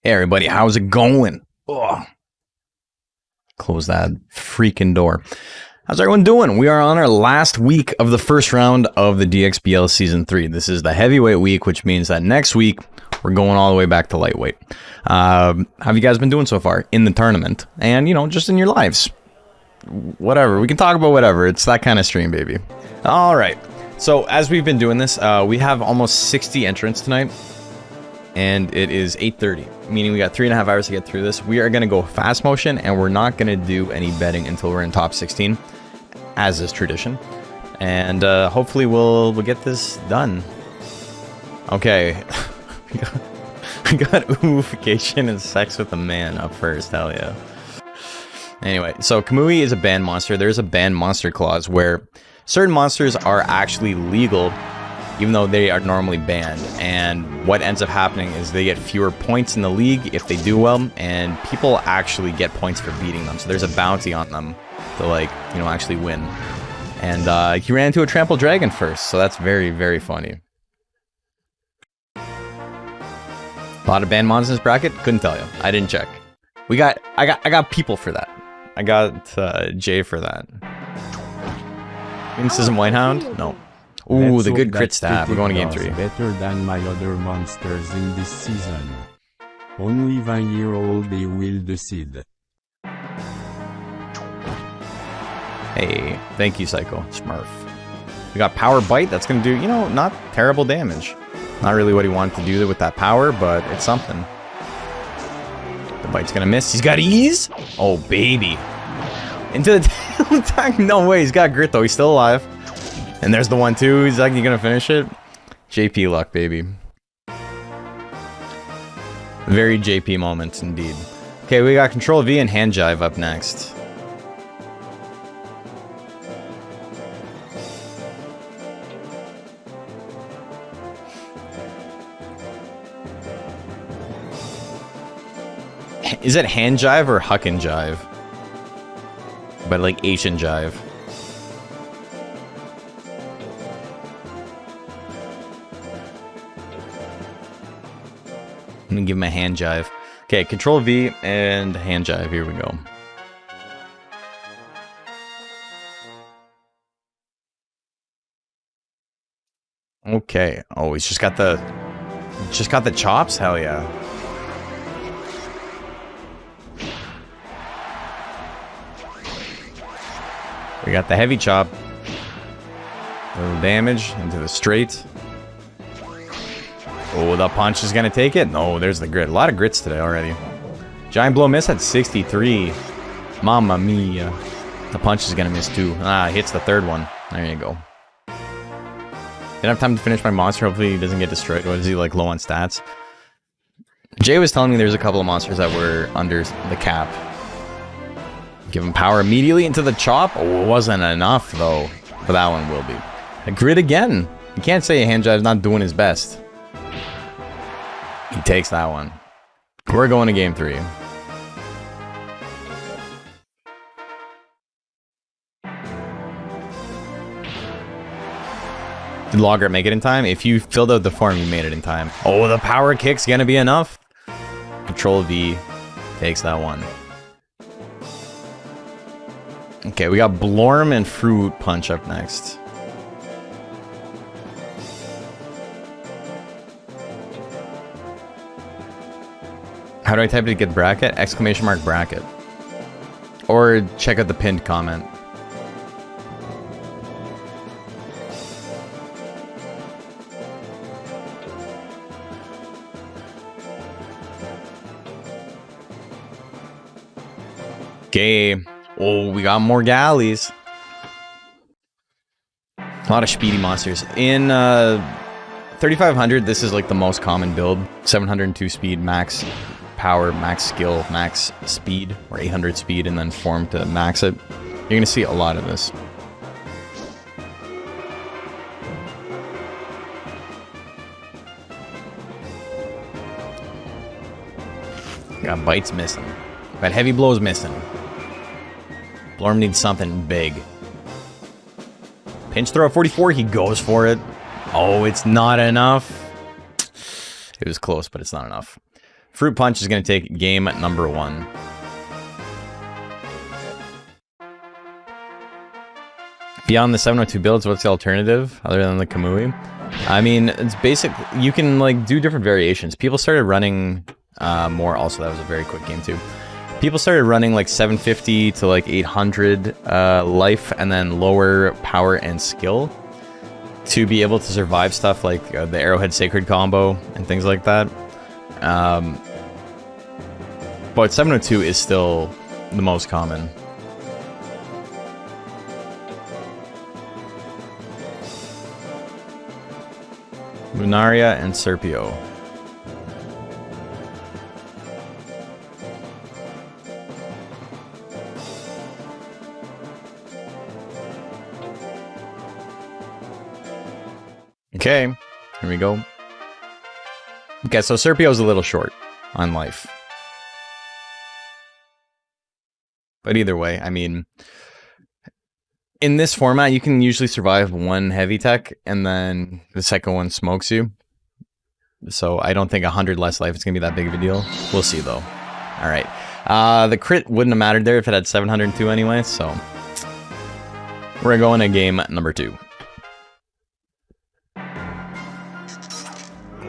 Hey everybody, how's it going? Ugh. Close that freaking door. How's everyone doing? We are on our last week of the first round of the DXBL Season 3. This is the heavyweight week, which means that next week we're going all the way back to lightweight. How have you guys been doing so far in the tournament? And, you know, just in your lives. Whatever. We can talk about whatever. It's that kind of stream, baby. All right. So as we've been doing this, we have almost 60 entrants tonight. And it is 8:30, meaning we got 3.5 hours to get through this. We are going to go fast motion, and we're not going to do any betting until we're in top 16, as is tradition. And hopefully we'll get this done. Okay. we got oofication and sex with a man up first. Hell yeah. Anyway, so Kamui is a banned monster. There's a banned monster clause where certain monsters are actually legal even though they are normally banned, and what ends up happening is they get fewer points in the league if they do well, and people actually get points for beating them, so there's a bounty on them to, like, you know, actually win. And he ran into a trampled dragon first, so that's very, very funny. A lot of banned monsters in this bracket? Couldn't tell you. I didn't check. I got people for that. I got Jay for that. This isn't Whitehound? No. Ooh, Let's the good hope crit that stab. We're going to game 3. Better than my other monsters in this season. Only 1 year old they will decide. Hey, thank you, Psycho. Smurf. We got Power Bite. That's going to do, you know, not terrible damage. Not really what he wanted to do with that power, but it's something. The bite's going to miss. He's got ease. Oh, baby. Into the tail attack. No way. He's got grit, though. He's still alive. And there's the 1-2. He's like, you gonna finish it? JP luck, baby. Very JP moments, indeed. Okay, we got Control V and Hand Jive up next. Is it Hand Jive or Huck and Jive? But like Asian Jive. I'm gonna give him a hand jive. Okay, Control V and hand jive. Here we go. Okay. Oh, he's just got the chops. Hell yeah. We got the heavy chop. A little damage into the straight. Oh, the punch is going to take it? No, there's the grit. A lot of grits today already. Giant blow miss at 63. Mamma mia. The punch is going to miss too. Ah, hits the third one. There you go. Didn't have time to finish my monster. Hopefully he doesn't get destroyed. What is he, like, low on stats? Jay was telling me there's a couple of monsters that were under the cap. Give him power immediately into the chop. Oh, it wasn't enough, though. But that one will be. A grit again. You can't say Hand Jive's not doing his best. He takes that one. We're going to game 3. Did Logger make it in time? If you filled out the form, you made it in time. Oh, the power kick's gonna be enough. Control V takes that one. Okay, we got Blorm and Fruit Punch up next. How do I type it to get bracket? Exclamation mark bracket. Or check out the pinned comment. Okay. Oh, we got more galleys. A lot of speedy monsters. In 3500, this is like the most common build. 702 speed, max power, max skill, max speed, or 800 speed, and then form to max it. You're going to see a lot of this. Got bites missing. Got heavy blows missing. Blorm needs something big. Pinch throw at 44, he goes for it. Oh, it's not enough. It was close, but it's not enough. Fruit Punch is going to take game number 1. Beyond the 702 builds, what's the alternative other than the Kamui? I mean, it's basic. You can like do different variations. People started running more. Also, that was a very quick game too. People started running like 750 to like 800 life and then lower power and skill to be able to survive stuff like the Arrowhead Sacred combo and things like that. But 702 is still the most common. Lunaria and Serpio. Okay, here we go. Okay, so Serpio's a little short on life. But either way, I mean, in this format, you can usually survive one heavy tech, and then the second one smokes you. So I don't think 100 less life is going to be that big of a deal. We'll see, though. All right. The crit wouldn't have mattered there if it had 702 anyway, so we're going to game number 2.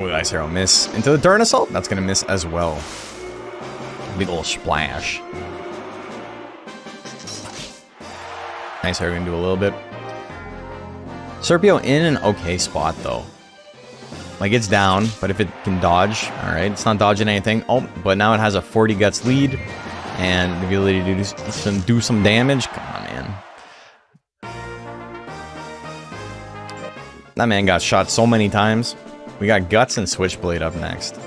Ooh, Ice Arrow miss. Into the Dart Assault? That's going to miss as well. Big little splash. Nice Arrow going to do a little bit. Serpio in an okay spot, though. Like, it's down, but if it can dodge, alright, it's not dodging anything. Oh, but now it has a 40 guts lead, and the ability to do some damage. Come on, man. That man got shot so many times. We got Guts and Switchblade up next.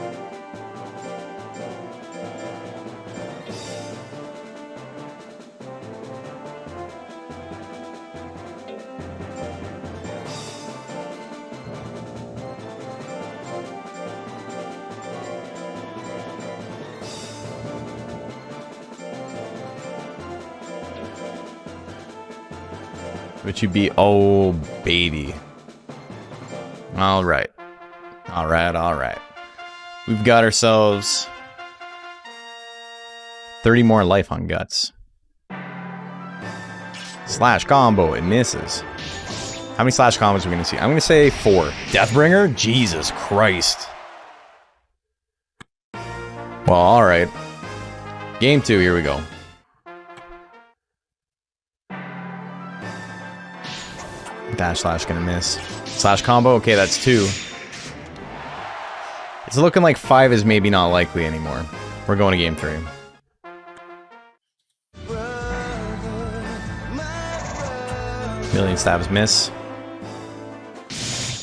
Would you be... Oh, baby. Alright. Alright. We've got ourselves 30 more life on Guts. Slash combo, it misses. How many slash combos are we going to see? I'm going to say 4. Deathbringer? Jesus Christ. Well, alright. Game 2, here we go. Dash slash gonna miss. Slash combo, okay, that's 2. It's looking like 5 is maybe not likely anymore. We're going to game 3. Million stabs miss.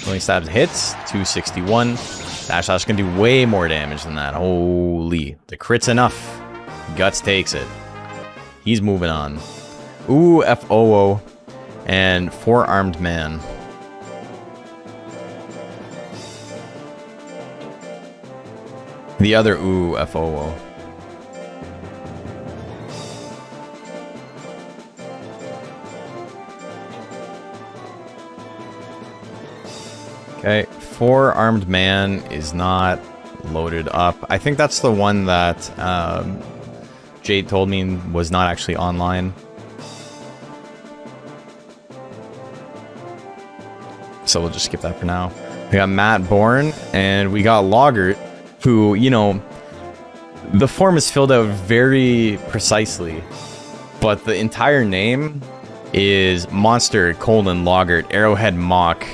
Million stabs hits. 261. Dash slash can do way more damage than that. Holy. The crit's enough. Guts takes it. He's moving on. Ooh, FOO. And 4-armed man. The other ooh, FOO. Okay, 4-armed man is not loaded up. I think that's the one that Jade told me was not actually online. So we'll just skip that for now. We got Matt Bourne, and we got Loggart, who, you know, the form is filled out very precisely, but the entire name is Monster, Loggart, Arrowhead Mock,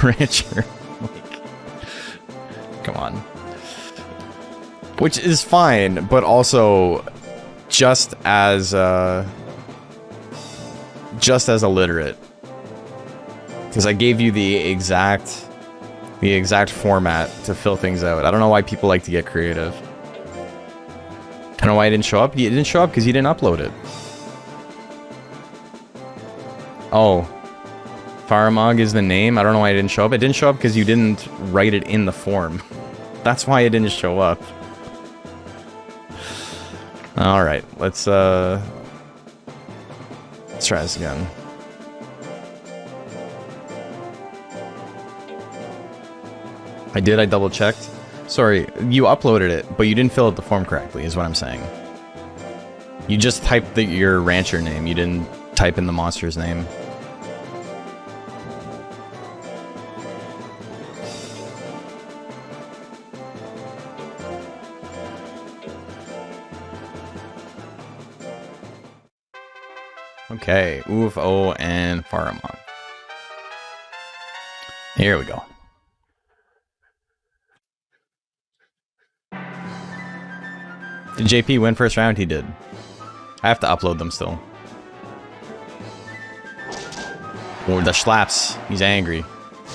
Rancher. Like, come on. Which is fine, but also just as illiterate. Because I gave you the exact format to fill things out. I don't know why people like to get creative. I don't know why it didn't show up. It didn't show up because you didn't upload it. Oh. Faramog is the name. I don't know why it didn't show up. It didn't show up because you didn't write it in the form. That's why it didn't show up. Alright, let's try this again. I double checked. Sorry, you uploaded it, but you didn't fill out the form correctly, is what I'm saying. You just typed your rancher name. You didn't type in the monster's name. Okay, UFO and Faramon. Here we go. Did JP win first round? He did. I have to upload them still. Oh, the slaps. He's angry.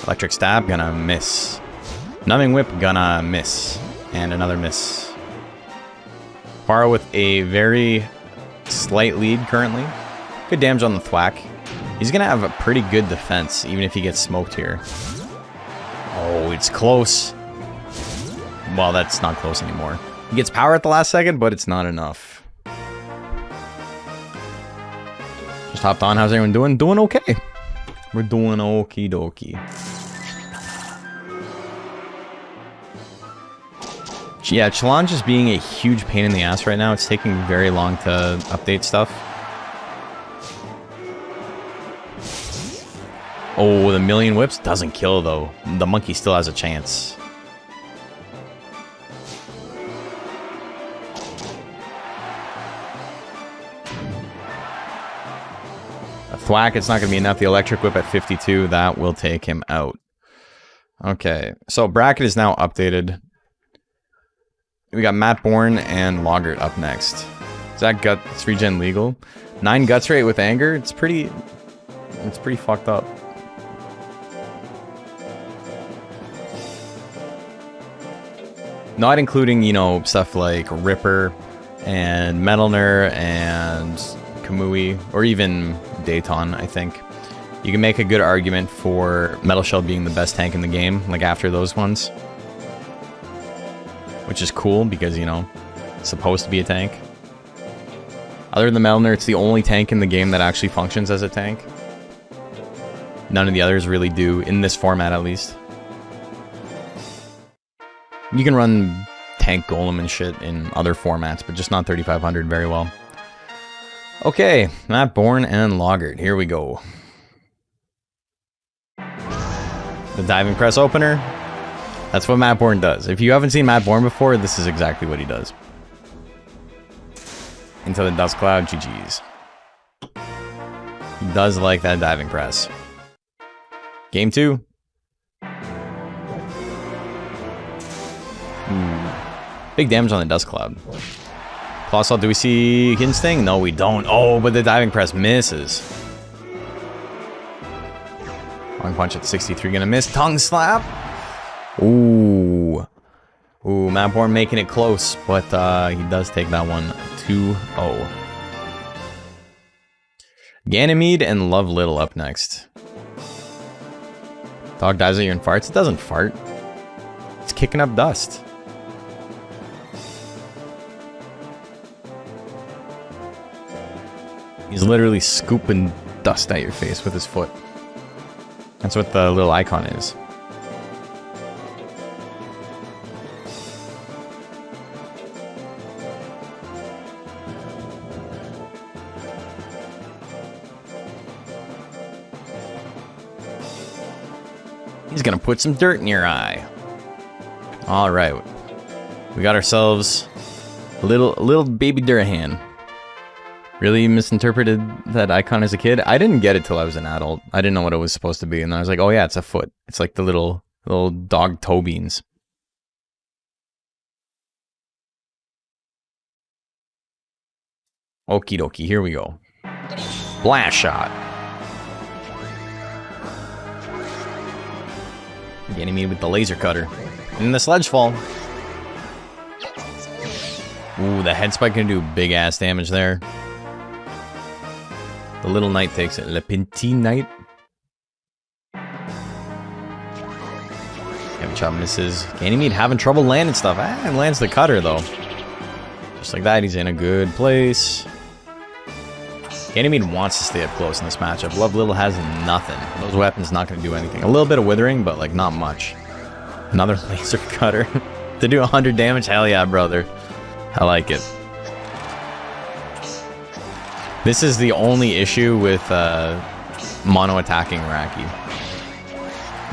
Electric stab, gonna miss. Numbing whip, gonna miss. And another miss. Faro with a very slight lead currently. Good damage on the thwack. He's gonna have a pretty good defense, even if he gets smoked here. Oh, it's close. Well, that's not close anymore. He gets power at the last second, but it's not enough. Just hopped on. How's everyone doing? Doing okay. We're doing okie dokie. Yeah, challenge is being a huge pain in the ass right now. It's taking very long to update stuff. Oh, the million whips doesn't kill though. The monkey still has a chance. A thwack, it's not going to be enough. The electric whip at 52, that will take him out. Okay, so bracket is now updated. We got Matt Bourne and Loggart up next. Is that guts regen legal? 9 guts rate with anger? It's pretty fucked up. Not including, you know, stuff like Ripper and Metalner and Kamui, or even Dayton, I think. You can make a good argument for Metal Shell being the best tank in the game, like after those ones. Which is cool because, you know, it's supposed to be a tank. Other than Metalner, it's the only tank in the game that actually functions as a tank. None of the others really do, in this format at least. You can run tank golem and shit in other formats, but just not 3500 very well. Okay, Matt Bourne and Loggart. Here we go. The diving press opener. That's what Matt Bourne does. If you haven't seen Matt Bourne before, this is exactly what he does. Into the dust cloud, GG's. He does like that diving press. Game 2. Big damage on the dust cloud. Colossal, do we see Hidden Sting? No, we don't. Oh, but the diving press misses. Long punch at 63, gonna miss. Tongue slap. Ooh. Ooh, Matt Bourne making it close, but he does take that one 2-0. Ganymede and Love Little up next. Dog dies at you and farts. It doesn't fart. It's kicking up dust. He's literally scooping dust at your face with his foot. That's what the little icon is. He's gonna put some dirt in your eye. All right, we got ourselves a little baby Durahan. Really misinterpreted that icon as a kid. I didn't get it till I was an adult. I didn't know what it was supposed to be, and then I was like, oh yeah, it's a foot. It's like the little dog toe beans. Okie dokie, here we go. Blast shot. Getting me with the laser cutter. And the sledge fall. Ooh, the head spike can do big ass damage there. The little knight takes it. Le Petit Knight. Heavy chop misses. Ganymede having trouble landing stuff. Ah, lands the cutter though. Just like that, he's in a good place. Ganymede wants to stay up close in this matchup. Love Little has nothing. Those weapons not going to do anything. A little bit of withering, but like not much. Another laser cutter. To do 100 damage? Hell yeah, brother. I like it. This is the only issue with mono attacking Raki.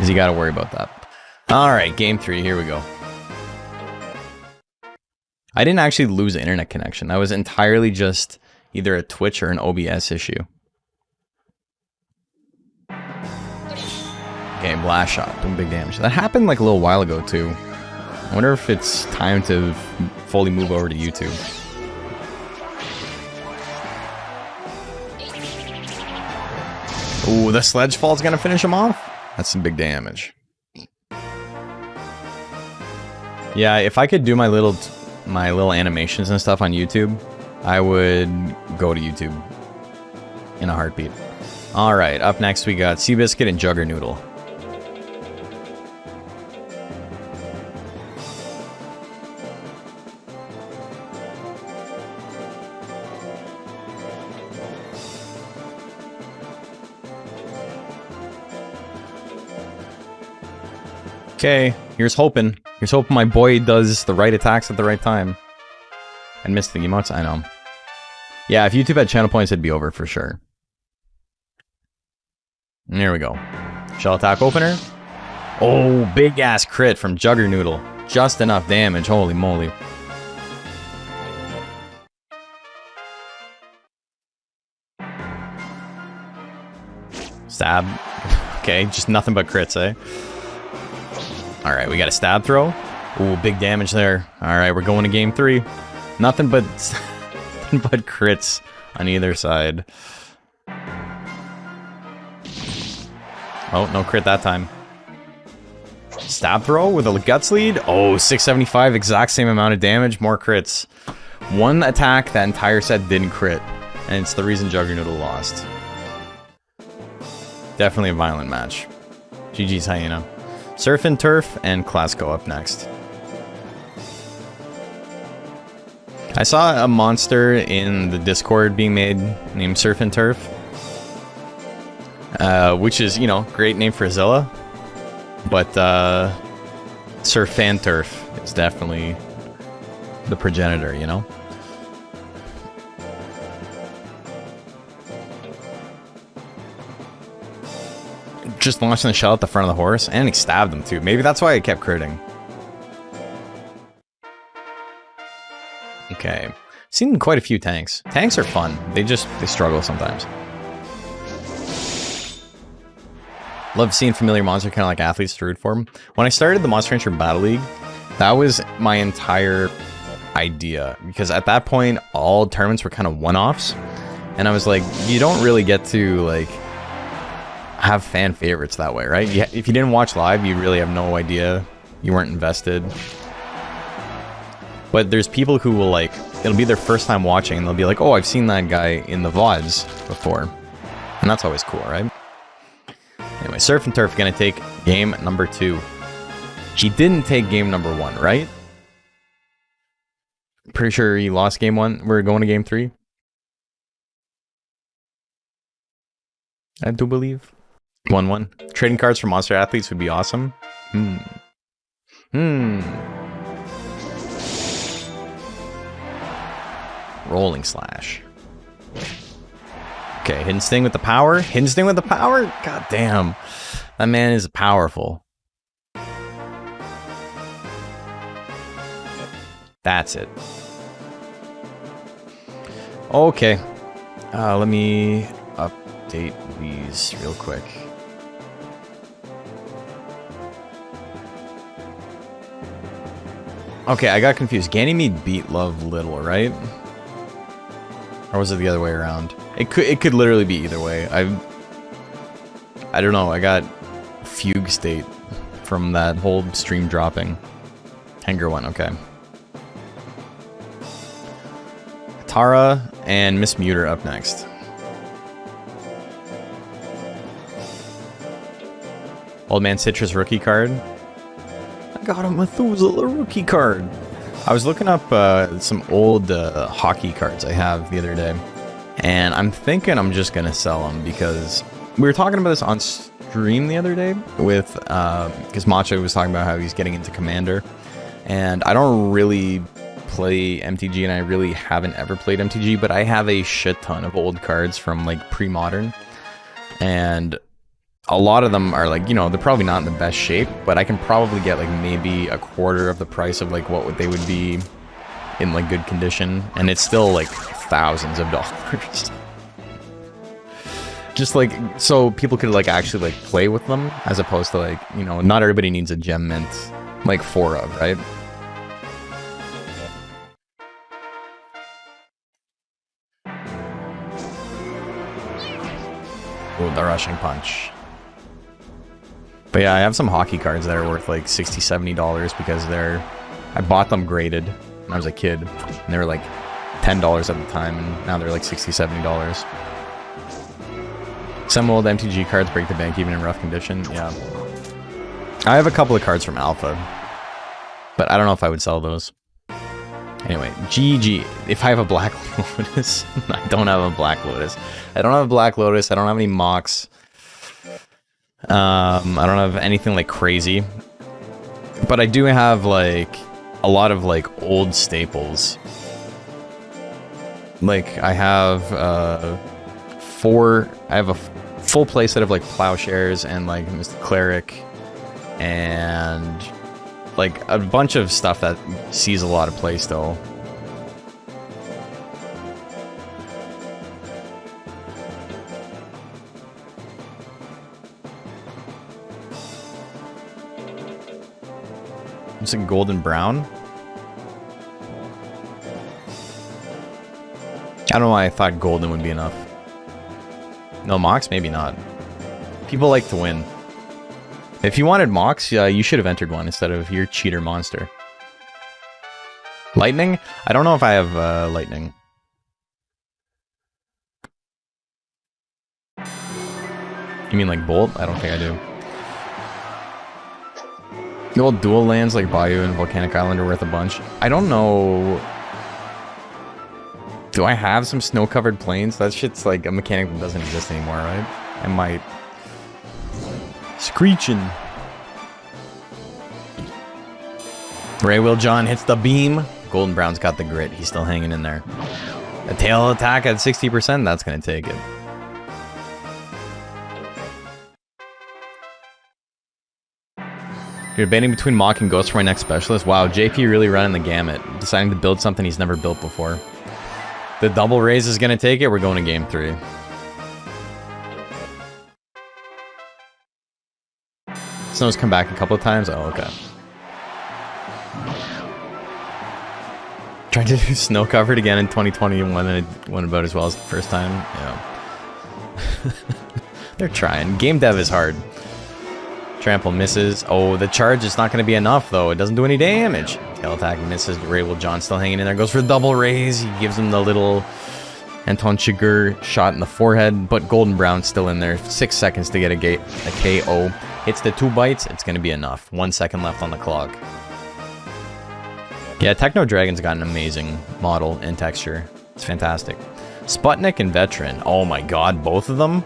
Is you gotta worry about that. Alright, game 3, here we go. I didn't actually lose internet connection. That was entirely just either a Twitch or an OBS issue. Okay, blast shot, doing big damage. That happened like a little while ago too. I wonder if it's time to fully move over to YouTube. Ooh, the sledge fall's gonna finish him off? That's some big damage. Yeah, if I could do my little animations and stuff on YouTube, I would go to YouTube in a heartbeat. Alright, up next we got Seabiscuit and Juggernoodle. Okay, here's hoping. Here's hoping my boy does the right attacks at the right time. And miss the emotes? I know. Yeah, if YouTube had channel points, it'd be over for sure. And here we go. Shell attack opener. Oh, big ass crit from Juggernoodle. Just enough damage, holy moly. Stab. Okay, just nothing but crits, eh? Alright, we got a stab throw. Ooh, big damage there. Alright, we're going to game 3. Nothing but crits on either side. Oh, no crit that time. Stab throw with a guts lead. Oh, 675, exact same amount of damage, more crits. One attack that entire set didn't crit, and it's the reason Juggernoodle lost. Definitely a violent match. GG's Hyena. Surf and Turf and Classico up next. I saw a monster in the Discord being made named Surf and Turf. Which is, you know, great name for Zilla. But Surf and Turf is definitely the progenitor, you know? Just launching the shell at the front of the horse, and he stabbed him too. Maybe that's why I kept critting. Okay. Seen quite a few tanks. Tanks are fun. They struggle sometimes. Love seeing familiar monster kind of like athletes to root for them. When I started the Monster Rancher Battle League, that was my entire idea. Because at that point, all tournaments were kind of one-offs. And I was like, you don't really get to, like, have fan favorites that way, right? If you didn't watch live, you really have no idea. You weren't invested. But there's people who will, like, it'll be their first time watching, and they'll be like, oh, I've seen that guy in the VODs before. And that's always cool, right? Anyway, Surf and Turf gonna take game number 2. He didn't take game number 1, right? Pretty sure he lost game 1. We're going to game 3. I do believe. 1-1. Trading cards for monster athletes would be awesome. Rolling slash. Okay, Hidden Sting with the power. Hidden Sting with the power? God damn. That man is powerful. That's it. Okay. Let me update these real quick. Okay, I got confused. Ganymede beat Love Little, right? Or was it the other way around? It could literally be either way. I don't know. I got fugue state from that whole stream dropping. Hanger one, okay. Tara and Miss Muter up next. Old Man Citrus rookie card. I got a Methuselah rookie card. I was looking up some old hockey cards I have the other day, and I'm thinking I'm just gonna sell them because we were talking about this on stream the other day with because Macho was talking about how he's getting into Commander, And I don't really play MTG, and I really haven't ever played MTG, but I have a shit ton of old cards from like pre-modern, and a lot of them are like, you know, they're probably not in the best shape, but I can probably get like maybe a quarter of the price of like what they would be in like good condition, and it's still like thousands of dollars. Just like, so people could like actually like play with them, as opposed to like, you know, not everybody needs a gem mint like 4 of, right? Oh, the rushing punch. But yeah, I have some hockey cards that are worth like $60, $70 because I bought them graded when I was a kid, and they were like $10 at the time, and now they're like $60, $70. Some old MTG cards break the bank even in rough condition. Yeah. I have a couple of cards from Alpha, but I don't know if I would sell those. Anyway, GG. If I have a Black Lotus, I don't have a Black Lotus. I don't have a Black Lotus. I don't have any Mox. I don't have anything like crazy. But I do have like a lot of like old staples. Like I have I have a full playset of like Plowshares and like Mr. Cleric and like a bunch of stuff that sees a lot of play still. It's a golden brown. I don't know why I thought golden would be enough. No, Mox? Maybe not. People like to win. If you wanted Mox, you should have entered one instead of your cheater monster. Lightning? I don't know if I have lightning. You mean like Bolt? I don't think I do. The old dual lands like Bayou and Volcanic Island are worth a bunch. I don't know. Do I have some snow-covered plains? That shit's like a mechanic that doesn't exist anymore, right? I might. Screeching. Ray Will John hits the beam. Golden Brown's got the grit. He's still hanging in there. A tail attack at 60%. That's going to take it. You're debating between Mock and Ghost for my next specialist. Wow, JP really running the gamut. Deciding to build something he's never built before. The double raise is going to take it. We're going to game 3. Snow's come back a couple of times. Oh, okay. Trying to do snow covered again in 2021 and it went about as well as the first time. Yeah. They're trying. Game dev is hard. Trample misses. Oh, the charge is not going to be enough, though. It doesn't do any damage. Tail attack misses. Ray Will John still hanging in there. Goes for the double raise. He gives him the little Anton Chigurh shot in the forehead, but Golden Brown's still in there. 6 seconds to get a KO. Hits the 2 bites. It's going to be enough. 1 second left on the clock. Yeah, Techno Dragon's got an amazing model and texture. It's fantastic. Sputnik and Veteran. Oh my god, both of them?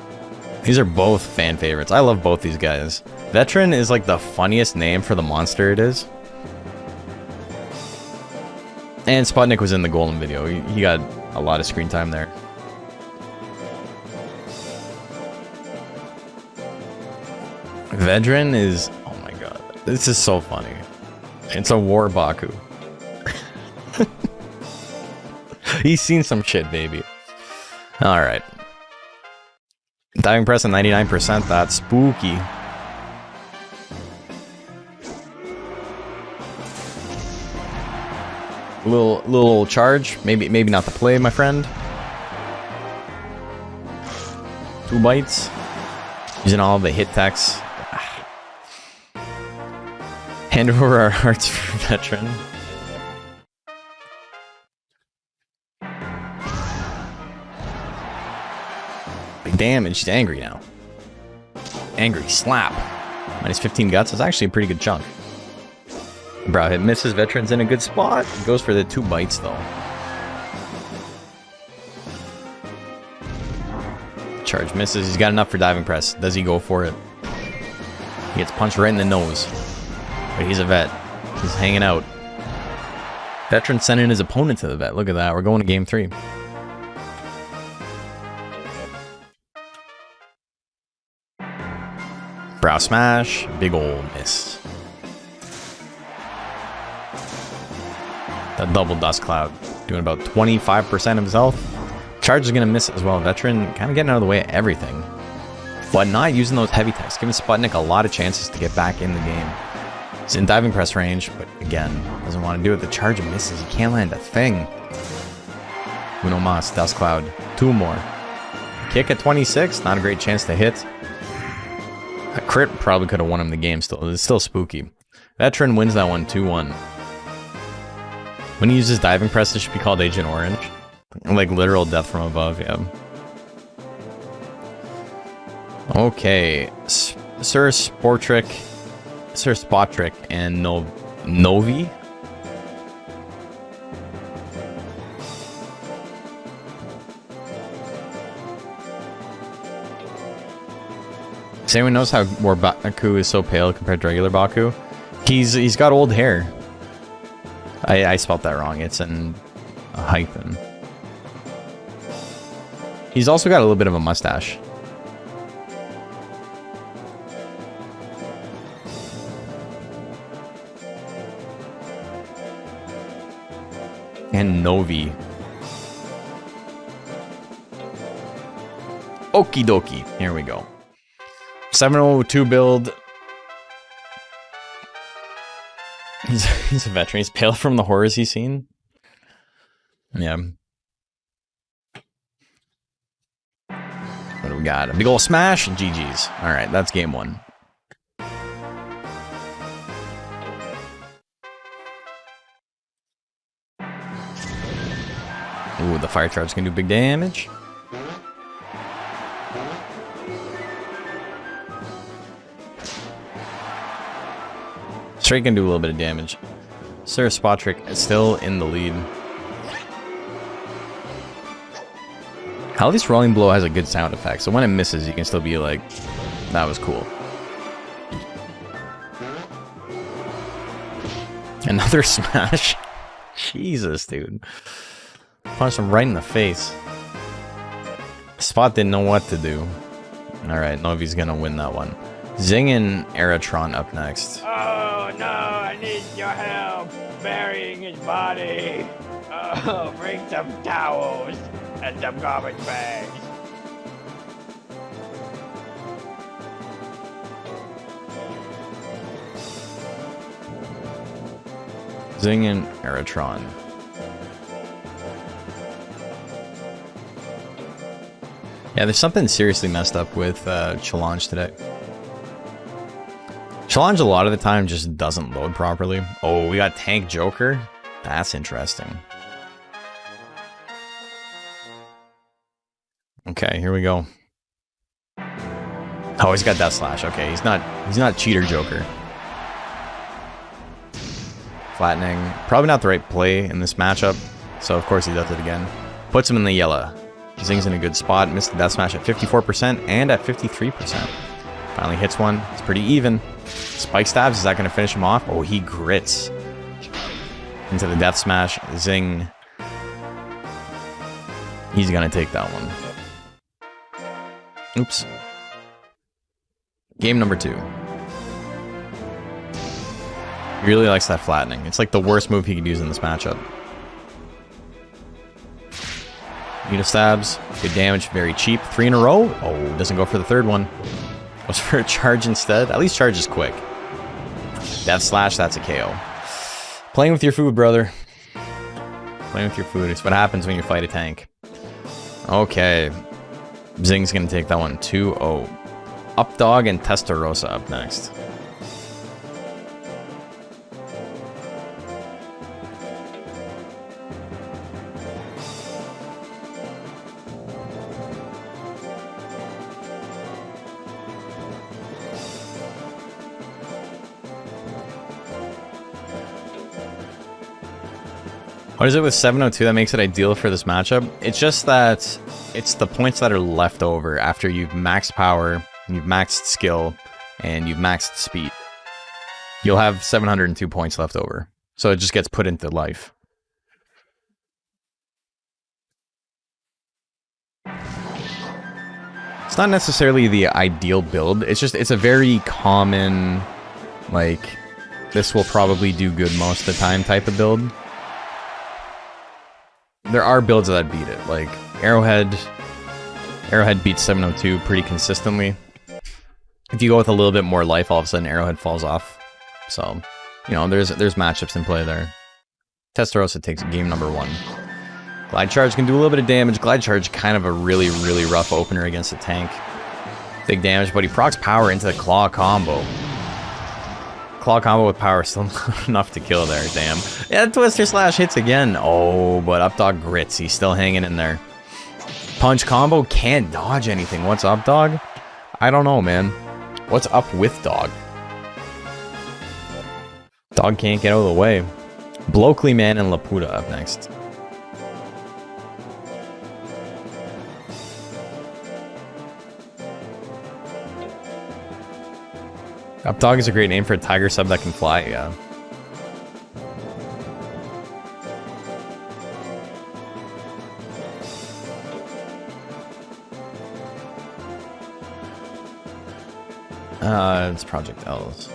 These are both fan favorites. I love both these guys. Veteran is like the funniest name for the monster it is. And Sputnik was in the Golden video. He got a lot of screen time there. Veteran is... oh my god. This is so funny. It's a war Baku. He's seen some shit, baby. Alright. Diving press at 99%. That's spooky. Little charge. Maybe not the play, my friend. 2 bites. Using all the hit techs. Hand over our hearts for Veteran. Big damage. He's angry now. Angry slap. Minus 15 guts. That's actually a pretty good chunk. Brow hit misses. Veteran's in a good spot. He goes for the 2 bites though. Charge misses. He's got enough for diving press. Does he go for it? He gets punched right in the nose. But he's a vet. He's hanging out. Veteran sending his opponent to the vet. Look at that. We're going to game 3. Brow smash. Big ol' miss. That double dust cloud. Doing about 25% of his health. Charge is going to miss as well. Veteran kind of getting out of the way of everything. But not using those heavy techs. Giving Sputnik a lot of chances to get back in the game. He's in diving press range, but again, doesn't want to do it. The charge misses. He can't land a thing. Uno mas, Dust Cloud. 2 more. Kick at 26. Not a great chance to hit. A crit probably could have won him the game still. It's still spooky. Veteran wins that one 2-1. When he uses diving press, it should be called Agent Orange. Like literal death from above, yeah. Okay. Sir Spotrick and Novi. Does anyone knows how Baku is so pale compared to regular Baku? He's got old hair. I spelled that wrong. It's a hyphen. He's also got a little bit of a mustache. And Novi. Okie dokie. Here we go. 702 build. He's a veteran. He's pale from the horrors he's seen. Yeah. What do we got? A big ol' smash and GG's. Alright, that's game 1. Ooh, the fire charge can do big damage. Straight can do a little bit of damage. Sir Spotrick is still in the lead. At least Rolling Blow has a good sound effect, so when it misses, you can still be like, that was cool. Another smash? Jesus, dude. Punched him right in the face. Spot didn't know what to do. Alright, Novi's gonna win that one. Zing and Aeratron up next. Oh no, I need your help burying his body. Oh, bring some towels and some garbage bags. Zing and Aeratron. Yeah, there's something seriously messed up with Challenge today. Challenge a lot of the time just doesn't load properly. Oh, we got Tank Joker? That's interesting. Okay, here we go. Oh, he's got Death Slash. Okay, he's not Cheater Joker. Flattening. Probably not the right play in this matchup. So of course he does it again. Puts him in the yellow. Zing's in a good spot. Missed the Death Smash at 54% and at 53%. Finally hits one. It's pretty even. Spike stabs. Is that going to finish him off? Oh, he grits into the Death Smash. Zing. He's going to take that one. Oops. Game number 2. He really likes that flattening. It's like the worst move he could use in this matchup. Unit stabs. Good damage. Very cheap. 3 in a row. Oh, doesn't go for the third one. Goes for a charge instead. At least charge is quick. Death Slash, that's a KO. Playing with your food, brother. Playing with your food. It's what happens when you fight a tank. Okay. Zing's going to take that one 2-0. Updog and Testarossa up next. What is it with 702 that makes it ideal for this matchup? It's just that it's the points that are left over after you've maxed power, you've maxed skill, and you've maxed speed. You'll have 702 points left over. So it just gets put into life. not necessarily the ideal build. It's just, it's a very common, like, this will probably do good most of the time type of build. There are builds that beat it, like Arrowhead. Arrowhead beats 702 pretty consistently. If you go with a little bit more life, all of a sudden Arrowhead falls off. So, you know, there's matchups in play there. Testarossa takes game number 1. Glide Charge can do a little bit of damage. Glide Charge kind of a really, really rough opener against a tank. Big damage, but he procs power into the Claw combo. Claw combo with power still not enough to kill there, damn. Yeah, Twister Slash hits again. Oh, but Updog grits. He's still hanging in there. Punch combo can't dodge anything. What's up, dog? I don't know, man. What's up with dog? Dog can't get out of the way. Blokely Man and Laputa up next. Updog is a great name for a tiger sub that can fly, yeah. It's Project L's.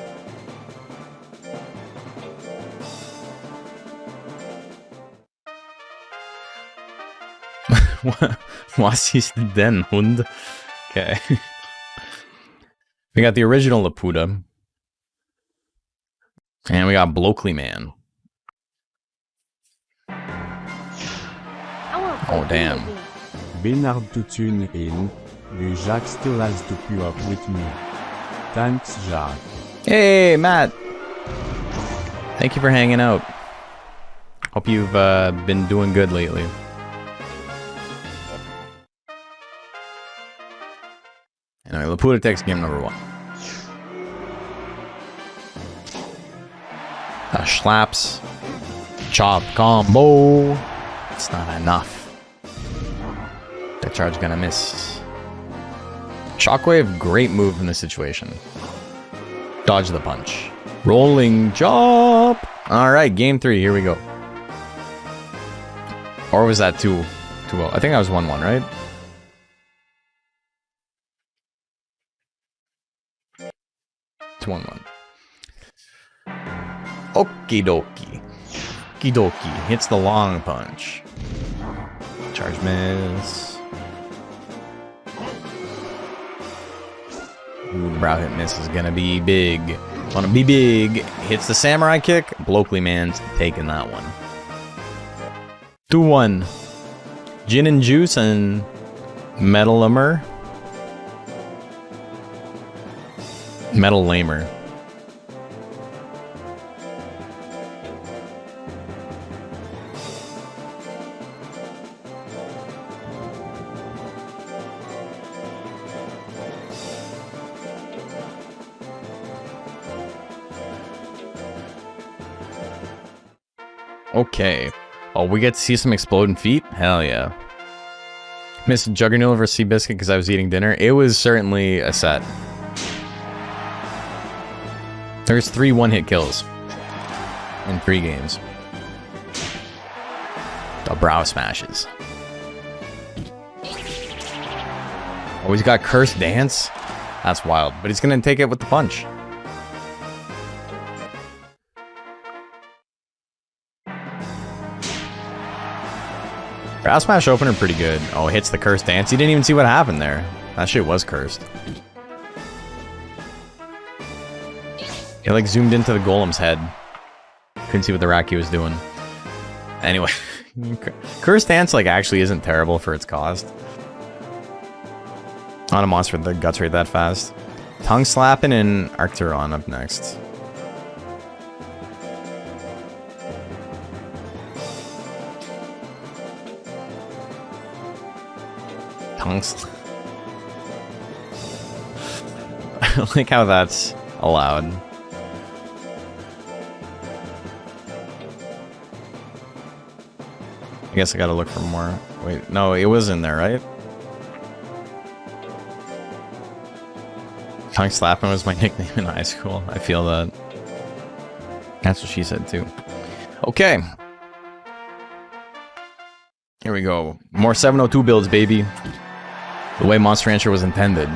Was ist denn, Hund? Okay. We got the original Laputa. And we got Blokely Man. Oh, damn. Bernard to tune in. The Jack still has to queue up with me. Thanks, Jack. Hey, Matt. Thank you for hanging out. Hope you've been doing good lately. Anyway, Laputa takes game number 1. Slaps. Chop combo. It's not enough. That charge gonna miss. Shockwave, great move in this situation. Dodge the punch. Rolling chop. Alright, game 3, here we go. Or was that 2-0? I think that was 1-1, right? It's 1-1. Okie dokie. Okie dokie. Hits the long punch. Charge miss. Ooh, the brow hit miss is gonna be big. Wanna be big. Hits the samurai kick. Blokely Man's taking that one. 2-1. Gin and Juice and Metal Lamer. Metal Lamer. Okay. Oh, we get to see some exploding feet? Hell yeah. Missed Juggernaut versus Seabiscuit because I was eating dinner. It was certainly a set. There's 3 one-hit kills in 3 games. The brow smashes. Oh, he's got Cursed Dance? That's wild. But he's going to take it with the punch. Brow Smash opener pretty good. Oh, hits the Cursed Dance. You didn't even see what happened there. That shit was cursed. It like zoomed into the golem's head. Couldn't see what the Raki was doing. Anyway, Cursed Dance like actually isn't terrible for its cost. Not a monster with the guts rate that fast. Tongue Slapping and Arcturon up next. I like how that's allowed. I guess I gotta look for more. Wait, no, it was in there, right? Tongue Slapping was my nickname in high school. I feel that. That's what she said too. Okay. Here we go. More 702 builds, baby. The way Monster Rancher was intended.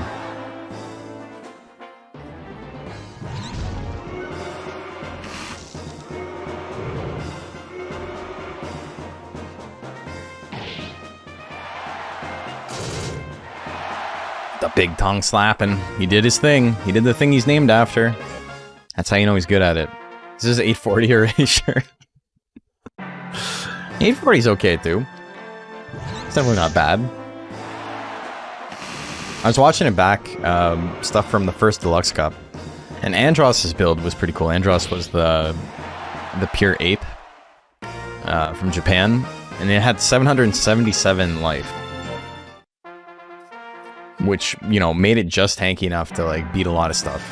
The big tongue slapping. He did his thing. He did the thing he's named after. That's how you know he's good at it. This is 840 erasure. 840 is okay too. It's definitely not bad. I was watching it back, stuff from the first Deluxe Cup, and Andross's build was pretty cool. Andross was the pure ape from Japan, and it had 777 life, which, you know, made it just tanky enough to like beat a lot of stuff.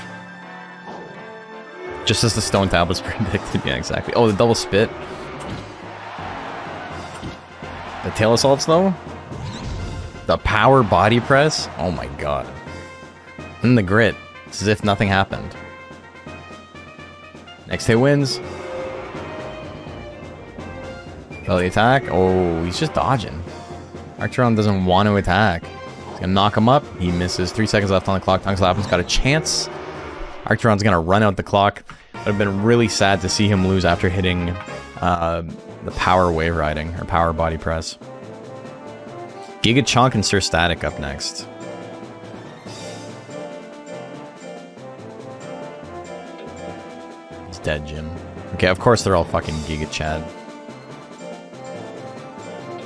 Just as the stone tablets predicted. Yeah, exactly. Oh, the double spit. The tail assaults though. The power body press. Oh my god. And the grit. It's as if nothing happened. Next hit wins. Belly attack. Oh, he's just dodging. Archeron doesn't want to attack. He's gonna knock him up. He misses. 3 seconds left on the clock. Tongue Slapham's got a chance. Archeron's gonna run out the clock. It would have been really sad to see him lose after hitting the power wave riding, or power body press. Giga Chonk and Sir Static up next. He's dead, Jim. Okay, of course they're all fucking Giga Chad.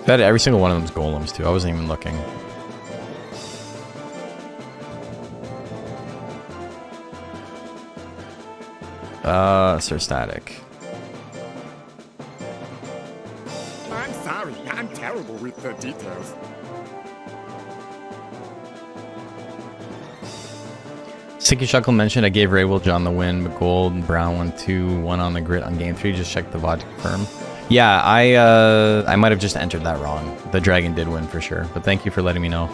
Bet every single one of them's golems too. I wasn't even looking. Sir Static. I'm sorry, I'm terrible with the details. Sicky Shuckle mentioned I gave Raywell John the win, but gold and brown 1-2, 1 on the grit on game 3. Just check the VOD to confirm. Yeah, I might have just entered that wrong. The dragon did win for sure, but thank you for letting me know.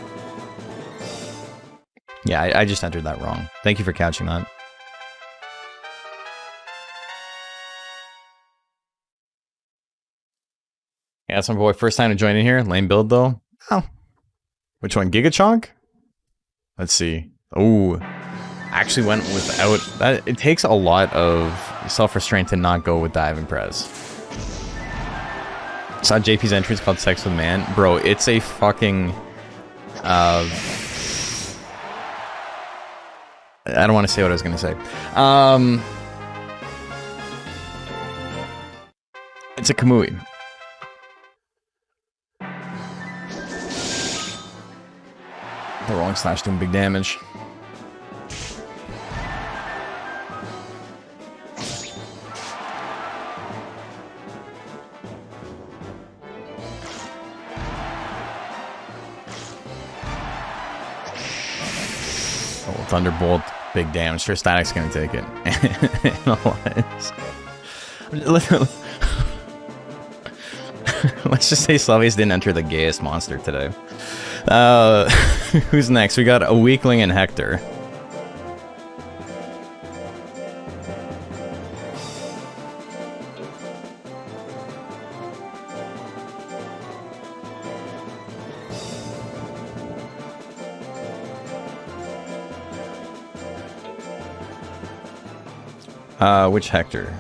Yeah, I just entered that wrong. Thank you for catching that. Yeah, that's my boy. First time to join in here. Lame build though. Oh. Which one? Giga Chonk? Let's see. Oh. Actually went without that. It takes a lot of self-restraint to not go with diving press. Saw JP's entrance called Sex with Man. Bro, it's a fucking I don't want to say what I was gonna say. It's a Kamui. The Rolling Slash doing big damage. Oh, Thunderbolt, big damage. Sure, Static's gonna take it. Let's just say Slavius didn't enter the gayest monster today. Who's next? We got a weakling and Hector. Which Hector?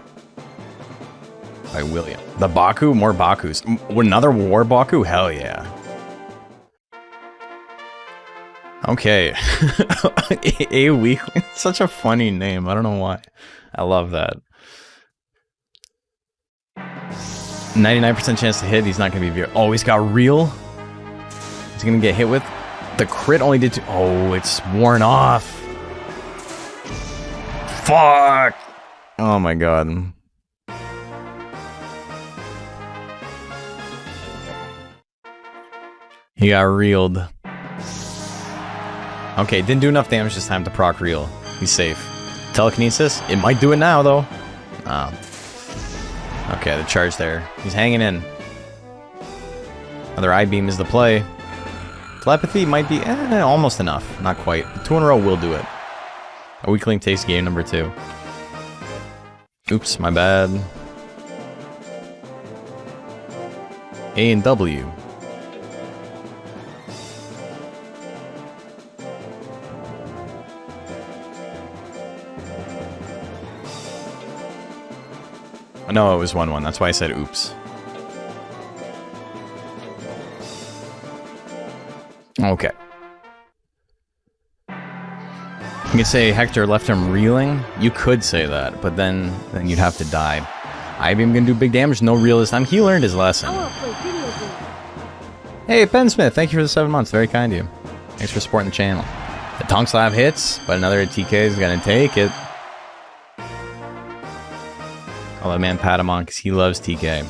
By William. The Baku? More Bakus. Another War Baku? Hell yeah. Okay. A weakling. Such a funny name. I don't know why. I love that. 99% chance to hit. He's not going to be... Oh, he's got real? He's going to get hit with? The crit only did 2... Oh, it's worn off. Fuck! Oh my god. He got reeled. Okay, didn't do enough damage this time to proc reel. He's safe. Telekinesis? It might do it now, though. Oh. Okay, the charge there. He's hanging in. Another I-beam is the play. Telepathy might be almost enough. Not quite. 2 in a row will do it. A weakling takes game number 2. Oops, my bad. A and W. No, it was 1-1. That's why I said oops. Okay. You can say Hector left him reeling. You could say that, but then you'd have to die. IBM gonna do big damage, no reel this time. He learned his lesson. Hey, Ben Smith, thank you for the 7 months. Very kind of you. Thanks for supporting the channel. The Tonk Slab hits, but another TK is gonna take it. I'll let man pat him on because he loves TK.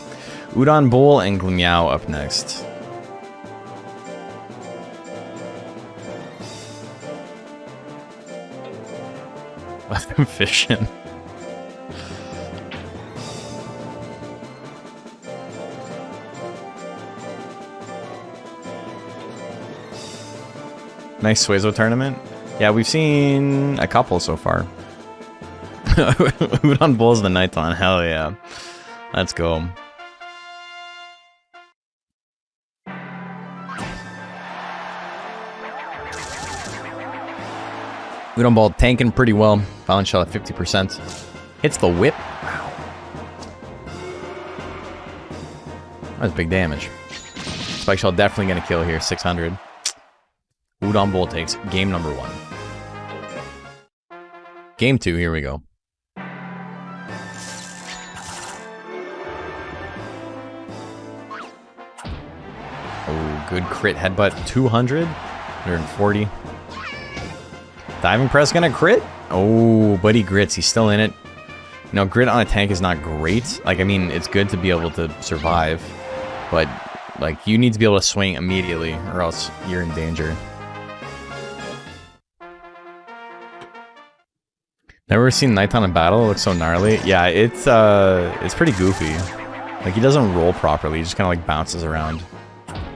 Udon Bowl and Glimmeow up next. Let them fish in. Nice Suezo tournament. Yeah, we've seen a couple so far. Udon Bowl's the Nighton. Hell yeah. Let's go. Udon Ball tanking pretty well. Balance shot at 50%. Hits the whip. Wow. That's big damage. Spike Shell definitely going to kill here. 600. Udon Bowl takes game number 1. Game 2, here we go. Oh, good crit headbutt. 200. 140. Diving press gonna crit? Oh, but he grits. He's still in it. You know, grit on a tank is not great. Like, I mean, it's good to be able to survive. But, like, you need to be able to swing immediately or else you're in danger. Never seen Nighton in battle. It looks so gnarly. Yeah, it's pretty goofy. Like, he doesn't roll properly. He just kind of, like, bounces around.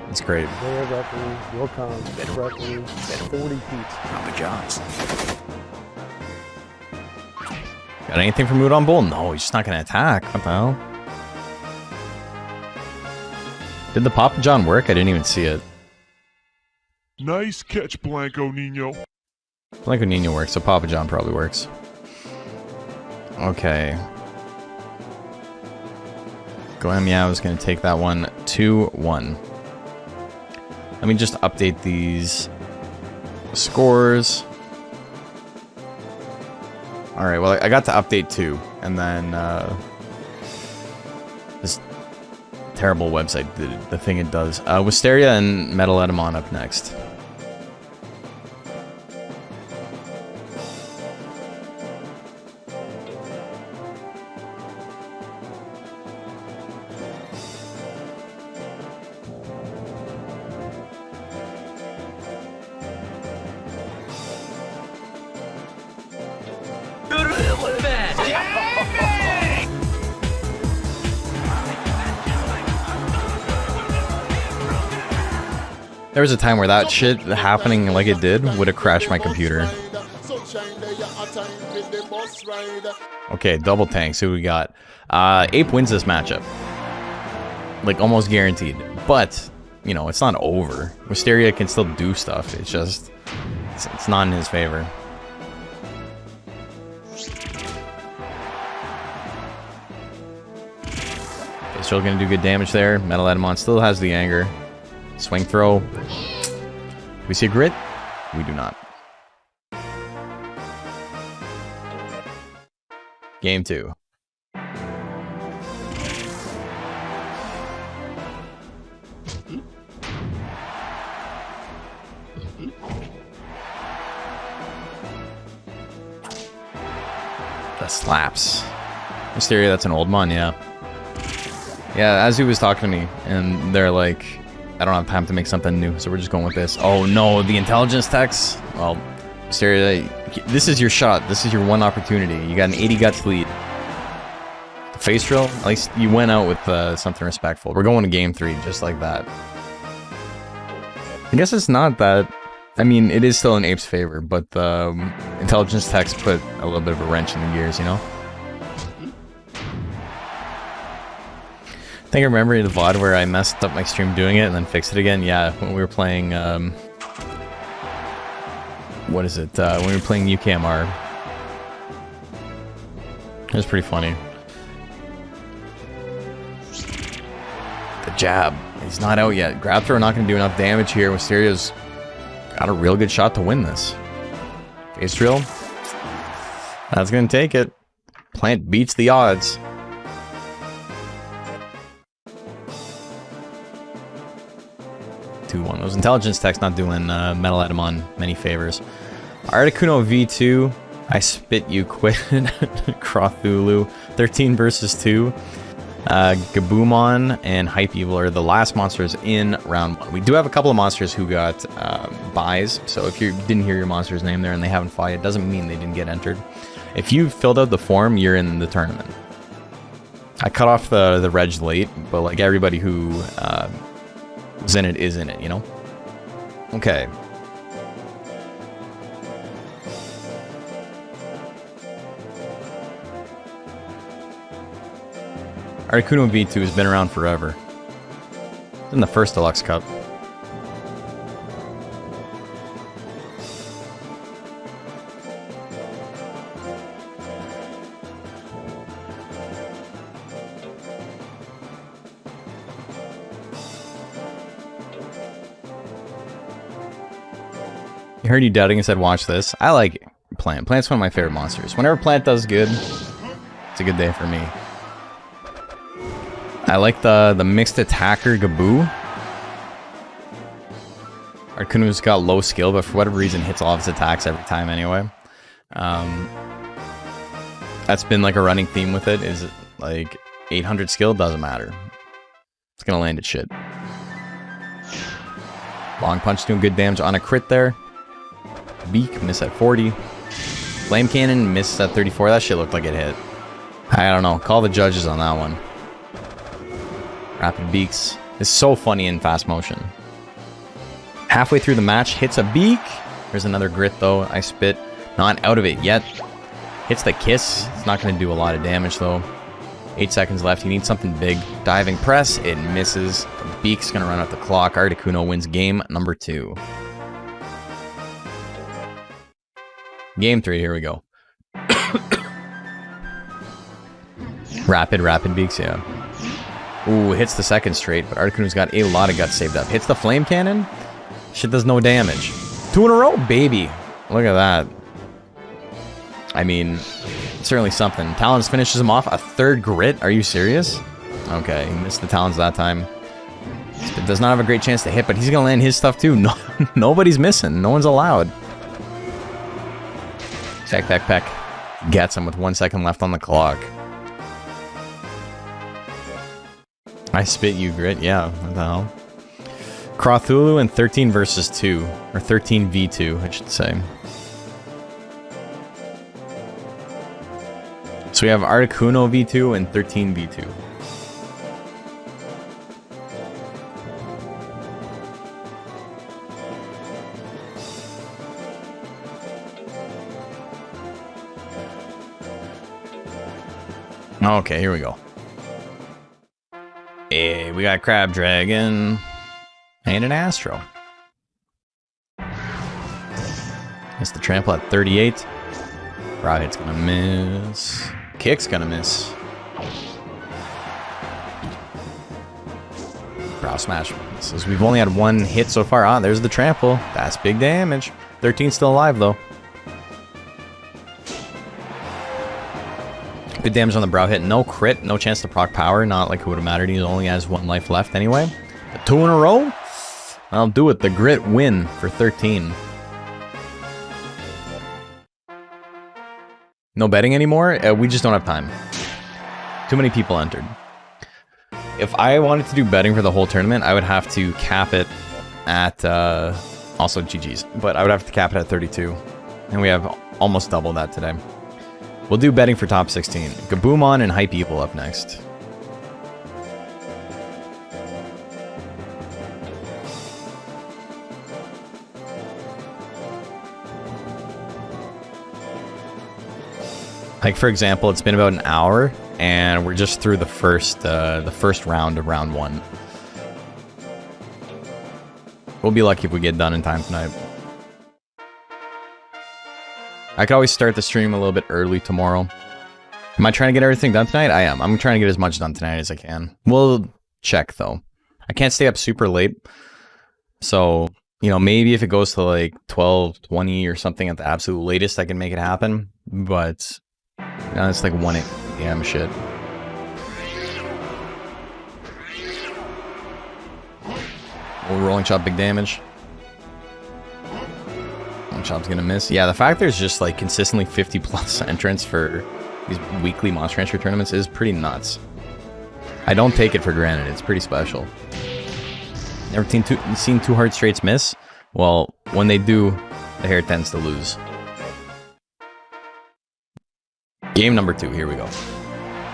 It's great. There, referee. Will come. Referee. 40 feet. Papa John's. Got anything from Udon Bowl? No, he's just not going to attack. What the hell? Did the Papa John work? I didn't even see it. Nice catch, Blanco Nino. Blanco Nino works, so Papa John probably works. Okay. Glammeow is going to take that one 2-1. Let me just update these scores. Alright, well, I got to update 2, and then this terrible website, the thing it does. Wisteria and Metal Edamon up next. There was a time where that shit happening like it did would have crashed my computer. Okay, double tanks. Who we got? Ape wins this matchup. Like, almost guaranteed. But, you know, it's not over. Wisteria can still do stuff. It's just... It's not in his favor. Okay, still gonna do good damage there. Metal Edamon still has the anger. Swing throw. Do we see a grit? We do not. Game 2. The slaps. Mysteria, that's an old mon, yeah. Yeah, as he was talking to me, and they're like, I don't have time to make something new, so we're just going with this. Oh no, the intelligence text? Well, Mysteria, this is your shot. This is your one opportunity. You got an 80 guts lead. The face drill, at least you went out with something respectful. We're going to game 3, just like that. I guess it's not that... I mean, it is still in Ape's favor, but the intelligence text put a little bit of a wrench in the gears, you know? I think I remember the VOD where I messed up my stream doing it and then fixed it again. Yeah, when we were playing, what is it? When we were playing UKMR. It was pretty funny. Jab. He's not out yet. Grab throw not going to do enough damage here. Wisteria's got a real good shot to win this. Face drill. That's going to take it. Plant beats the odds. Those intelligence techs not doing Metal Edamon many favors. Articuno V2. I spit you quit. Crothulu. 13 versus 2. Gaboomon and Hype Evil are the last monsters in round 1. We do have a couple of monsters who got buys, so if you didn't hear your monster's name there and they haven't fought, it doesn't mean they didn't get entered. If you filled out the form, you're in the tournament. I cut off the reg late, but like everybody who was in it is in it, you know? Okay. Articuno V2 has been around forever. It's in the first Deluxe Cup. I heard you doubting and said watch this. I like Plant. Plant's one of my favorite monsters. Whenever Plant does good, it's a good day for me. I like the mixed attacker Gaboo. Articuno's got low skill, but for whatever reason hits all of his attacks every time anyway. That's been like a running theme with it, is like 800 skill, doesn't matter. It's gonna land at shit. Long punch doing good damage on a crit there. Beak, miss at 40. Flame Cannon, miss at 34. That shit looked like it hit. I don't know. Call the judges on that one. Rapid Beaks is so funny in fast motion. Halfway through the match, hits a beak. There's another grit though. I spit. Not out of it yet. Hits the kiss. It's not going to do a lot of damage though. 8 seconds left. He needs something big. Diving press. It misses. The beak's going to run out the clock. Articuno wins game number 2. Game 3, here we go. Rapid Beaks, yeah. Ooh, hits the second straight, but Articuno's got a lot of guts saved up. Hits the Flame Cannon. Shit does no damage. 2 in a row, baby. Look at that. I mean, certainly something. Talons finishes him off. A third grit? Are you serious? Okay, he missed the Talons that time. It does not have a great chance to hit, but he's going to land his stuff too. No, nobody's missing. No one's allowed. Peck. Gets him with 1 second left on the clock. I spit you, grit. Yeah, what the hell? Crothulu and 13 versus 2. Or 13 v2, I should say. So we have Articuno v2 and 13 v2. Okay, here we go. Hey, we got Crab Dragon and an Astro. Missed the trample at 38. Brow hit's gonna miss. Kick's gonna miss. Brow smash misses. We've only had 1 hit so far. Ah, there's the trample. That's big damage. 13 still alive though. Good damage on the brow hit. No crit. No chance to proc power. Not like it would have mattered. He only has 1 life left anyway. But 2 in a row? I'll do it. The grit win for 13. No betting anymore? We just don't have time. Too many people entered. If I wanted to do betting for the whole tournament, I would have to cap it at... also GG's. But I would have to cap it at 32. And we have almost double that today. We'll do betting for top 16. Gaboomon and Hype Evil up next. Like for example, it's been about an hour, and we're just through the first round of round 1. We'll be lucky if we get done in time tonight. I could always start the stream a little bit early tomorrow. Am I trying to get everything done tonight? I am. I'm trying to get as much done tonight as I can. We'll check, though. I can't stay up super late. So, you know, maybe if it goes to like 12, 20 or something at the absolute latest, I can make it happen. But you know, it's like 1 a.m. shit. Rolling chop, big damage. Rolling chop's gonna miss. Yeah, the fact there's just like consistently 50 plus entrants for these weekly monster transfer tournaments is pretty nuts. I don't take it for granted. It's pretty special. Never seen two hard straights miss? Well, when they do, the hair tends to lose. Game number 2. Here we go.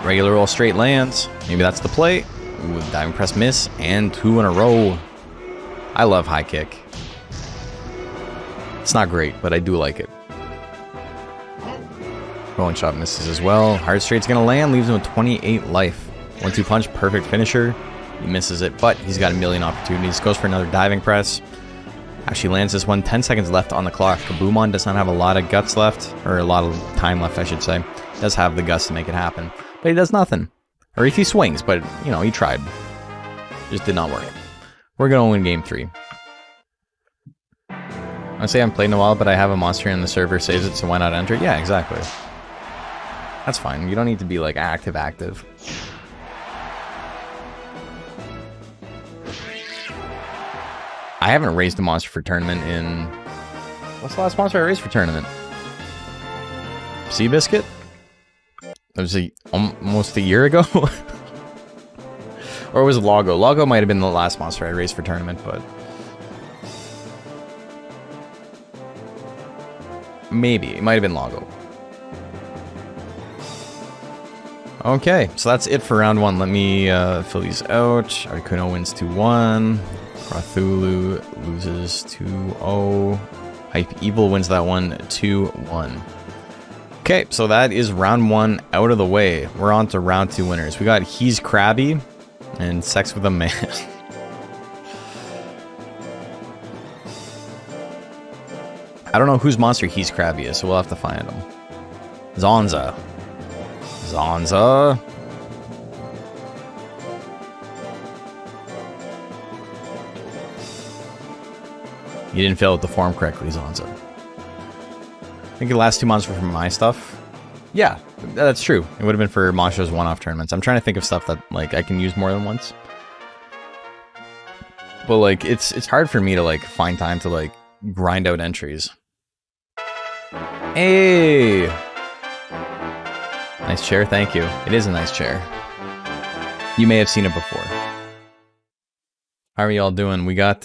Regular roll straight lands. Maybe that's the play. Ooh, diving press miss. And 2 in a row. I love high kick. It's not great, but I do like it. Rolling chop misses as well. Hard straight's gonna land, leaves him with 28 life. 1-2 punch, perfect finisher. He misses it, but he's got a million opportunities. Goes for another diving press. Actually lands this one. 10 seconds left on the clock. Kaboomon does not have a lot of guts left, or a lot of time left, I should say. Does have the guts to make it happen, but he does nothing. Or if he swings, but you know, he tried. Just did not work. We're gonna win game 3. I say I haven't played in a while, but I have a monster in the server saves it, so why not enter it? Yeah, exactly. That's fine. You don't need to be like active. I haven't raised a monster for tournament in... What's the last monster I raised for tournament? Seabiscuit? It was almost a year ago? Or was it Logo? Logo might have been the last monster I raised for tournament, but... Maybe. It might have been Logo. Okay, so that's it for round 1. Let me fill these out. Articuno wins 2-1. Cthulhu loses 2-0. Hype Evil wins that one 2-1. Okay, so that is round 1 out of the way. We're on to round 2 winners. We got He's Krabby and Sex with a Man. I don't know whose monster He's Krabby is, so we'll have to find him. Zonza. You didn't fill out the form correctly, Zonza. I think the last 2 monsters were from my stuff. Yeah, that's true. It would have been for Monsters one-off tournaments. I'm trying to think of stuff that like I can use more than once. But like it's hard for me to like find time to like grind out entries. Hey! Nice chair, thank you. It is a nice chair. You may have seen it before. How are y'all doing? We got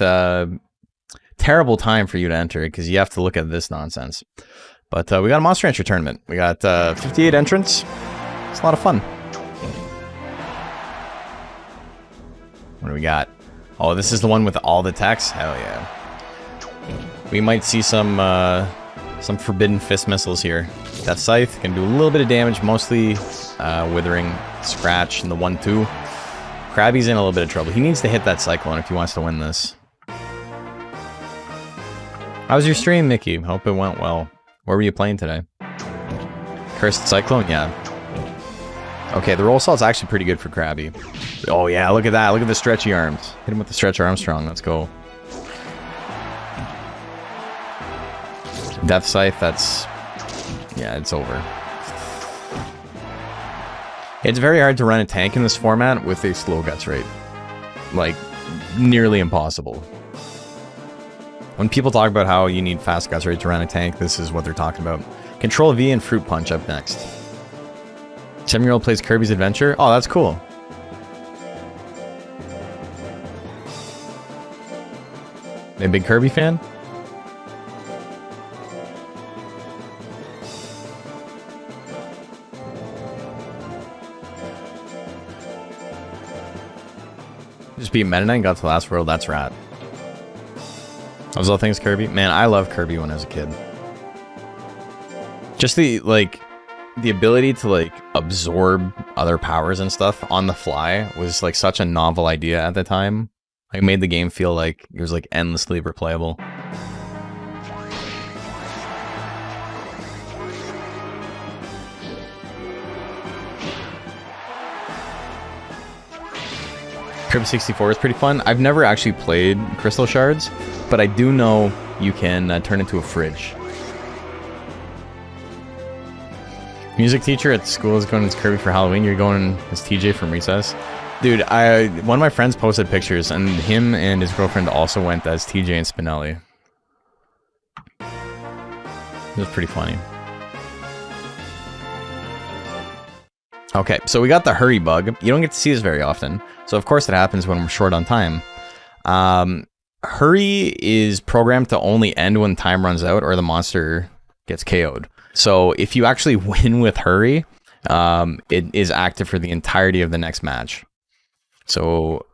terrible time for you to enter because you have to look at this nonsense. But we got a Monster Entry tournament. We got 58 entrants. It's a lot of fun. What do we got? Oh, this is the one with all the text? Hell yeah. We might see some Forbidden Fist missiles here. That Scythe can do a little bit of damage, mostly Withering, Scratch, and the 1-2. Krabby's in a little bit of trouble. He needs to hit that Cyclone if he wants to win this. How was your stream, Mickey? Hope it went well. Where were you playing today? Cursed Cyclone? Yeah. Okay, the roll salt's actually pretty good for Krabby. Oh yeah, look at that. Look at the stretchy arms. Hit him with the Stretch Armstrong. Let's go. Death Scythe, that's... yeah, it's over. It's very hard to run a tank in this format with a slow guts rate. Like, nearly impossible. When people talk about how you need fast guts rate to run a tank, this is what they're talking about. Control V and Fruit Punch up next. 7-year-old plays Kirby's Adventure? Oh, that's cool. A big Kirby fan? Just beat Meta Knight and got to the last world, that's rad. Those all things Kirby? Man, I loved Kirby when I was a kid. Just the, like, the ability to, like, absorb other powers and stuff on the fly was, like, such a novel idea at the time. Like, it made the game feel like it was, like, endlessly replayable. Crib 64 is pretty fun. I've never actually played Crystal Shards, but I do know you can turn into a fridge. Music teacher at school is going as Kirby for Halloween. You're going as TJ from recess. Dude, one of my friends posted pictures, and him and his girlfriend also went as TJ and Spinelli. It was pretty funny. Okay, so we got the hurry bug. You don't get to see this very often. So of course it happens when we're short on time. Hurry is programmed to only end when time runs out or the monster gets KO'd. So if you actually win with hurry, it is active for the entirety of the next match. So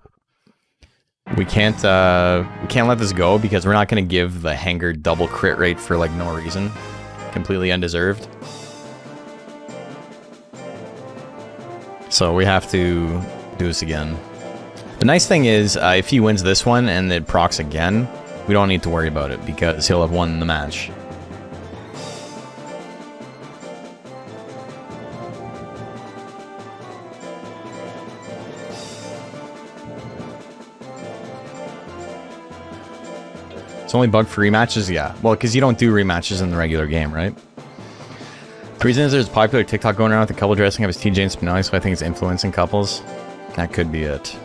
we can't let this go because we're not going to give the hanger double crit rate for like no reason. Completely undeserved. So we have to do this again. The nice thing is, if he wins this one and it procs again, we don't need to worry about it because he'll have won the match. It's only bugged for rematches? Yeah. Well, because you don't do rematches in the regular game, right? The reason is there's a popular TikTok going around with the couple dressing up as TJ and Spinelli, so I think it's influencing couples. That could be it.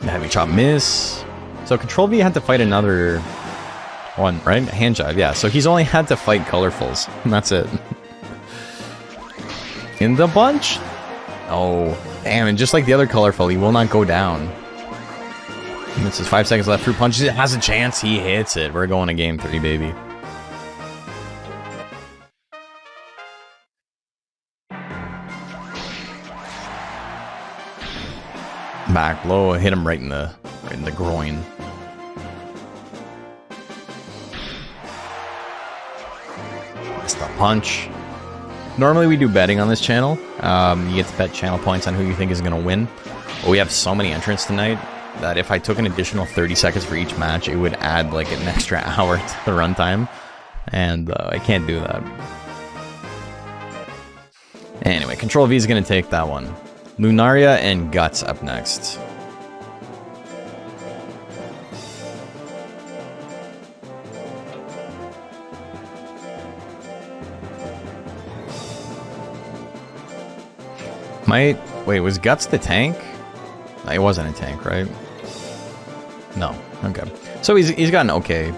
The heavy chop miss. So Control V had to fight another one, right? Hand jive, yeah. So he's only had to fight colorfuls, and that's it. In the bunch? Oh, damn, and just like the other colorful, he will not go down. This is 5 seconds left. Fruit punches, it has a chance, he hits it. We're going to game 3, baby. Back low, hit him right in the groin. That's the punch. Normally we do betting on this channel. You get to bet channel points on who you think is going to win. But we have so many entrants tonight that if I took an additional 30 seconds for each match, it would add like an extra hour to the runtime. And I can't do that. Anyway, Control V is going to take that one. Lunaria and Guts up next. Wait, was Guts the tank? It wasn't a tank, right? No. Okay. So he's gotten okay.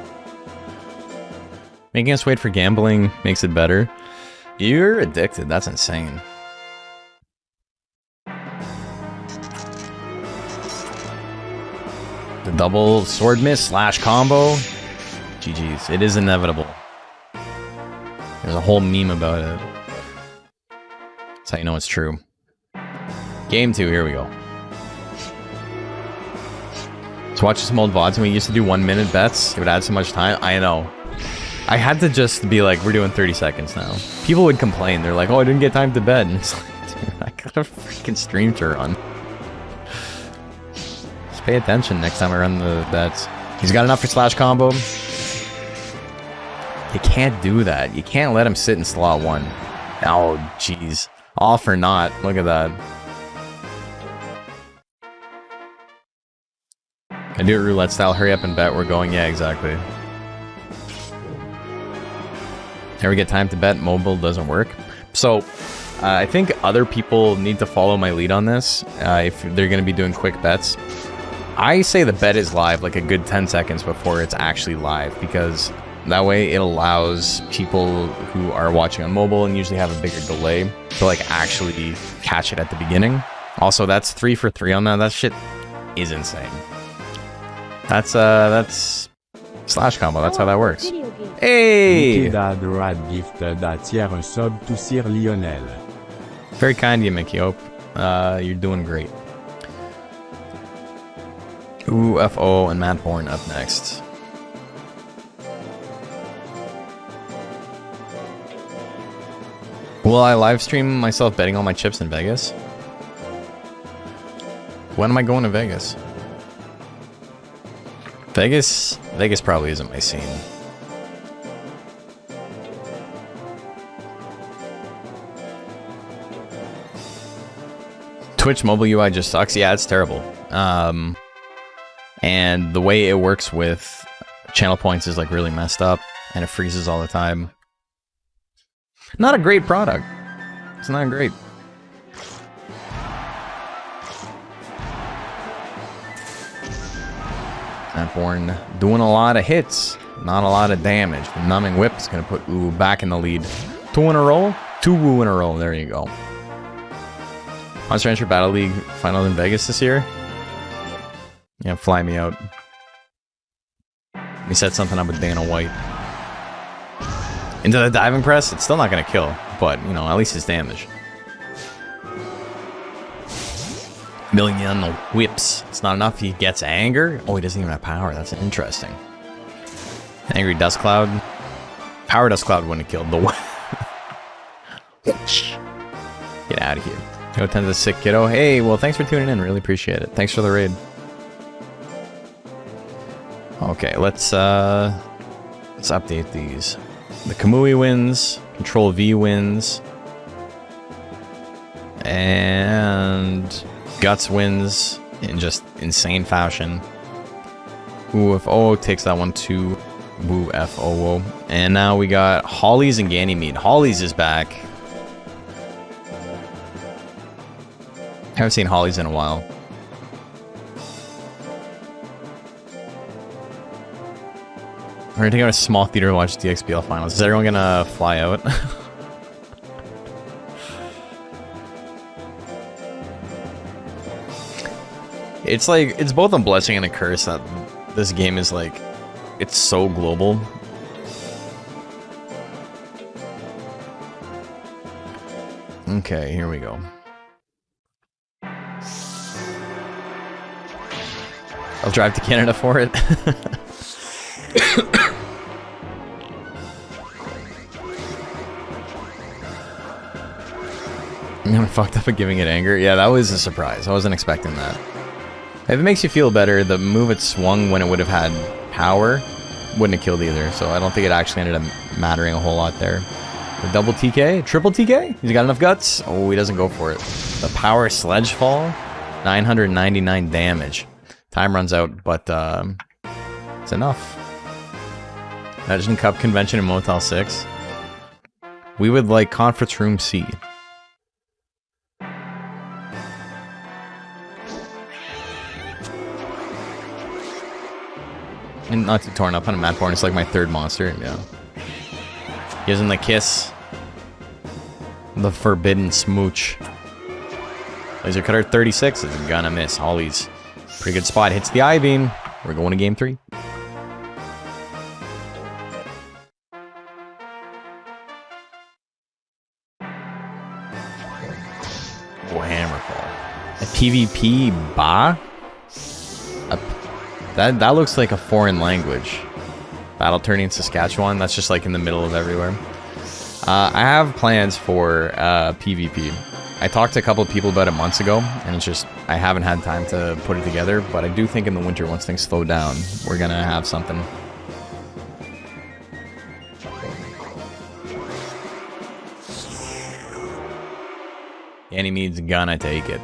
Making us wait for gambling makes it better. You're addicted. That's insane. The double sword miss slash combo. GG's. It is inevitable. There's a whole meme about it. That's how you know it's true. Game 2, here we go. Let's watch some old VODs. When we used to do 1 minute bets, it would add so much time. I know. I had to just be like, we're doing 30 seconds now. People would complain. They're like, oh, I didn't get time to bet. And it's like, dude, I got a freaking stream to run. Just pay attention next time I run the bets. He's got enough for slash combo. You can't do that. You can't let him sit in slot 1. Oh, jeez. All for naught. Look at that. I do it roulette style. Hurry up and bet. We're going. Yeah, exactly. Here we get time to bet. Mobile doesn't work. So, I think other people need to follow my lead on this if they're going to be doing quick bets. I say the bet is live like a good 10 seconds before it's actually live, because that way it allows people who are watching on mobile and usually have a bigger delay to like actually catch it at the beginning. Also, that's 3 for 3 on that. That shit is insane. That's slash combo. That's how that works. Hey! Dad Rad gifted a tier sub to Sir Lionel. Very kind of you, Mickey Hope. You're doing great. UFO and Matt Bourne up next. Will I live stream myself betting all my chips in Vegas? When am I going to Vegas? Vegas probably isn't my scene. Twitch mobile UI just sucks. Yeah, it's terrible. And the way it works with channel points is like really messed up, and it freezes all the time. Not a great product. It's not great. Born doing a lot of hits, not a lot of damage. The numbing whip is going to put Uwu back in the lead. 2 in a row? 2 Uwu in a row. There you go. Monster Rancher Battle League final in Vegas this year? Yeah, fly me out. We set something up with Dana White. Into the diving press? It's still not going to kill, but, you know, at least it's damage. Million whips. It's not enough. He gets anger. Oh, he doesn't even have power. That's interesting. Angry Dust Cloud. Power Dust Cloud wouldn't have killed the Get out of here. Go tend to the sick kiddo. Hey, well, thanks for tuning in. Really appreciate it. Thanks for the raid. Okay, let's update these. The Kamui wins. Control V wins. And Guts wins in just insane fashion. UFO takes that one to Woo FOO. And now we got Hollies and Ganymede. Hollies is back. Haven't seen Hollies in a while. We're gonna take out a small theater to watch DXBL finals. Is everyone gonna fly out? It's like, it's both a blessing and a curse that this game is like, it's so global. Okay, here we go. I'll drive to Canada for it. I'm gonna fucked up at giving it anger. Yeah, that was a surprise. I wasn't expecting that. If it makes you feel better, the move it swung when it would have had power wouldn't have killed either, so I don't think it actually ended up mattering a whole lot there. The double TK? Triple TK? He's got enough guts? Oh, he doesn't go for it. The power sledge fall? 999 damage. Time runs out, but it's enough. Legend Cup convention in Motel 6. We would like Conference Room C. And not too torn up on a Madborn, it's like my third monster, yeah. Gives him the kiss. The forbidden smooch. Laser Cutter 36 is gonna miss. Hollies. Pretty good spot. Hits the I-beam. We're going to game 3. Oh, Hammerfall. A PvP Ba? That looks like a foreign language. Battle Tourney in Saskatchewan. That's just like in the middle of everywhere. I have plans for PvP. I talked to a couple of people about it months ago, and it's just, I haven't had time to put it together, but I do think in the winter, once things slow down, we're gonna have something. Ganymede's gonna take it.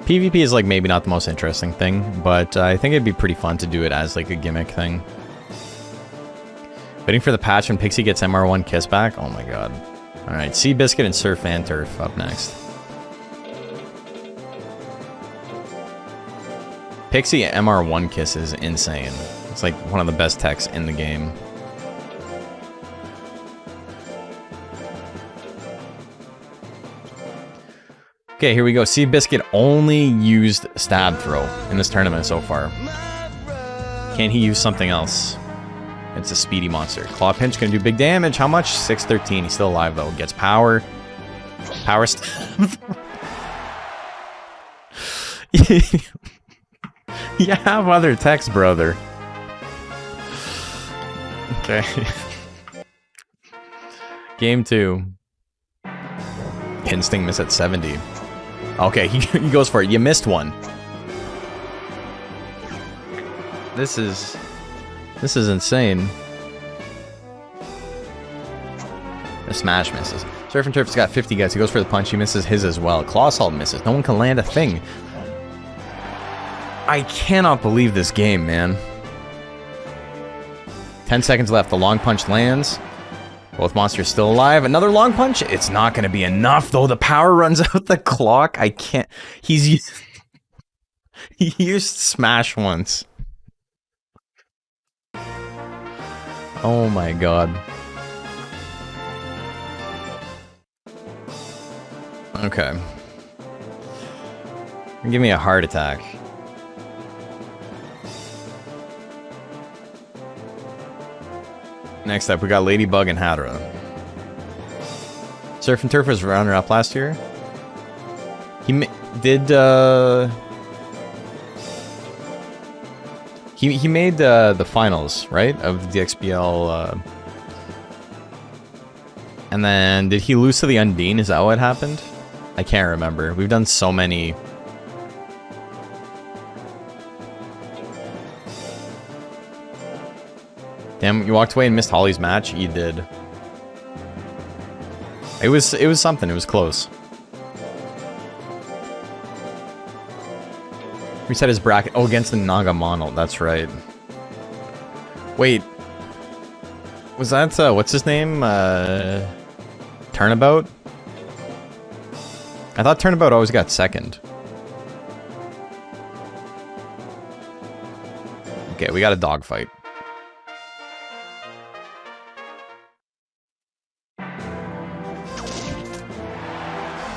PvP is like maybe not the most interesting thing, but I think it'd be pretty fun to do it as like a gimmick thing. Waiting for the patch when Pixie gets MR1 Kiss back? Oh my god. Alright, Seabiscuit and Surf and Turf up next. Pixie MR1 Kiss is insane. It's like one of the best techs in the game. Okay, here we go. Seabiscuit only used Stab Throw in this tournament so far. Can he use something else? It's a speedy monster. Claw Pinch gonna do big damage. How much? 613. He's still alive though. Gets power. Power Stab. You have other techs, brother. Okay. Game 2. Pin Sting miss at 70. Okay, he goes for it. You missed one. This is insane. The smash misses. Surf and Turf's got 50 guys. He goes for the punch. He misses his as well. Claw Assault misses. No one can land a thing. I cannot believe this game, man. 10 seconds left. The long punch lands. Both monsters still alive. Another long punch. It's not going to be enough, though. The power runs out the clock. I can't. He used smash once. Oh my god. Okay. Give me a heart attack. Next up, we got Ladybug and Hadra. Surf and Turf was runner-up last year. He made the finals, right, of the DXBL. And then did he lose to the Undine? Is that what happened? I can't remember. We've done so many. Damn, you walked away and missed Holly's match? You did. It was something. It was close. Reset his bracket. Oh, against the Nagamono. That's right. Wait. Was that, what's his name? Turnabout? I thought Turnabout always got second. Okay, we got a dogfight.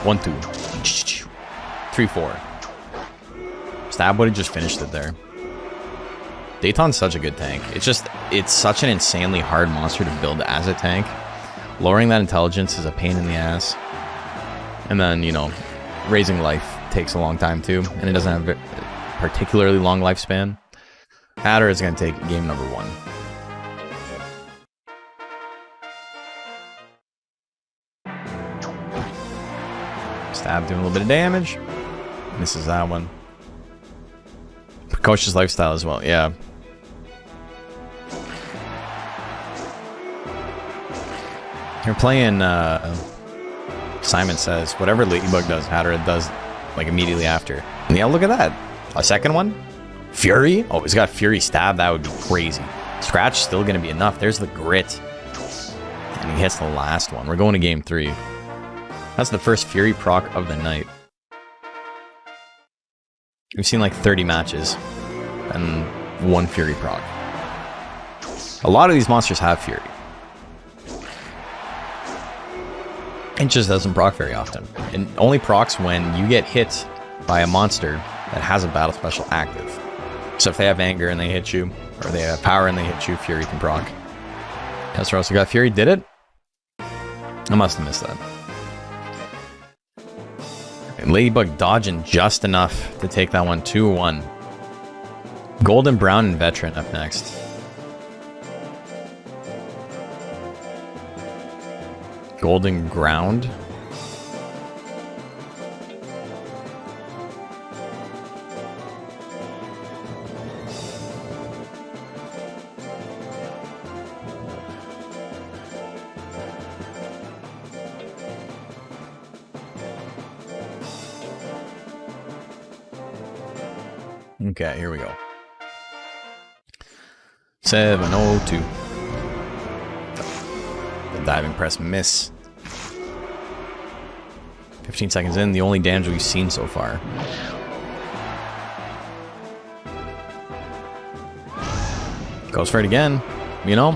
One, two. 3-4. Stab would have just finished it there. Dayton's such a good tank. It's such an insanely hard monster to build as a tank. Lowering that intelligence is a pain in the ass. And then, you know, raising life takes a long time too. And it doesn't have a particularly long lifespan. Hatter is going to take game number 1. Stab doing a little bit of damage. Misses that one. Precocious lifestyle as well, yeah. You're playing, Simon Says, whatever Ladybug does, Hatter does, like, immediately after. And yeah, look at that. A second one? Fury? Oh, he's got Fury Stab, that would be crazy. Scratch still gonna be enough. There's the grit. And he hits the last one. We're going to game 3. That's the first Fury proc of the night. We've seen like 30 matches and 1 Fury proc. A lot of these monsters have Fury. It just doesn't proc very often. It only procs when you get hit by a monster that has a battle special active. So if they have anger and they hit you, or they have power and they hit you, Fury can proc. Yes, also got Fury. Did it? I must have missed that. And Ladybug dodging just enough to take that one 2-1. Golden, Brown, and Veteran up next. Golden Ground. Okay, here we go. 702. The diving press miss. 15 seconds in, the only damage we've seen so far. Goes for it again. You know,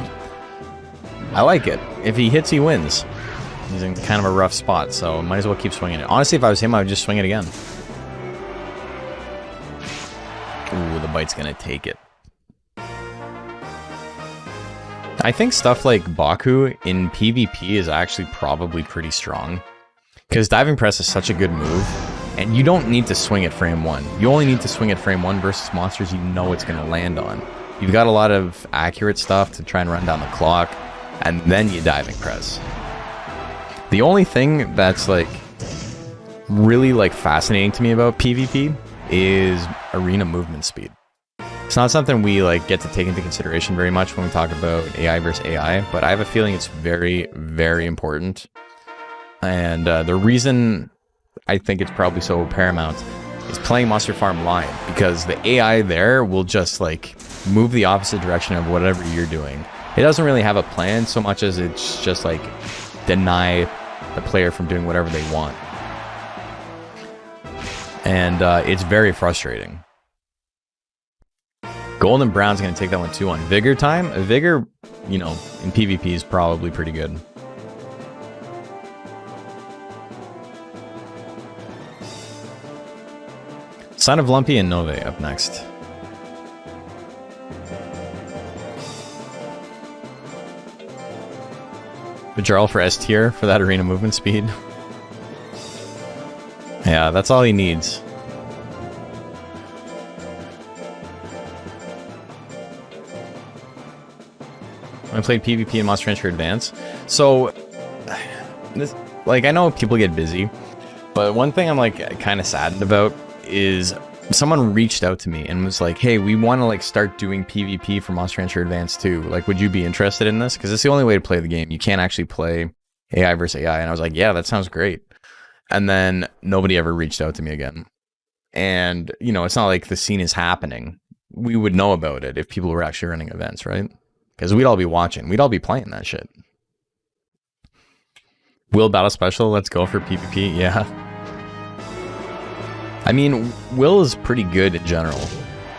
I like it. If he hits, he wins. He's in kind of a rough spot, so might as well keep swinging it. Honestly, if I was him, I would just swing it again. Ooh, the bite's gonna take it. I think stuff like Baku in PvP is actually probably pretty strong. Because Diving Press is such a good move, and you don't need to swing it frame 1. You only need to swing it frame 1 versus monsters you know it's going to land on. You've got a lot of accurate stuff to try and run down the clock, and then you Diving Press. The only thing that's like really like fascinating to me about PvP is arena movement speed. It's not something we like get to take into consideration very much when we talk about AI versus AI, but I have a feeling it's very, very important. And the reason I think it's probably so paramount is playing Monster Farm Live, because the AI there will just like move the opposite direction of whatever you're doing. It doesn't really have a plan so much as it's just like deny the player from doing whatever they want. And it's very frustrating. Golden Brown's going to take that one too on Vigor time. Vigor, you know, in PvP is probably pretty good. Son of Lumpy and Nove up next. Jarl for S tier for that arena movement speed. Yeah, that's all he needs. I played PvP in Monster Rancher Advance. So, this, like, I know people get busy, but one thing I'm like kind of saddened about is someone reached out to me and was like, hey, we want to like start doing PvP for Monster Rancher Advance too. Like, would you be interested in this? Because it's the only way to play the game. You can't actually play AI versus AI. And I was like, yeah, that sounds great. And then nobody ever reached out to me again. And, you know, it's not like the scene is happening. We would know about it if people were actually running events, right? Because we'd all be watching. We'd all be playing that shit. Will Battle Special, let's go for PvP. Yeah. I mean, Will is pretty good in general.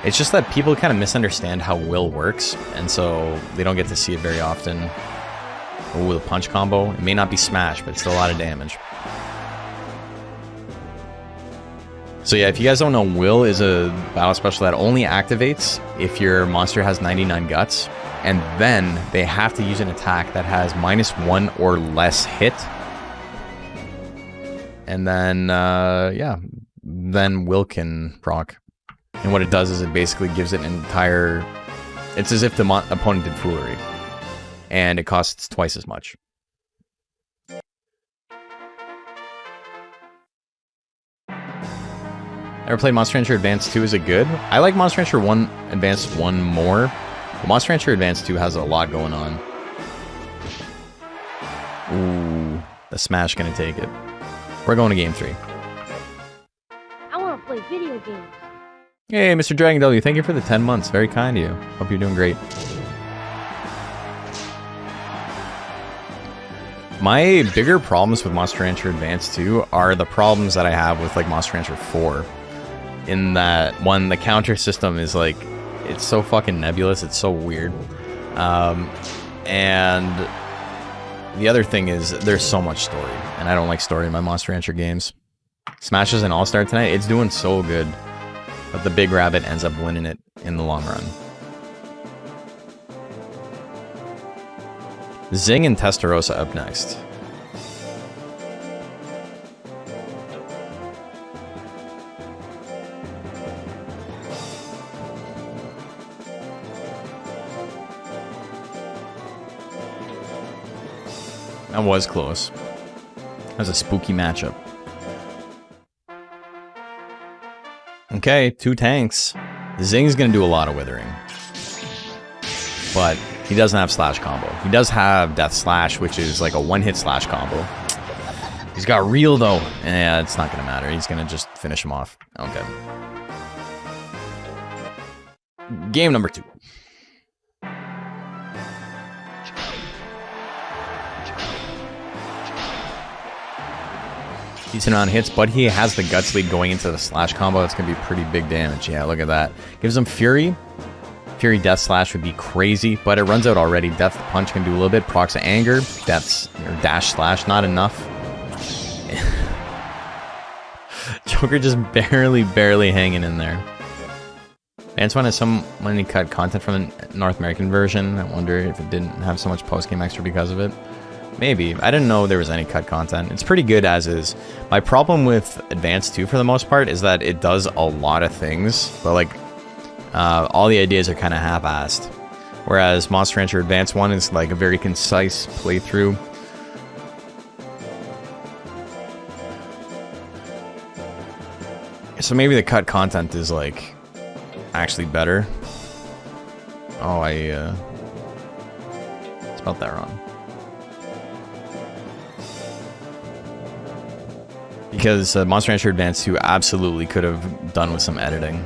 It's just that people kind of misunderstand how Will works, and so they don't get to see it very often. Oh, the punch combo. It may not be smash, but it's still a lot of damage. So yeah, if you guys don't know, Will is a battle special that only activates if your monster has 99 guts, and then they have to use an attack that has -1 or less hit. And then, yeah, then Will can proc. And what it does is it basically gives it an entire... It's as if the opponent did foolery. And it costs twice as much. Ever played Monster Rancher Advance 2? Is it good? I like Monster Rancher 1 Advance 1 more. But Monster Rancher Advance 2 has a lot going on. Ooh, the Smash gonna take it. We're going to game 3. I want to play video games. Hey, Mr. Dragon W, thank you for the 10 months. Very kind of you. Hope you're doing great. My bigger problems with Monster Rancher Advance 2 are the problems that I have with like Monster Rancher 4. In that, one, the counter system is like, it's so fucking nebulous, it's so weird. And the other thing is, there's so much story, and I don't like story in my Monster Rancher games. Smash is an all-star tonight, it's doing so good, but the big rabbit ends up winning it in the long run. Zing and Testarossa up next. That was close. That was a spooky matchup. Okay, 2 tanks. Zing's gonna do a lot of withering. But he doesn't have slash combo. He does have death slash, which is like a one-hit slash combo. He's got reel though. Yeah, it's not gonna matter. He's gonna just finish him off. Okay. Game number 2. Decent amount of hits, but he has the guts lead going into the slash combo. That's going to be pretty big damage. Yeah, look at that. Gives him Fury. Fury Death Slash would be crazy, but it runs out already. Death Punch can do a little bit. Procs Anger. Death's or Dash Slash, not enough. Joker just barely hanging in there. Antoine has so many cut content from the North American version. I wonder if it didn't have so much post-game extra because of it. Maybe. I didn't know there was any cut content. It's pretty good as is. My problem with Advance 2 for the most part is that it does a lot of things, but like all the ideas are kind of half-assed. Whereas Monster Rancher Advance 1 is like a very concise playthrough. So maybe the cut content is like actually better. Oh, I spelled that wrong. Because Monster Rancher Advance 2 absolutely could have done with some editing.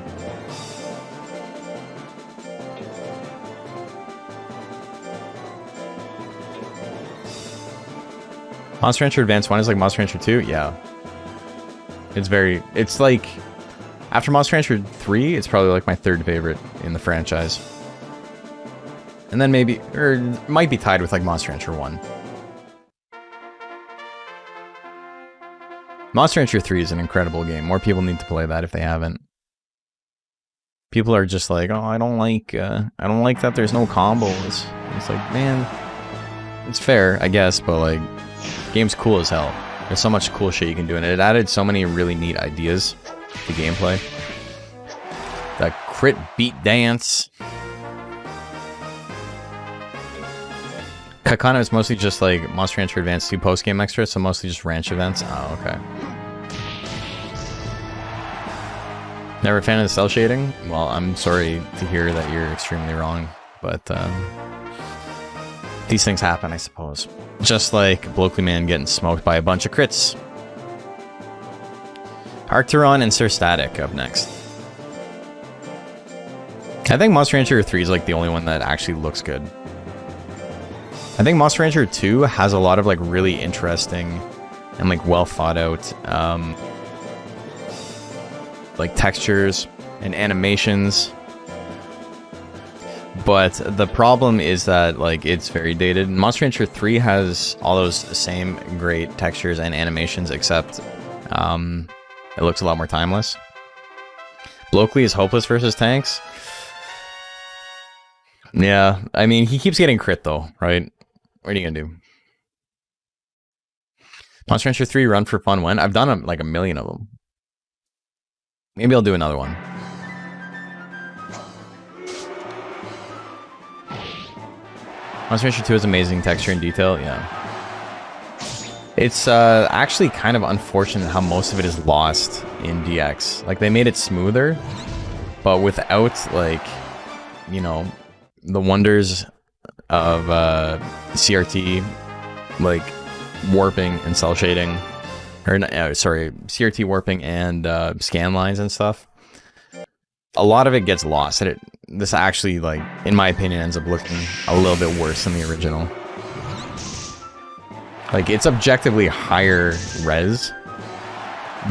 Monster Rancher Advance 1 is like Monster Rancher 2? Yeah. It's like, after Monster Rancher 3, it's probably like my third favorite in the franchise. And then maybe, or it might be tied with like Monster Rancher 1. Monster Rancher 3 is an incredible game. More people need to play that if they haven't. People are just like, oh, I don't like that there's no combos. It's like, man, it's fair, I guess, but like, game's cool as hell. There's so much cool shit you can do, and it added so many really neat ideas to gameplay. The crit beat dance. Kakana is mostly just like Monster Rancher Advance 2 post-game extra, so mostly just ranch events. Oh, okay. Never a fan of the cell shading? Well, I'm sorry to hear that you're extremely wrong, but these things happen, I suppose. Just like Blokely Man getting smoked by a bunch of crits. Arcturon and Sir Static up next. I think Monster Rancher 3 is like the only one that actually looks good. I think Monster Rancher 2 has a lot of like really interesting and like well thought out like textures and animations. But the problem is that like it's very dated. Monster Rancher 3 has all those same great textures and animations, except it looks a lot more timeless. Blokely is hopeless versus tanks. Yeah, I mean, he keeps getting crit though, right? What are you gonna do? Monster Rancher 3 run for fun when? I've done like a million of them. Maybe I'll do another one. Monster Rancher 2 has amazing texture and detail, yeah. It's actually kind of unfortunate how most of it is lost in DX. Like, they made it smoother, but without, like, you know, the wonders of CRT, like, warping and cell shading. Or, sorry, CRT warping and scan lines and stuff. A lot of it gets lost, and this actually, like, in my opinion, ends up looking a little bit worse than the original. Like, it's objectively higher res,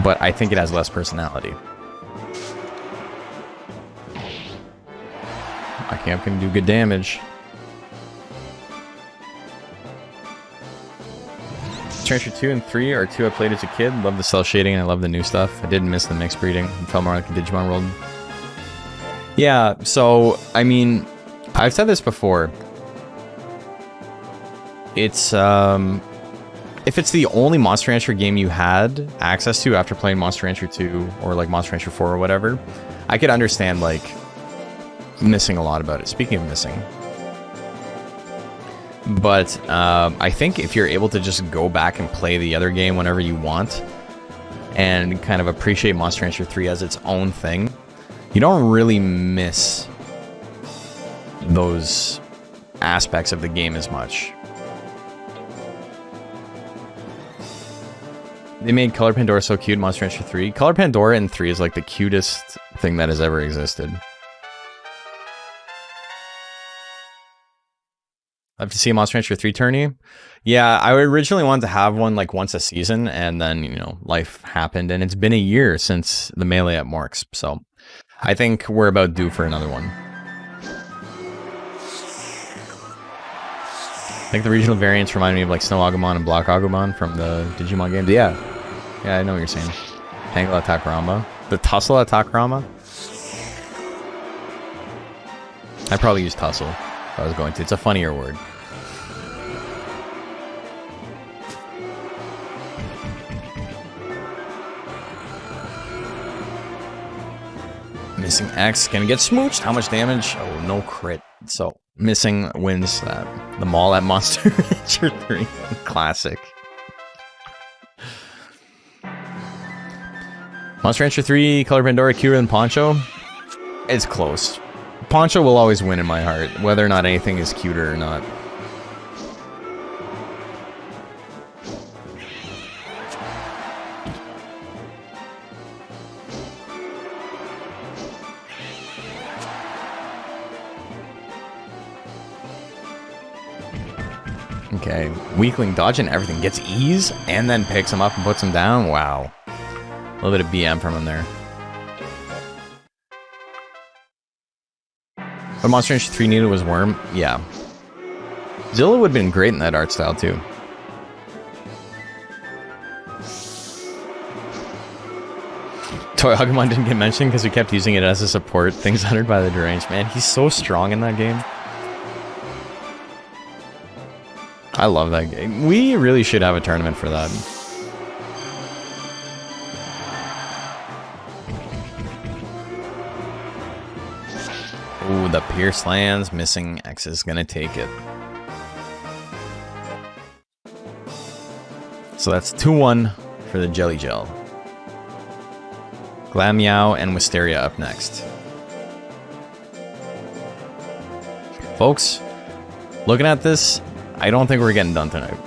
but I think it has less personality. My camp can do good damage. Monster Rancher 2 and 3 are two I played as a kid. Love the cell shading and I love the new stuff. I didn't miss the mixed breeding. It felt more like a Digimon world. Yeah, so, I mean, I've said this before. It's, if it's the only Monster Rancher game you had access to after playing Monster Rancher 2 or, like, Monster Rancher 4 or whatever, I could understand, like, missing a lot about it. Speaking of missing. But I think if you're able to just go back and play the other game whenever you want and kind of appreciate Monster Rancher 3 as its own thing, you don't really miss those aspects of the game as much. They made Color Pandora so cute in Monster Rancher 3. Color Pandora in 3 is like the cutest thing that has ever existed. I have to see a Monster Rancher 3 tourney. Yeah, I originally wanted to have one like once a season, and then, you know, life happened, and it's been a year since the Melee at Morks, so I think we're about due for another one. I think the regional variants remind me of like Snow Agumon and Black Agumon from the Digimon games. Yeah, I know what you're saying. Tangle Attack Rama. The Tussle Attack Rama? I'd probably use Tussle. I was going to. It's a funnier word. Missing X. Gonna get smooched. How much damage? Oh, no crit. So, missing wins the mall at Monster Rancher 3. Classic. Monster Rancher 3, Color Pandora, Kira, and Poncho. It's close. Poncho will always win in my heart, whether or not anything is cuter or not. Okay, weakling dodging everything, gets ease, and then picks him up and puts him down. Wow. A little bit of BM from him there. But Monster Rancher 3 needed was Worm? Yeah. Zilla would have been great in that art style, too. Toy Agumon didn't get mentioned because we kept using it as a support. Things uttered by the deranged. Man, he's so strong in that game. I love that game. We really should have a tournament for that. Ooh, the Pierce lands. Missing X is gonna take it. So that's 2-1 for the Jelly Gel. Glameow and Wisteria up next. Folks, looking at this, I don't think we're getting done tonight.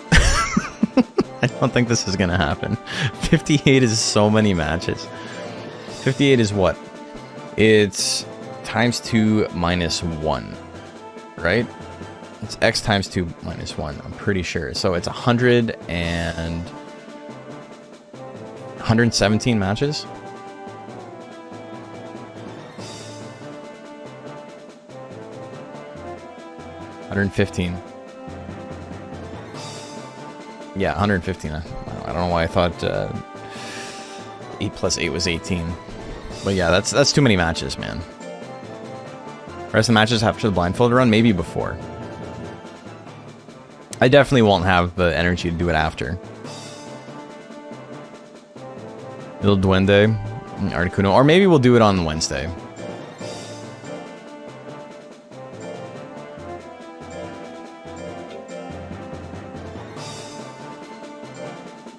I don't think this is gonna happen. 58 is so many matches. 58 is what? It's times 2 minus 1, right? It's x times 2 minus 1, I'm pretty sure. So it's 117 matches? $115. Yeah, 115. I don't know why I thought 8 plus 8 was 18. But yeah, that's too many matches, man. Rest of the matches after the blindfolded run, maybe before. I definitely won't have the energy to do it after. Little Duende, Articuno, or maybe we'll do it on Wednesday.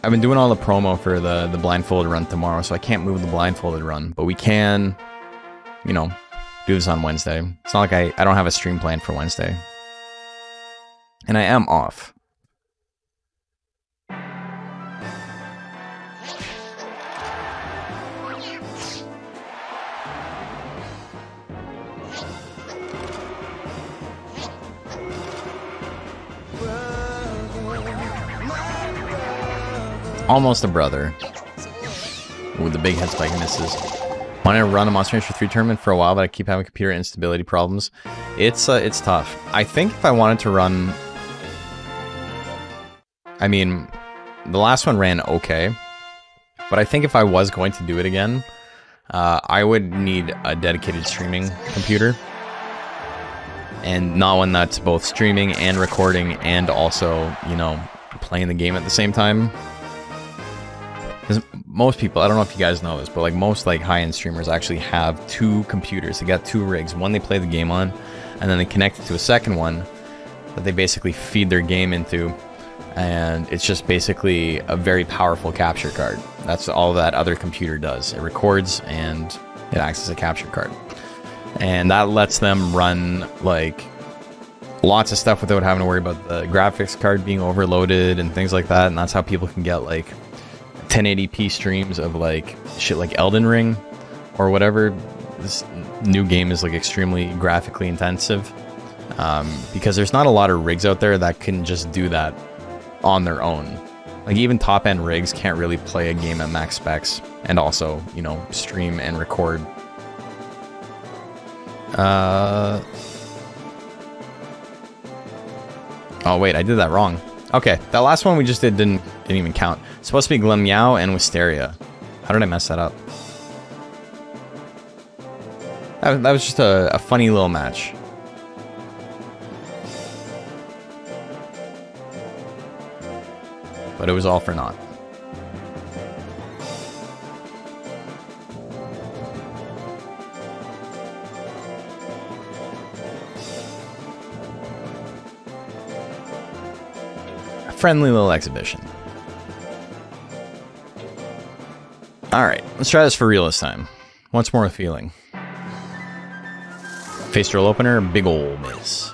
I've been doing all the promo for the blindfolded run tomorrow, so I can't move the blindfolded run, but we can, you know, do this on Wednesday. It's not like I don't have a stream planned for Wednesday. And I am off. Almost a brother. Ooh, the big head spike misses. Wanted to run a Monster Rancher 3 tournament for a while, but I keep having computer instability problems. It's tough. I think if I wanted to run... I mean, the last one ran okay. But I think if I was going to do it again, I would need a dedicated streaming computer. And not one that's both streaming and recording and also, you know, playing the game at the same time. Because most people, I don't know if you guys know this, but like most like high-end streamers actually have 2 computers. They got 2 rigs. One they play the game on, and then they connect it to a second one that they basically feed their game into. And it's just basically a very powerful capture card. That's all that other computer does. It records and it acts as a capture card. And that lets them run like lots of stuff without having to worry about the graphics card being overloaded and things like that. And that's how people can get like 1080p streams of like shit like Elden Ring or whatever. This new game is like extremely graphically intensive because there's not a lot of rigs out there that can just do that on their own. Like even top end rigs can't really play a game at max specs and also, you know, stream and record. Oh wait, I did that wrong. Okay, that last one we just didn't even count. It's supposed to be Glameow and Wisteria. How did I mess that up? That was just a funny little match. But it was all for naught. A friendly little exhibition. Alright, let's try this for real this time. Once more with feeling. Face drill opener, big ol' miss.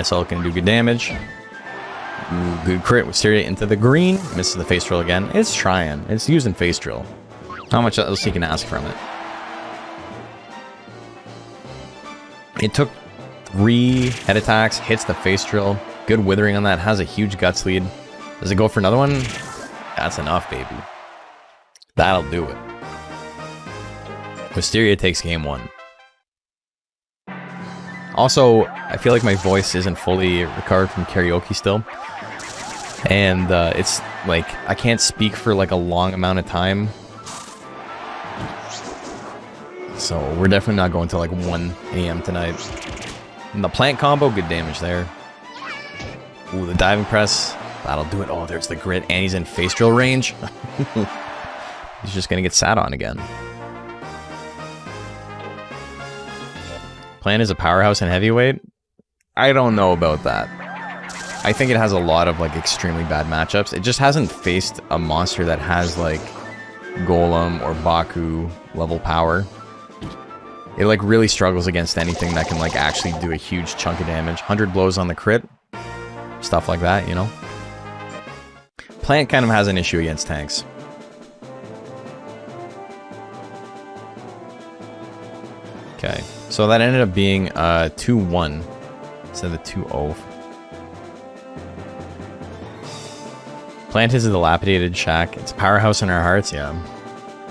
SL can do good damage. Ooh, good crit with Wisteria into the green. Misses the face drill again. It's trying. It's using face drill. How much else he can ask from it? It took 3 head attacks, hits the face drill. Good withering on that. Has a huge guts lead. Does it go for another one? That's enough, baby. That'll do it. Wisteria takes game 1. Also, I feel like my voice isn't fully recovered from karaoke still. And it's like, I can't speak for like a long amount of time. So we're definitely not going till like 1 a.m. tonight. And the plant combo, good damage there. Ooh, the diving press. That'll do it. Oh, there's the grit. And he's in face drill range. He's just going to get sat on again. Plant is a powerhouse in heavyweight. I don't know about that. I think it has a lot of like extremely bad matchups. It just hasn't faced a monster that has like Golem or Baku level power. It like really struggles against anything that can like actually do a huge chunk of damage. 100 blows on the crit. Stuff like that, you know? Plant kind of has an issue against tanks. Okay, so that ended up being 2-1 instead of 2-0. Plant is a dilapidated shack. It's a powerhouse in our hearts, yeah.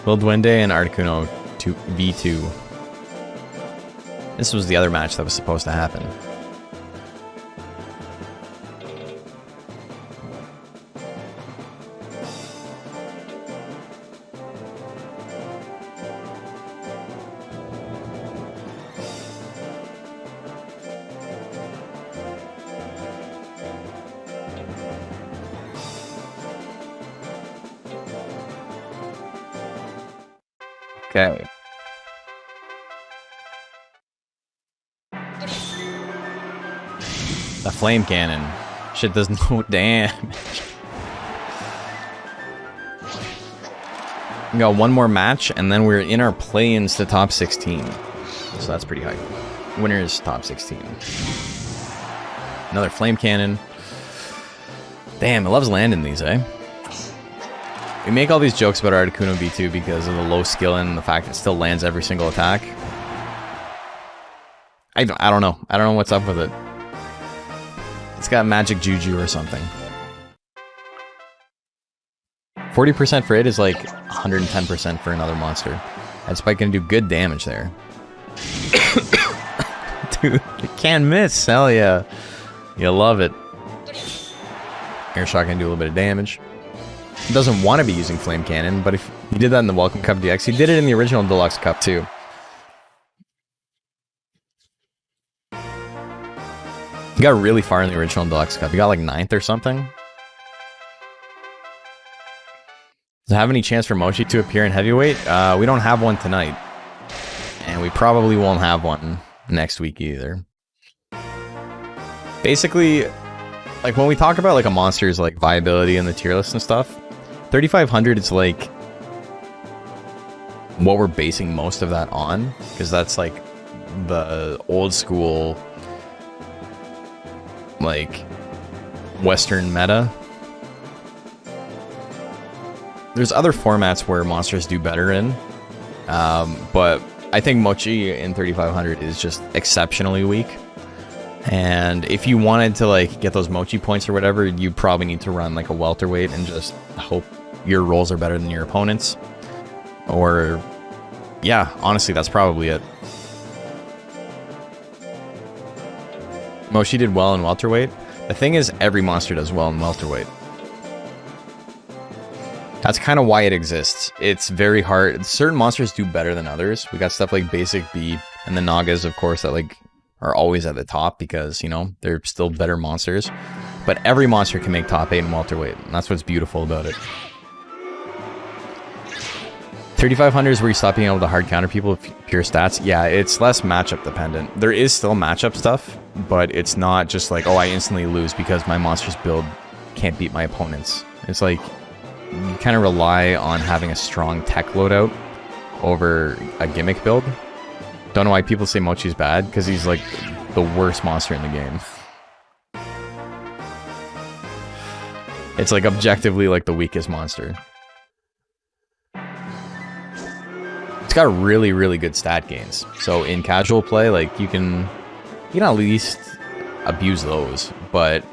Will Duende and Articuno V2. This was the other match that was supposed to happen. Okay. The flame cannon. Shit does no damage. We got one more match, and then we're in our play-ins to top 16. So that's pretty high. Winners top 16. Another flame cannon. Damn, it loves landing these, eh? We make all these jokes about Articuno V2 because of the low skill and the fact it still lands every single attack. I don't know. I don't know what's up with it. It's got magic juju or something. 40% for it is like 110% for another monster. That spike gonna do good damage there. Dude, it can't miss. Hell yeah. You love it. Air shot can do a little bit of damage. He doesn't want to be using Flame Cannon, but if he did that in the Welcome Cup DX, he did it in the original Deluxe Cup too. He got really far in the original Deluxe Cup. He got like 9th or something. Does it have any chance for Mochi to appear in Heavyweight? We don't have one tonight. And we probably won't have one next week either. Basically, like when we talk about like a monster's like viability and the tier list and stuff, 3,500 is like what we're basing most of that on, because that's like the old school like Western meta. There's other formats where monsters do better in, but I think Mochi in 3,500 is just exceptionally weak. And if you wanted to like get those Mochi points or whatever, you probably need to run like a welterweight and just hope your rolls are better than your opponents. Or yeah, honestly, that's probably it. Mochi did well in welterweight. The thing is, every monster does well in welterweight. That's kind of why it exists. It's very hard. Certain monsters do better than others. We got stuff like Basic B and the Nagas, of course, that like are always at the top because, you know, they're still better monsters. But every monster can make top 8 in welterweight, and that's what's beautiful about it. 3,500 is where you stop being able to hard counter people with pure stats. Yeah, it's less matchup dependent. There is still matchup stuff, but it's not just like, oh, I instantly lose because my monster's build can't beat my opponents. It's like you kind of rely on having a strong tech loadout over a gimmick build Don't know why people say Mochi's bad, because he's like the worst monster in the game. It's like objectively like the weakest monster. It's got really, really good stat gains. So in casual play, like you can at least abuse those. But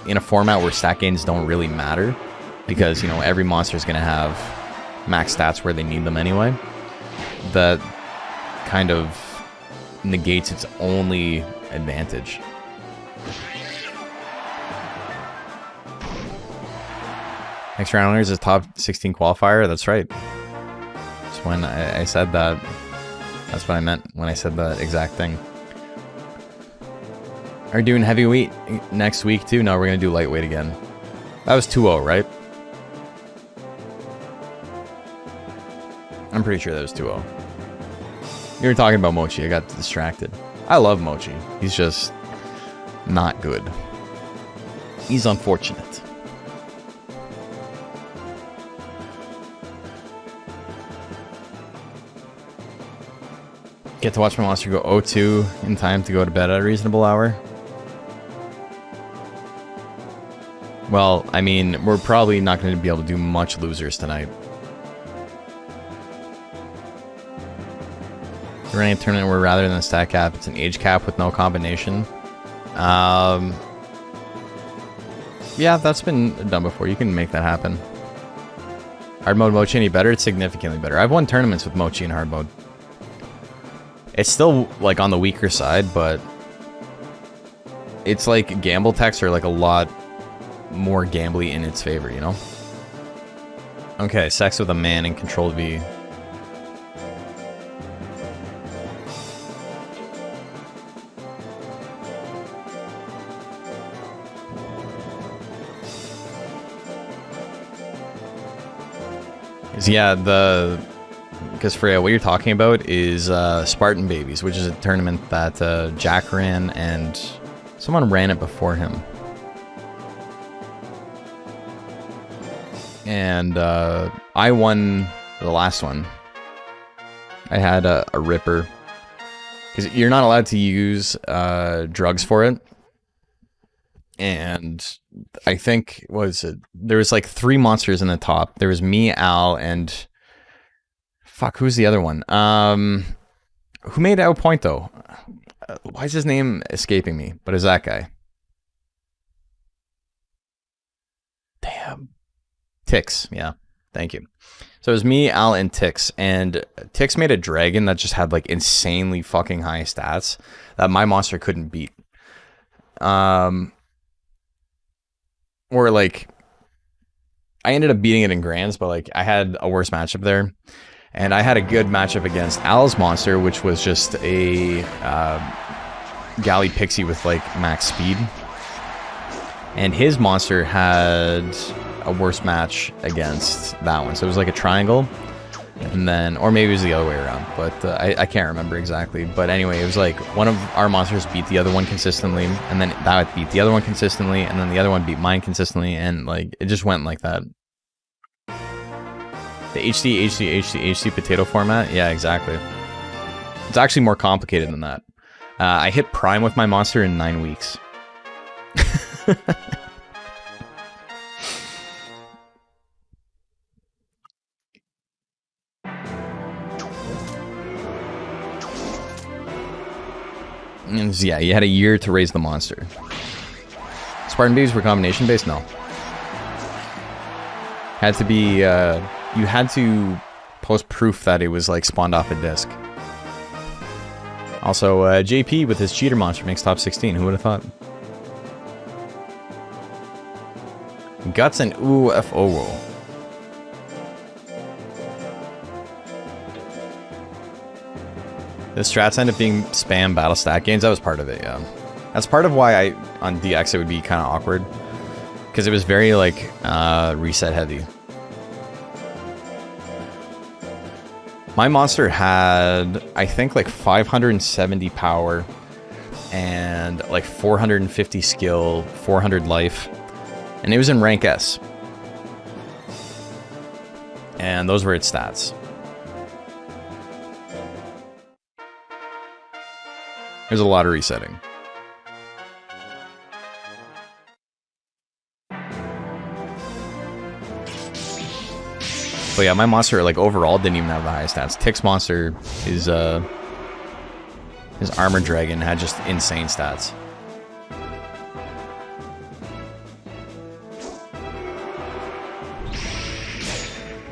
in a format where stat gains don't really matter, because you know every monster is gonna have max stats where they need them anyway, that kind of negates its only advantage. Next round is a top 16 qualifier. That's right. That's when I said that. That's what I meant when I said that exact thing. Are we doing heavyweight next week too? No, we're going to do lightweight again. That was 2-0, right? I'm pretty sure that was 2-0. You were talking about Mochi. I got distracted. I love Mochi. He's just not good. He's unfortunate. Get to watch my monster go 0-2 in time to go to bed at a reasonable hour. Well, I mean, we're probably not going to be able to do much losers tonight. We're running a tournament where rather than a stat cap, it's an age cap with no combination. Yeah, that's been done before. You can make that happen. Hard mode Mochi any better? It's significantly better. I've won tournaments with Mochi in hard mode. It's still like on the weaker side, but it's like gamble techs are like a lot more gambly in its favor, you know? Okay, sex with a man in controlled V. Yeah, because Freya, what you're talking about is Spartan Babies, which is a tournament that Jack ran and someone ran it before him. And I won the last one. I had a Ripper. Because you're not allowed to use drugs for it. And I think, there was like 3 monsters in the top. There was me, Al, and... Fuck, who's the other one? Who made Outpoint, though? Why is his name escaping me? But is that guy? Damn. Tix, yeah. Thank you. So it was me, Al, and Tix. And Tix made a dragon that just had, like, insanely fucking high stats that my monster couldn't beat. Or, like... I ended up beating it in Grands, but, like, I had a worse matchup there. And I had a good matchup against Al's monster, which was just a Galley Pixie with like max speed. And his monster had a worse match against that one. So it was like a triangle. And then, or maybe it was the other way around, but I can't remember exactly. But anyway, it was like one of our monsters beat the other one consistently, and then that would beat the other one consistently, and then the other one beat mine consistently, and like it just went like that. The HD potato format? Yeah, exactly. It's actually more complicated than that. I hit Prime with my monster in 9 weeks. And yeah, you had a year to raise the monster. Spartan Babies were combination based? No. Had to be... you had to post proof that it was like spawned off a disc. Also, JP with his cheater monster makes top 16. Who would have thought? Guts and UFO roll. The strats end up being spam battle stat gains. That was part of it, yeah. That's part of why on DX it would be kind of awkward. Because it was very like reset heavy. My monster had, I think, like 570 power and like 450 skill, 400 life, and it was in rank S. And those were its stats. There's a lot of resetting. But yeah, my monster, like, overall didn't even have the highest stats. Tick's monster, his armor dragon had just insane stats.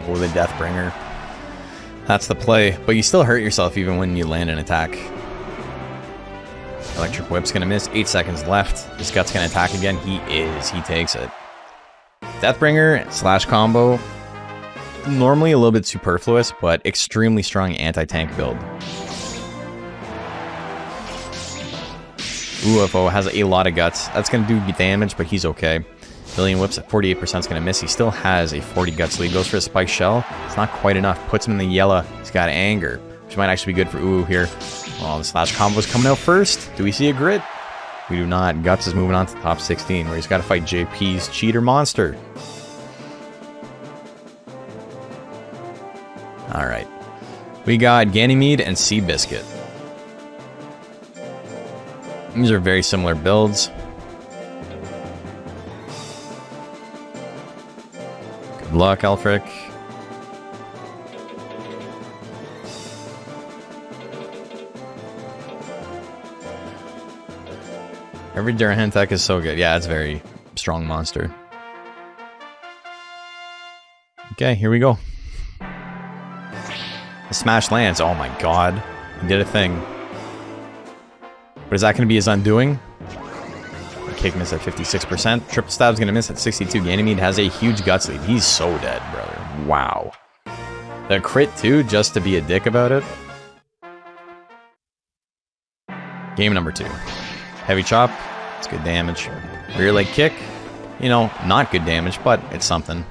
Oh, the Deathbringer. That's the play. But you still hurt yourself even when you land an attack. Electric Whip's gonna miss. 8 seconds left. This Gut's gonna attack again. He is. He takes it. Deathbringer slash combo. Normally a little bit superfluous, but extremely strong anti-tank build. UFO has a lot of guts. That's going to do damage, but he's okay. Billion Whips at 48% is going to miss. He still has a 40 guts lead. Goes for a Spike Shell. It's not quite enough. Puts him in the yellow. He's got Anger, which might actually be good for Uwu here. Oh, the slash combo is coming out first. Do we see a grit? We do not. Guts is moving on to the top 16, where he's got to fight JP's Cheater Monster. Alright. We got Ganymede and Seabiscuit. These are very similar builds. Good luck, Alfric. Every Durahan tech is so good. Yeah, it's a very strong monster. Okay, here we go. The smash lands. Oh my god. He did a thing. But is that going to be his undoing? The kick miss at 56%. Triple stab's going to miss at 62. Ganymede has a huge guts lead. He's so dead, brother. Wow. The crit too, just to be a dick about it. Game number 2. Heavy chop. It's good damage. Rear leg kick. You know, not good damage, but it's something.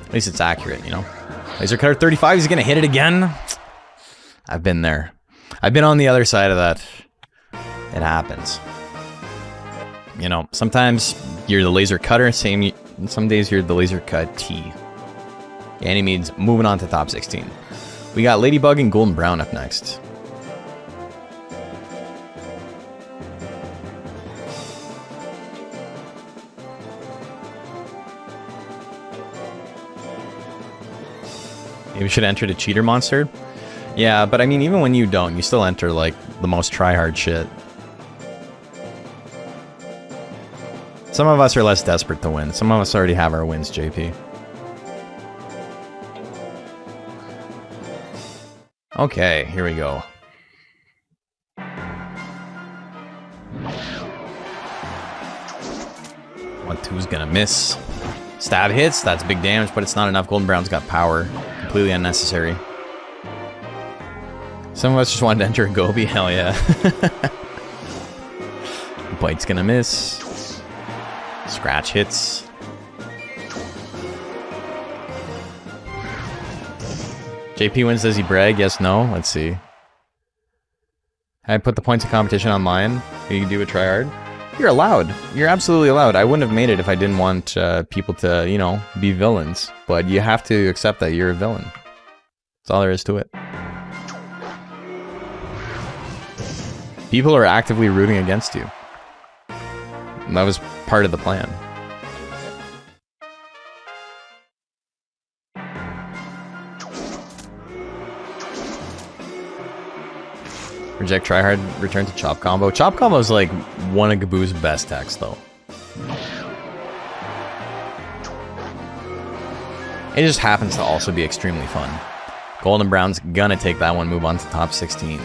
At least it's accurate, you know. Laser cutter 35. He's going to hit it again. I've been there. I've been on the other side of that. It happens. You know, sometimes you're the laser cutter. Some days you're the laser cut T. Ganymede's moving on to top 16. We got Ladybug and Golden Brown up next. Maybe we should enter the Cheater Monster. Yeah, but I mean, even when you don't, you still enter, like, the most try-hard shit. Some of us are less desperate to win. Some of us already have our wins, JP. Okay, here we go. 1-2's gonna miss. Stab hits, that's big damage, but it's not enough. Golden Brown's got power. Completely unnecessary. Some of us just wanted to enter a Gobi. Hell yeah. Bite's gonna miss. Scratch hits. JP wins, does he brag? Yes, no? Let's see. I put the points of competition on mine. You can do a tryhard. You're allowed. You're absolutely allowed. I wouldn't have made it if I didn't want people to, you know, be villains. But you have to accept that you're a villain. That's all there is to it. People are actively rooting against you. And that was part of the plan. Reject tryhard, return to chop combo. Chop combo is like one of Gaboo's best techs, though. It just happens to also be extremely fun. Golden Brown's gonna take that one, move on to top 16.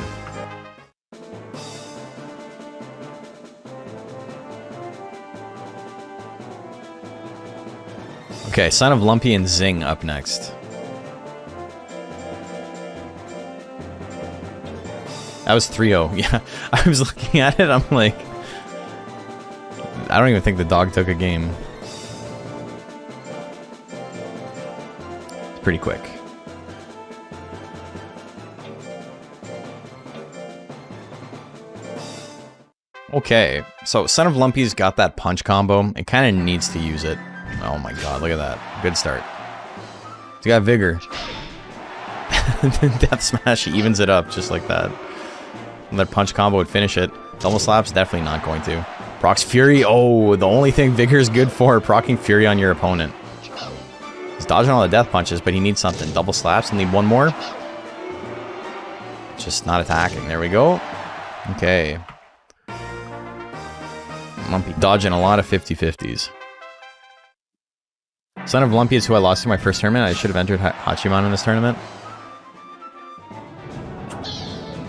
Okay, Son of Lumpy and Zing up next. That was 3-0. Yeah, I was looking at it, I'm like... I don't even think the dog took a game. It's pretty quick. Okay, so Son of Lumpy's got that punch combo. It kind of needs to use it. Oh my god, look at that. Good start. He's got vigor. Death Smash evens it up just like that. Another punch combo would finish it. Double slaps, definitely not going to. Procs Fury. Oh, the only thing Vigor is good for, procking Fury on your opponent. He's dodging all the death punches, but he needs something. Double slaps and need one more. Just not attacking. There we go. Okay. Lumpy dodging a lot of 50-50s. Son of Lumpy is who I lost in my first tournament. I should have entered Hachiman in this tournament.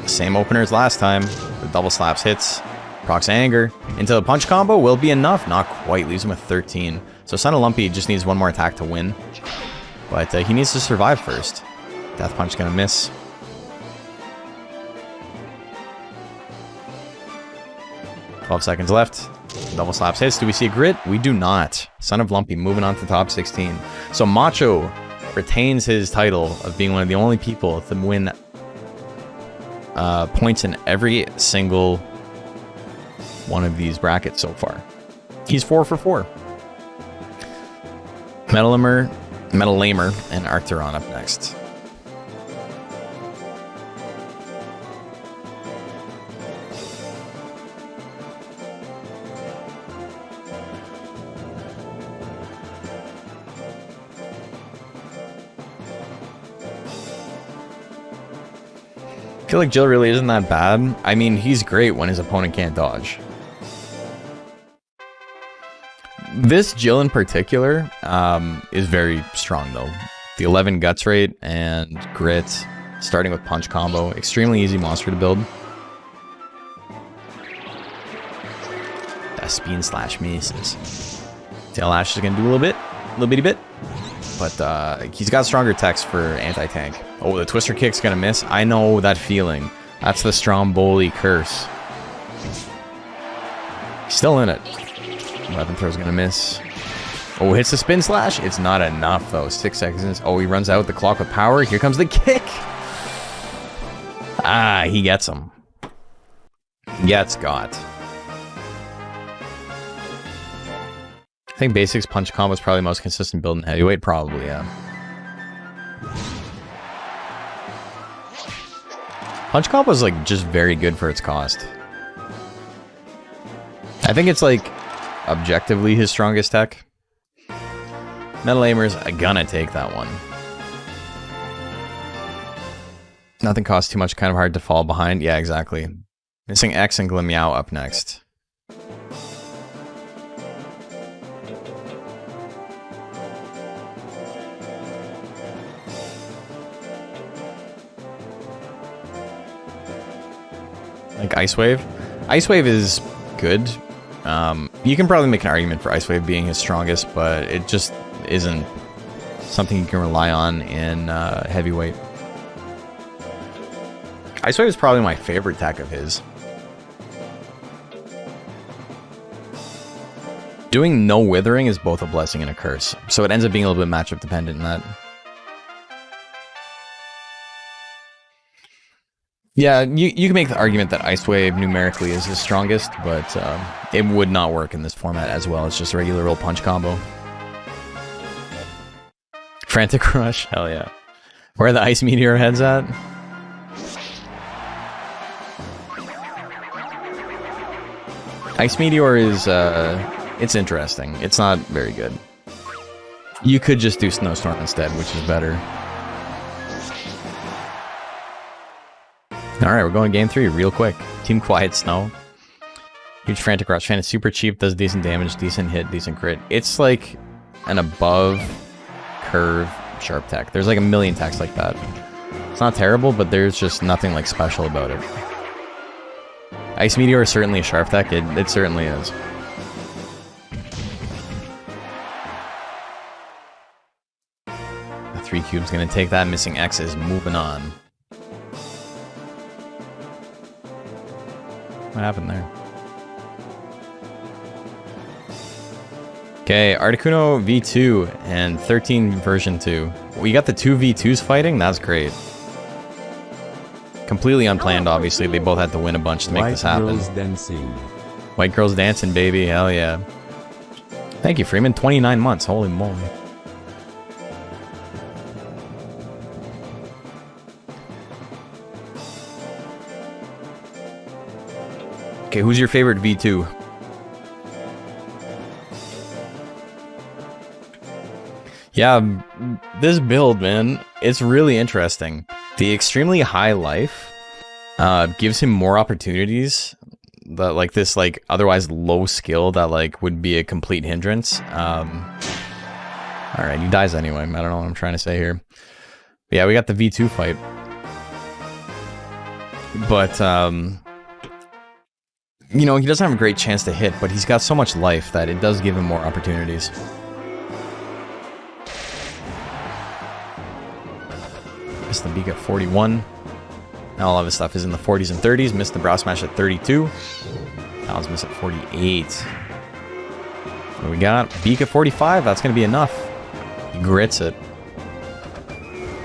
Same opener as last time. The double slaps hits. Procs Anger. Into the punch combo will be enough. Not quite. Leaves him with 13. So Son of Lumpy just needs one more attack to win. But he needs to survive first. Death Punch gonna miss. Seconds left. Double slaps hits. Do we see a grit? We do not. Son of Lumpy moving on to top 16. So Macho retains his title of being one of the only people to win points in every single one of these brackets so far. He's 4 for 4. Metal Lamer, and Arcturon up next. I feel like Jill really isn't that bad. I mean, he's great when his opponent can't dodge. This Jill in particular is very strong though. The 11 guts rate and grit, starting with punch combo, extremely easy monster to build. That spin slash misses. Tail Lash is gonna do a little bitty bit. But he's got stronger techs for anti-tank. Oh, the Twister Kick's gonna miss. I know that feeling. That's the Stromboli curse. He's still in it. Weapon throw's gonna miss. Oh, hits the spin slash. It's not enough though. 6 seconds. Oh, he runs out the clock with power. Here comes the kick. Ah, he gets him. Gets got. I think Basics punch combo is probably the most consistent build in heavyweight. Probably, yeah. Punch combo is like just very good for its cost. I think it's like objectively his strongest tech. Metal Aimer's gonna take that one. Nothing costs too much, kind of hard to fall behind. Yeah, exactly. Missing X and Glimmeow up next. Like Ice Wave. Ice Wave is good. You can probably make an argument for Ice Wave being his strongest, but it just isn't something you can rely on in heavyweight. Ice Wave is probably my favorite tech of his. Doing no withering is both a blessing and a curse, so it ends up being a little bit matchup dependent in that. Yeah, you can make the argument that Ice Wave numerically is his strongest, but it would not work in this format as well. It's just a regular old punch combo. Frantic Rush? Hell yeah. Where are the Ice Meteor heads at? Ice Meteor is, it's interesting. It's not very good. You could just do Snowstorm instead, which is better. Alright, we're going game 3 real quick. Team Quiet Snow. Huge Frantic Rush fan. It's super cheap, does decent damage, decent hit, decent crit. It's like an above curve sharp tech. There's like a million techs like that. It's not terrible, but there's just nothing like special about it. Ice Meteor is certainly a sharp tech. It certainly is. The 3 cube's gonna take that. Missing X is moving on. What happened there? Okay, Articuno V2 and 13 version 2. We got the 2 V2s fighting? That's great. Completely unplanned, obviously. They both had to win a bunch to make this happen. White girls dancing. White girls dancing, baby. Hell yeah. Thank you, Freeman. 29 months. Holy moly. Okay, who's your favorite V2? Yeah, this build, man, it's really interesting. The extremely high life gives him more opportunities that like this like otherwise low skill that like would be a complete hindrance. All right, he dies anyway. I don't know what I'm trying to say here. But yeah, we got the V2 fight. But you know, he doesn't have a great chance to hit, but he's got so much life that it does give him more opportunities. Missed the beak at 41. Now all of his stuff is in the 40s and 30s. Missed the brow smash at 32. That was missed at 48. What we got? Beak at 45. That's going to be enough. He grits it.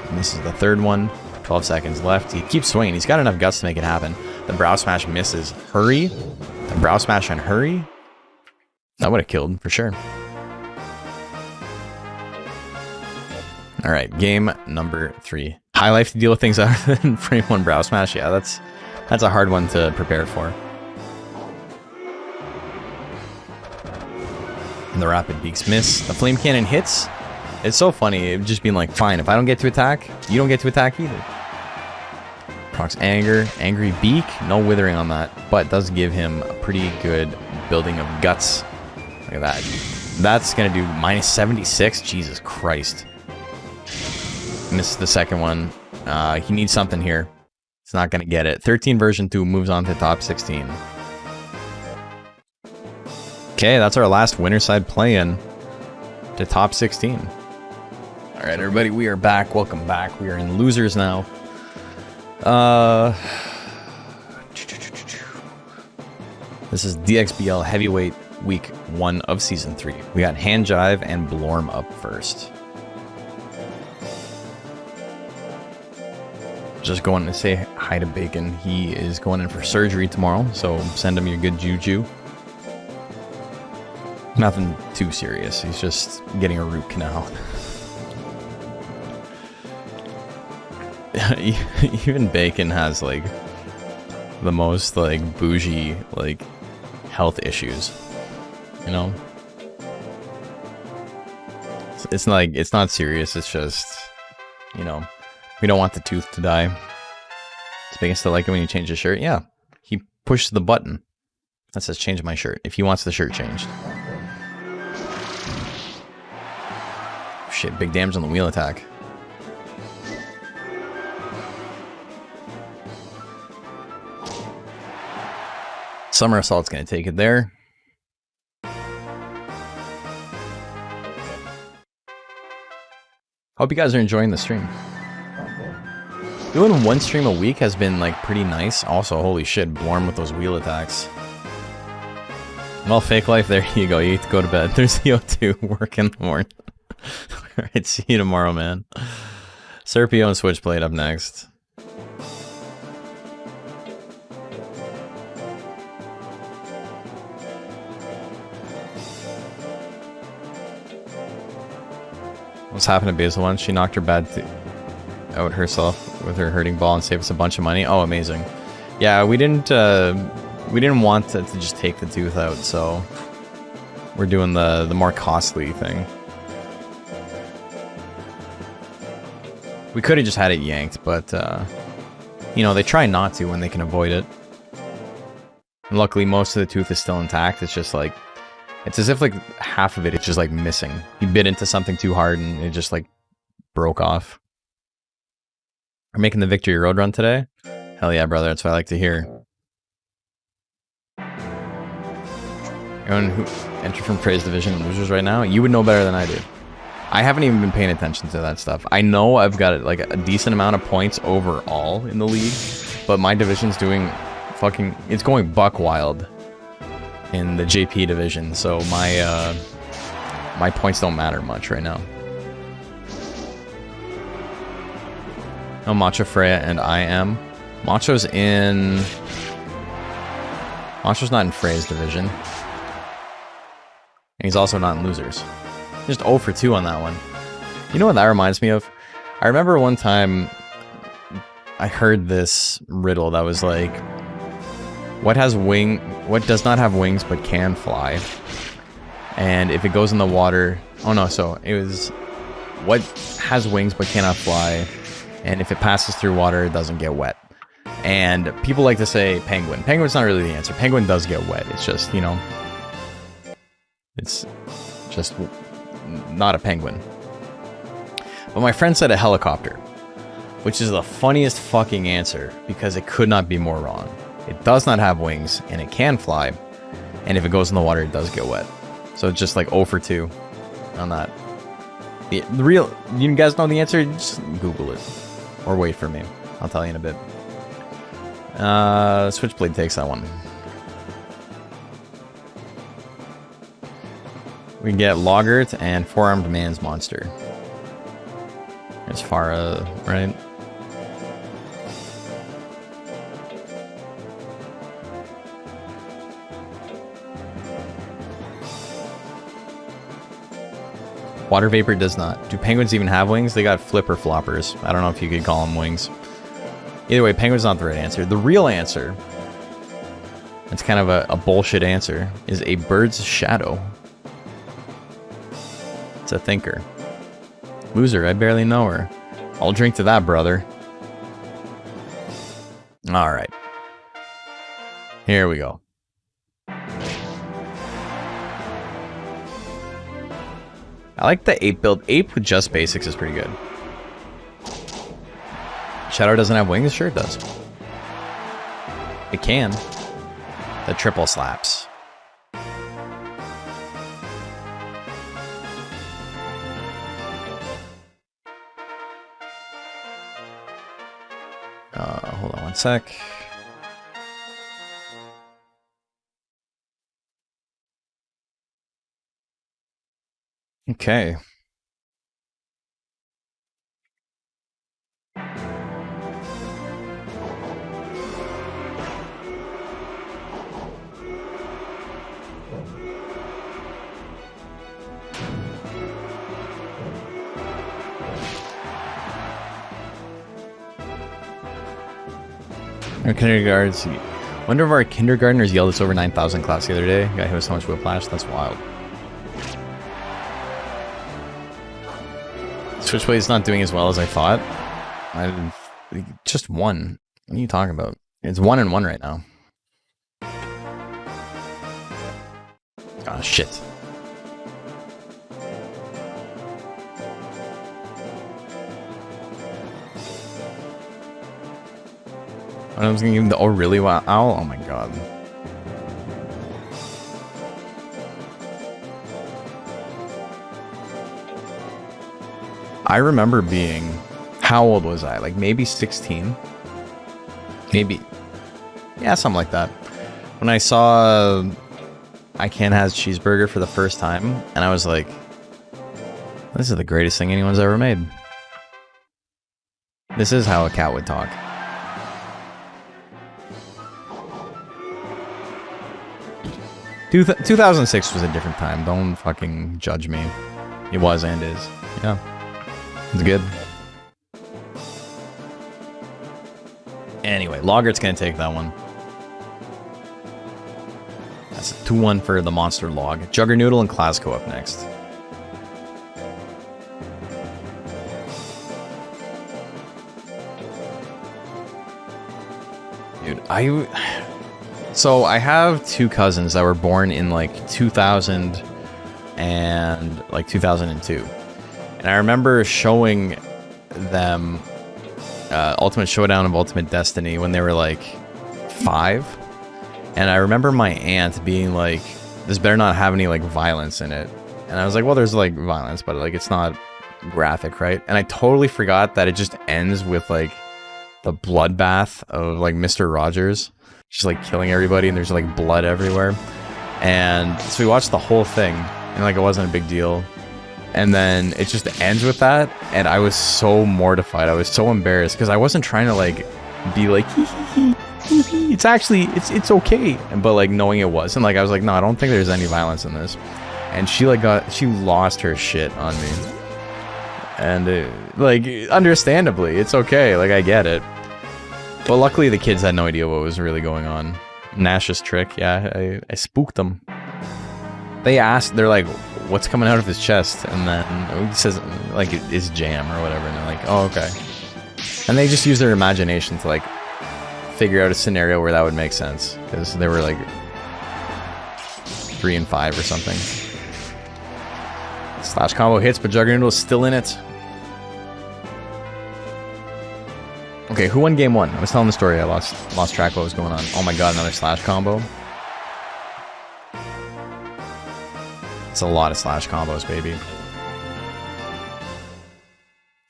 And this is the third one. 12 seconds left. He keeps swinging. He's got enough guts to make it happen. The brow smash misses. Hurry. The brow smash and hurry. That would have killed for sure. All right, game number 3. High life to deal with things other than frame 1 brow smash. Yeah, that's a hard one to prepare for. And the rapid beaks miss. The flame cannon hits. It's so funny. It just being like, fine, if I don't get to attack, you don't get to attack either. Procs anger, angry beak, no withering on that, but does give him a pretty good building of guts. Look at that. That's gonna do minus 76. Jesus Christ. Missed the second one. He needs something here. He's not going to get it. 13 version 2 moves on to top 16. Okay, that's our last winner side play-in to top 16. All right, everybody, we are back. Welcome back. We are in losers now. This is DXBL Heavyweight Week 1 of Season 3. We got Hand Jive and Blorm up first. Just going to say hi to Bacon. He is going in for surgery tomorrow, so send him your good juju. Nothing too serious. He's just getting a root canal. Even Bacon has like the most like bougie like health issues, you know. It's like it's not serious. It's just, you know. We don't want the tooth to die. Does Bacon still like it when you change his shirt? Yeah. He pushed the button that says change my shirt if he wants the shirt changed. Shit, big damage on the wheel attack. Summer Assault's going to take it there. Hope you guys are enjoying the stream. Doing one stream a week has been like pretty nice. Also, holy shit, Blorm with those wheel attacks. Well, fake life, there you go. You need to go to bed. There's the O2. Work in the morning. Alright, see you tomorrow, man. Serpio and Switchblade up next. What's happened to Basil once? She knocked her bad out herself with her hurting ball and saved us a bunch of money. Oh, amazing. Yeah, we didn't want to just take the tooth out, so we're doing the more costly thing. We could have just had it yanked, but you know, they try not to when they can avoid it. And luckily, most of the tooth is still intact. It's just like, it's as if like half of it is just like missing. You bit into something too hard and it just like broke off. We're making the Victory Road run today? Hell yeah, brother. That's what I like to hear. Anyone who entered from Praise Division and Losers right now, you would know better than I do. I haven't even been paying attention to that stuff. I know I've got like a decent amount of points overall in the league, but my division's doing fucking... It's going buck wild in the JP division, so my my points don't matter much right now. No, Macho, Freya, and I am. Macho's not in Freya's division. And he's also not in Losers. Just 0 for 2 on that one. You know what that reminds me of? I remember one time I heard this riddle that was like, What does not have wings but can fly? And if it goes in the water... Oh no, so it was... What has wings but cannot fly? And if it passes through water, it doesn't get wet. And people like to say penguin. Penguin's not really the answer. Penguin does get wet. It's just, you know... It's just not a penguin. But my friend said a helicopter, which is the funniest fucking answer because it could not be more wrong. It does not have wings and it can fly, and if it goes in the water, it does get wet. So it's just like 0 for 2 on that. The real, you guys know the answer? Just Google it or wait for me. I'll tell you in a bit. Switchblade takes that one. We can get Logert and Four-Armed Man's Monster. As far as, right? Water vapor does not. Do penguins even have wings? They got flipper floppers. I don't know if you could call them wings. Either way, penguin's not the right answer. The real answer, it's kind of a bullshit answer, is a bird's shadow. It's a thinker. Loser, I barely know her. I'll drink to that, brother. Alright. Here we go. I like the ape build. Ape with just basics is pretty good. Shadow doesn't have wings? Sure it does. It can. The triple slaps. Hold on one sec. Okay. Our kindergartens. Wonder if our kindergartners yelled us over 9,000 class the other day. Got hit with so much whiplash. That's wild. Switchblade's not doing as well as I thought. I just won. What are you talking about? It's 1-1 right now. Oh shit. I was gonna give him the oh really wow owl. Oh my god. I remember being, how old was I? Like maybe 16? Maybe. Yeah, something like that. When I saw I Can Has Cheeseburger for the first time, and I was like, this is the greatest thing anyone's ever made. This is how a cat would talk. Two 2006 was a different time. Don't fucking judge me. It was and is. Yeah. It's good. Anyway, Logert's gonna take that one. That's a 2-1 for the monster log. Juggernoodle and Classico up next. Dude, so I have two cousins that were born in like 2000 and like 2002. And I remember showing them Ultimate Showdown of Ultimate Destiny when they were like 5. And I remember my aunt being like, this better not have any like violence in it. And I was like, well, there's like violence, but like it's not graphic, right? And I totally forgot that it just ends with like the bloodbath of like Mr. Rogers. Just like killing everybody and there's like blood everywhere. And so we watched the whole thing and like it wasn't a big deal. And then it just ends with that and I was so mortified. I was so embarrassed because I wasn't trying to like be like it's actually it's okay. But like knowing it wasn't, like I was like, no, I don't think there's any violence in this. And she like she lost her shit on me. And like understandably, it's okay, like I get it. But luckily the kids had no idea what was really going on. Nash's trick. Yeah, I spooked them. They're like, what's coming out of his chest? And then he says, like, it's jam or whatever. And they're like, oh, okay. And they just use their imagination to, like, figure out a scenario where that would make sense. Because they were, like, 3 and 5 or something. Slash combo hits, but Juggernaut is still in it. Okay, who won game 1? I was telling the story. I lost track of what was going on. Oh my god, another slash combo. It's a lot of slash combos, baby.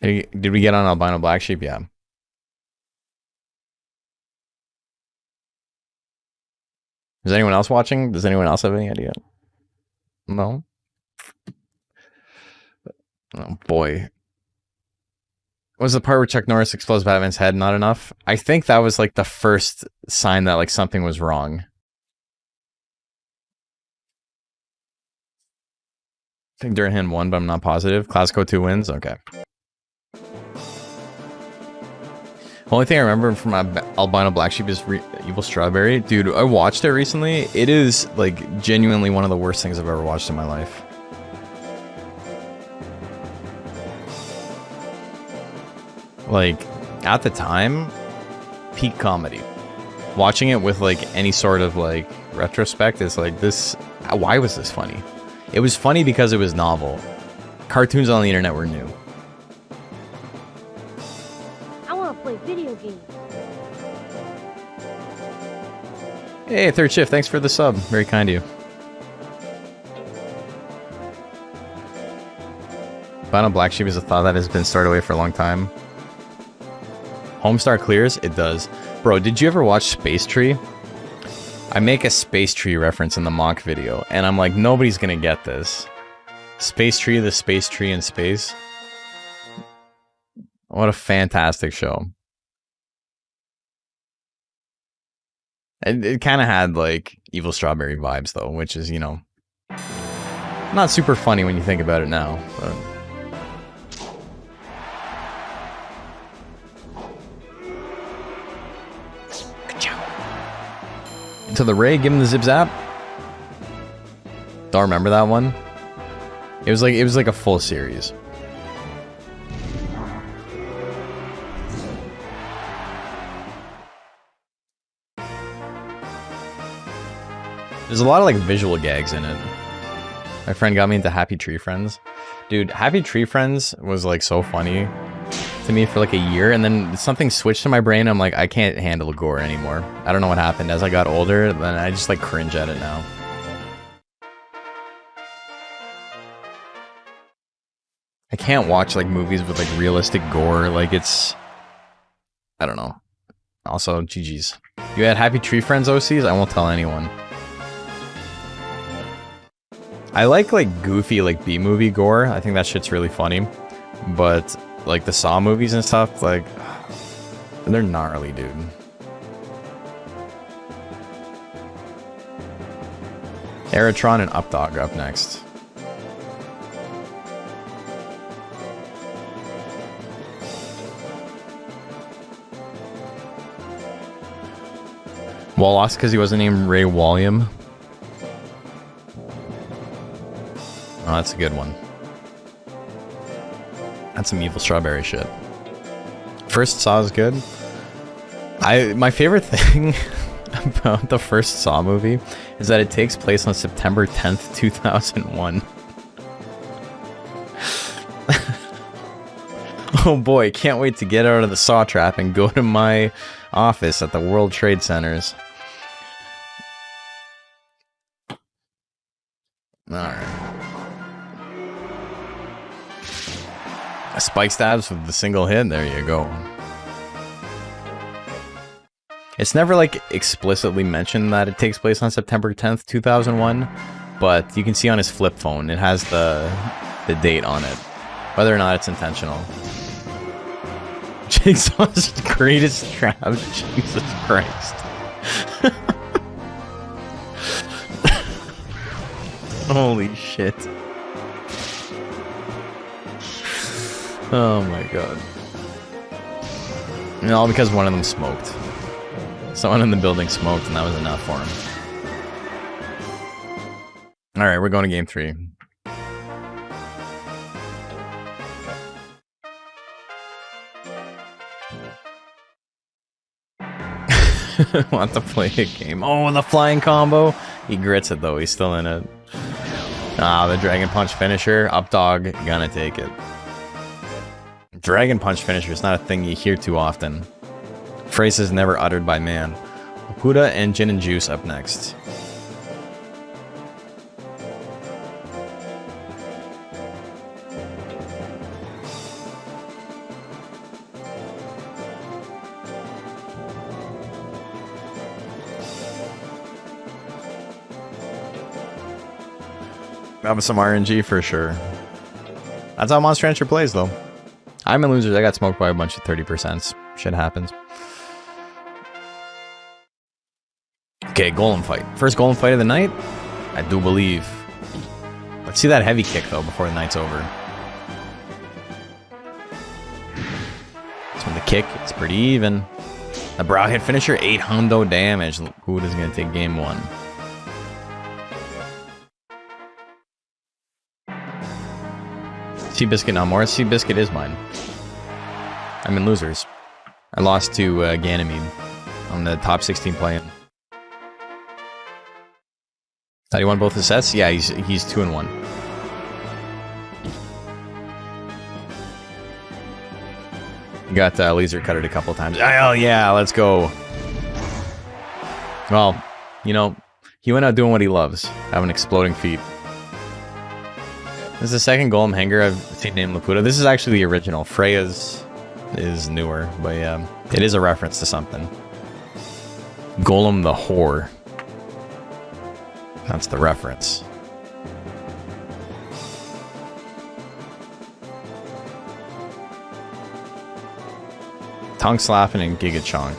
Did we get on Albino Black Sheep? Yeah. Is anyone else watching? Does anyone else have any idea? No? Oh boy. Was the part where Chuck Norris explodes Batman's head not enough? I think that was like the first sign that like something was wrong. I think Durhan won, but I'm not positive. Classico 2 wins? Okay. Only thing I remember from Albino Black Sheep is Evil Strawberry. Dude, I watched it recently. It is like genuinely one of the worst things I've ever watched in my life. Like, at the time, peak comedy. Watching it with, like, any sort of, like, retrospect is like, this... Why was this funny? It was funny because it was novel. Cartoons on the internet were new. I want to play video games. Hey, Third Shift, thanks for the sub. Very kind of you. Albino Black Sheep is a thought that has been stored away for a long time. Homestar clears? It does. Bro, did you ever watch Space Tree? I make a Space Tree reference in the mock video, and I'm like, nobody's gonna get this. Space Tree, the Space Tree in space. What a fantastic show. It kind of had, like, Evil Strawberry vibes, though, which is, you know, not super funny when you think about it now, but... To the Ray, give him the zip zap. Don't remember that one. It was like a full series. There's a lot of like visual gags in it. My friend got me into Happy Tree Friends. Dude, Happy Tree Friends was like so funny to me for like a year, and then something switched in my brain. I'm like, I can't handle gore anymore. I don't know what happened. As I got older, then I just like cringe at it now. I can't watch like movies with like realistic gore. Like it's, I don't know. Also, GG's. You had Happy Tree Friends OCs? I won't tell anyone. I like goofy like B-movie gore. I think that shit's really funny. But like the Saw movies and stuff, like, they're gnarly, dude. Aerotron and Updog up next. Well, lost because he wasn't named Ray Walliam. Oh, that's a good one. That's some Evil Strawberry shit. First Saw is good. My favorite thing about the first Saw movie is that it takes place on September 10th, 2001. Oh boy, can't wait to get out of the Saw trap and go to my office at the World Trade Centers. Alright. Spike stabs with the single hit, there you go. It's never like explicitly mentioned that it takes place on September 10th, 2001, but you can see on his flip phone, it has the date on it. Whether or not it's intentional. Jigsaw's greatest trap, Jesus Christ. Holy shit. Oh my god. And all because one of them smoked. Someone in the building smoked, and that was enough for him. All right, we're going to game 3. Want to play a game? Oh, the flying combo. He grits it though. He's still in it. Ah, the Dragon Punch finisher. Up dog. Gonna take it. Dragon Punch finisher is not a thing you hear too often. Phrases never uttered by man. Okuda and Gin and Juice up next. Have some RNG for sure. That's how Monster Rancher plays, though. I'm in losers. I got smoked by a bunch of 30%. Shit happens. Okay, golem fight. First golem fight of the night? I do believe. Let's see that heavy kick, though, before the night's over. So the kick, it's pretty even. The brow hit finisher, 8 hundo damage. Okuda's gonna take game 1. Seabiscuit not more. Seabiscuit is mine. I'm in losers. I lost to Ganymede on the top 16 play-in. Thought he won both his sets? Yeah, he's 2-1. Got laser cutted a couple times. Oh yeah, let's go. Well, you know, he went out doing what he loves. Having exploding feet. This is the second golem hanger I've seen named Laputa. This is actually the original. Freya's is newer, but yeah, it is a reference to something. Golem the Whore. That's the reference. Tongue slapping and Giga Chonk.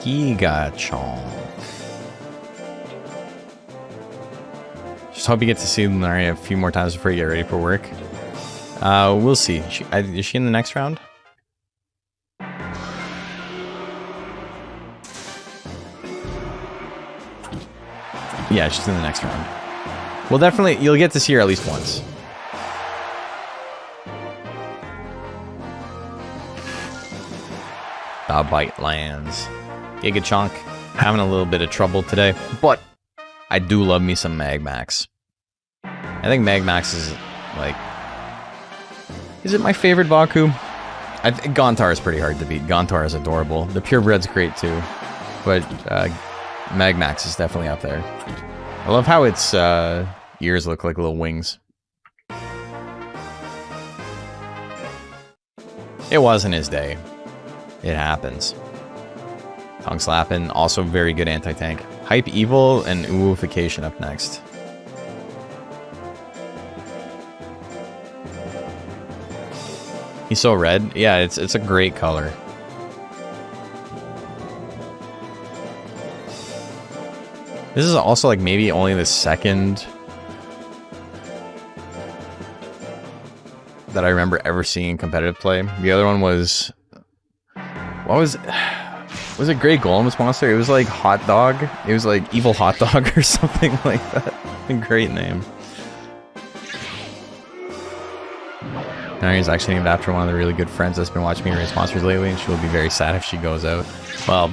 Giga Chonk. Just hope you get to see Lunaria a few more times before you get ready for work. We'll see. Is she in the next round? Yeah, she's in the next round. Well, definitely, you'll get to see her at least once. The bite lands. Giga Chonk having a little bit of trouble today, but I do love me some Magmax. I think Magmax is like... Is it my favorite Baku? I think Gontar is pretty hard to beat. Gontar is adorable. The Purebred's great too, but Magmax is definitely up there. I love how its ears look like little wings. It wasn't his day. It happens. Tongue slapping, also very good anti-tank. Hype Evil and Ooification up next. He's so red. Yeah, it's a great color. This is also like maybe only the second that I remember ever seeing in competitive play. The other one was... What was it Grey Golem's monster? It was like Hot Dog. It was like Evil Hot Dog or something like that. A great name. Now he's actually named after one of the really good friends that's been watching me raise monsters lately, and she'll be very sad if she goes out. Well,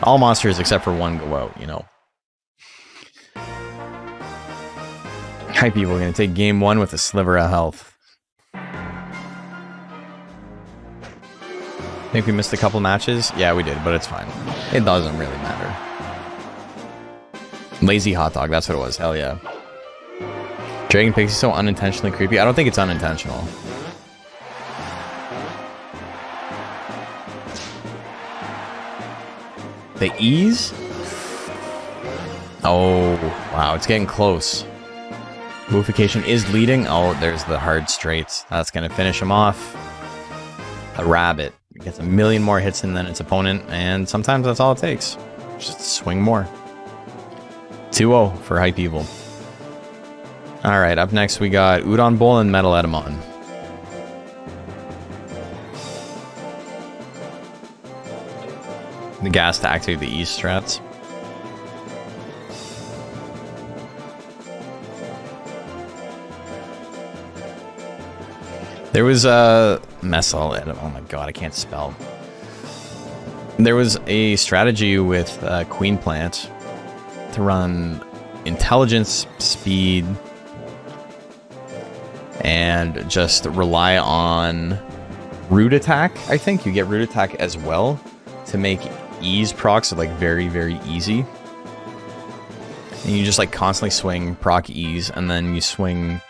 all monsters except for one go out, you know. Hi people, we're gonna take game 1 with a sliver of health. Think we missed a couple matches? Yeah, we did, but it's fine. It doesn't really matter. Lazy Hot Dog, that's what it was. Hell yeah. Dragon Pixie's so unintentionally creepy. I don't think it's unintentional. The ease? Oh, wow, it's getting close. Ooification is leading. Oh, there's the hard straights. That's going to finish him off. A rabbit. Gets a million more hits than its opponent, and sometimes that's all it takes. Just swing more. 2-0 for Hype Evil. Alright, up next we got Udon Bowl and Metal Edamon. The gas to activate the E strats. There was a oh my god, I can't spell. There was a strategy with Queen Plant to run intelligence, speed, and just rely on root attack. I think you get root attack as well to make E's procs like very, very easy. And you just like constantly swing proc E's, and then you swing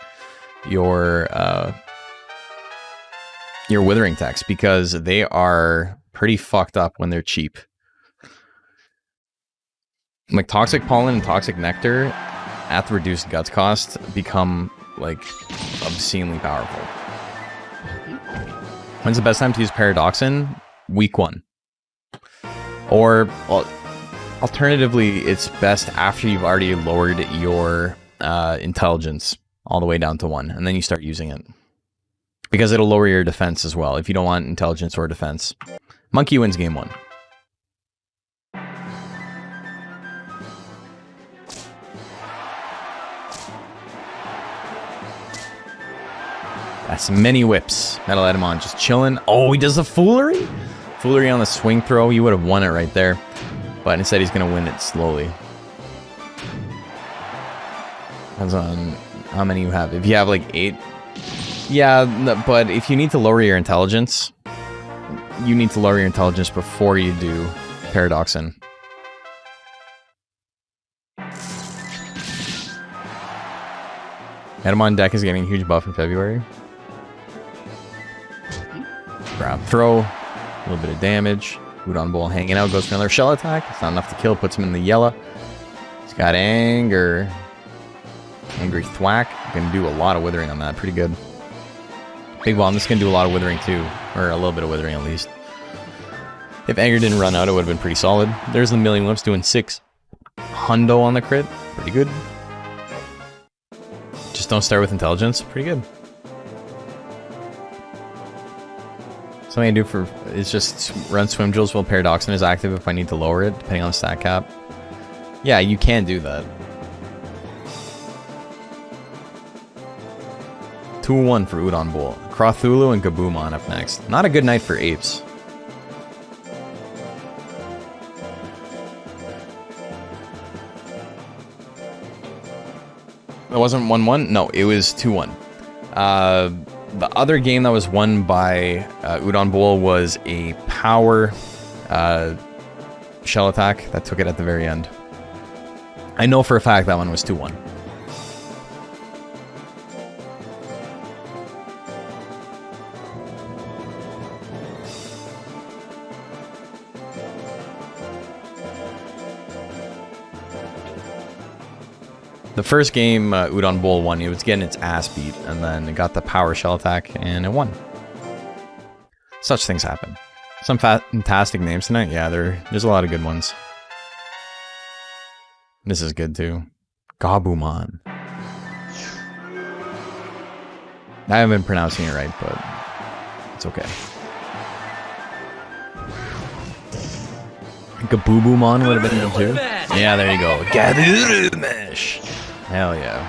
your withering attacks because they are pretty fucked up when they're cheap. Like Toxic Pollen and Toxic Nectar at the reduced guts cost become like obscenely powerful. When's the best time to use Paradoxin? Week 1. Or alternatively, it's best after you've already lowered your intelligence all the way down to 1, and then you start using it. Because it'll lower your defense as well, if you don't want intelligence or defense. Monkey wins game 1. That's many whips. Metal Edamon just chilling. Oh, he does a foolery? Foolery on the swing throw. He would have won it right there. But instead he's going to win it slowly. Depends on how many you have. If you have like 8... Yeah, but if you need to lower your intelligence, you need to lower your intelligence before you do Paradoxin. Edamon deck is getting a huge buff in February. Grab throw, a little bit of damage. Udon Bowl hanging out, goes for another shell attack. It's not enough to kill, puts him in the yellow. He's got anger. Angry Thwack. Gonna do a lot of withering on that, pretty good. Big Bomb, this is going to do a lot of withering too. Or a little bit of withering at least. If Anger didn't run out, it would have been pretty solid. There's the Million Whips doing 6 hundo on the crit. Pretty good. Just don't start with intelligence. Pretty good. Something I do for is just run Swim Drills while Paradoxin is active if I need to lower it, depending on the stat cap. Yeah, you can do that. 2-1 for Udon Bowl. Cthulhu and Gaboomon up next. Not a good night for apes. It wasn't 1-1? No, it was 2-1. The other game that was won by Udon Bowl was a power shell attack that took it at the very end. I know for a fact that one was 2-1. The first game Udon Bowl won, it was getting its ass beat, and then it got the power shell attack, and it won. Such things happen. Some fantastic names tonight. Yeah, there's a lot of good ones. This is good too. Gaboomon. I haven't been pronouncing it right, but it's okay. Gaboomon would have been good too. Yeah, there you go. Gaboomon. Hell yeah.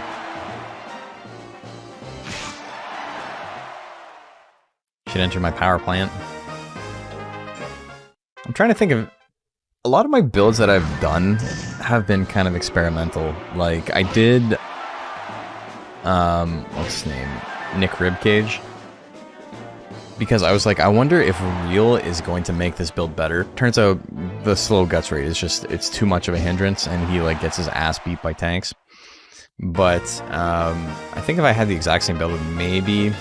Should enter my power plant. I'm trying to think of... A lot of my builds that I've done have been kind of experimental. Like, I did... what's his name? Nick Ribcage. Because I was like, I wonder if Real is going to make this build better. Turns out the slow guts rate is just... It's too much of a hindrance, and he, like, gets his ass beat by tanks. But I think if I had the exact same build with maybe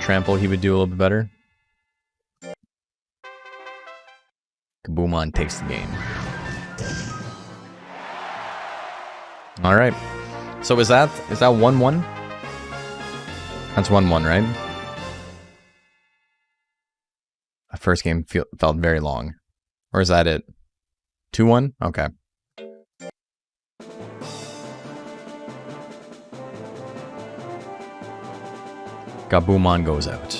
Trample, he would do a little bit better. Gaboomon takes the game. Alright. So is that 1-1? That's 1-1, right? The first game felt very long. Or is that it? 2-1? Okay. Gabumon goes out.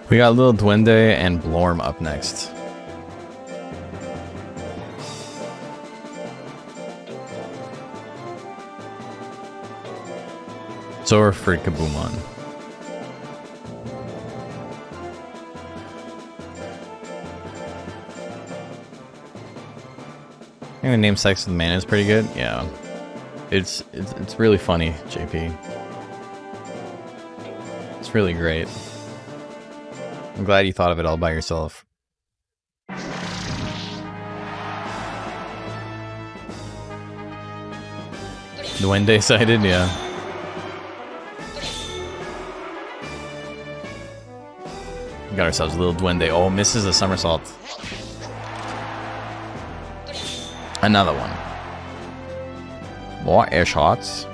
We got Little Duende and Blorm up next. So we're for Gabumon. I think the name Sex with the Man is pretty good. Yeah. It's really funny, JP. It's really great. I'm glad you thought of it all by yourself. Duende sighted, yeah. We got ourselves a little Duende. Oh, misses a somersault. Another one. More air shots.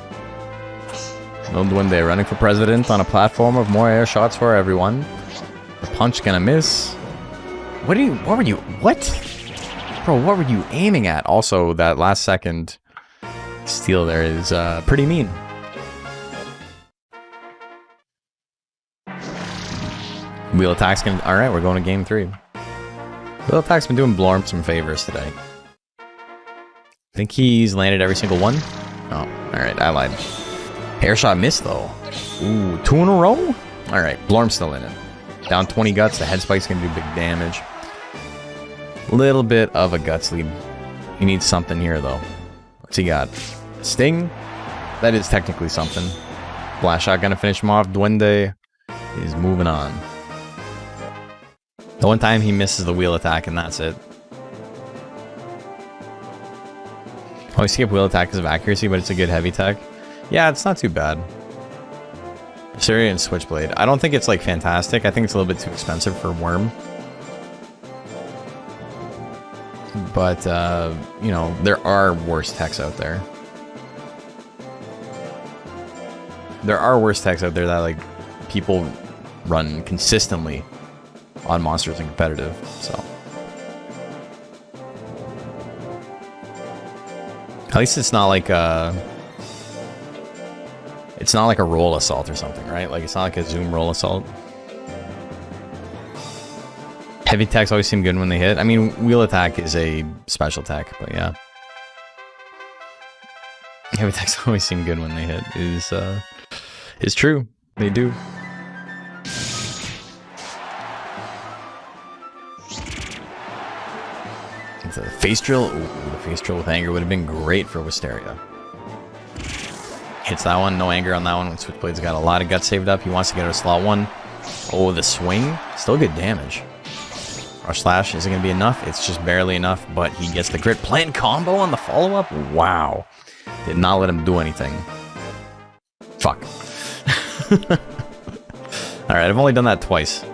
Little Duende running for president on a platform of more air shots for everyone. The punch gonna miss. What were you, Bro, what were you aiming at? Also, that last second steal there is pretty mean. Wheel attack's gonna, alright, we're going to game 3. Wheel attack's been doing Blorm some favors today. I think he's landed every single one. Oh, alright, I lied. Air shot missed though. Ooh, 2 in a row? Alright, Blorm's still in it. Down 20 guts, the head spike's gonna do big damage. Little bit of a guts lead. He needs something here though. What's he got? Sting? That is technically something. Blast shot gonna finish him off. Duende is moving on. The one time he misses the wheel attack and that's it. Oh, we skip wheel attack because of accuracy, but it's a good heavy tech. Yeah, it's not too bad. Syria and Switchblade. I don't think it's like fantastic. I think it's a little bit too expensive for Worm. But, you know, there are worse techs out there. There are worse techs out there that, like, people run consistently on monsters and competitive, so. At least it's not like a... It's not like a roll assault or something, right? Like, it's not like a zoom roll assault. Heavy attacks always seem good when they hit. I mean, wheel attack is a special attack, but yeah. Heavy attacks always seem good when they hit. Is true. They do. It's a face drill. Ooh, the face drill with anger would have been great for Wisteria. Hits that one. No anger on that one. When Switchblade's got a lot of guts saved up. He wants to get her slot 1. Oh, the swing. Still good damage. Rush slash isn't going to be enough. It's just barely enough, but he gets the grit. Plant combo on the follow-up? Wow. Did not let him do anything. Fuck. Alright, I've only done that twice.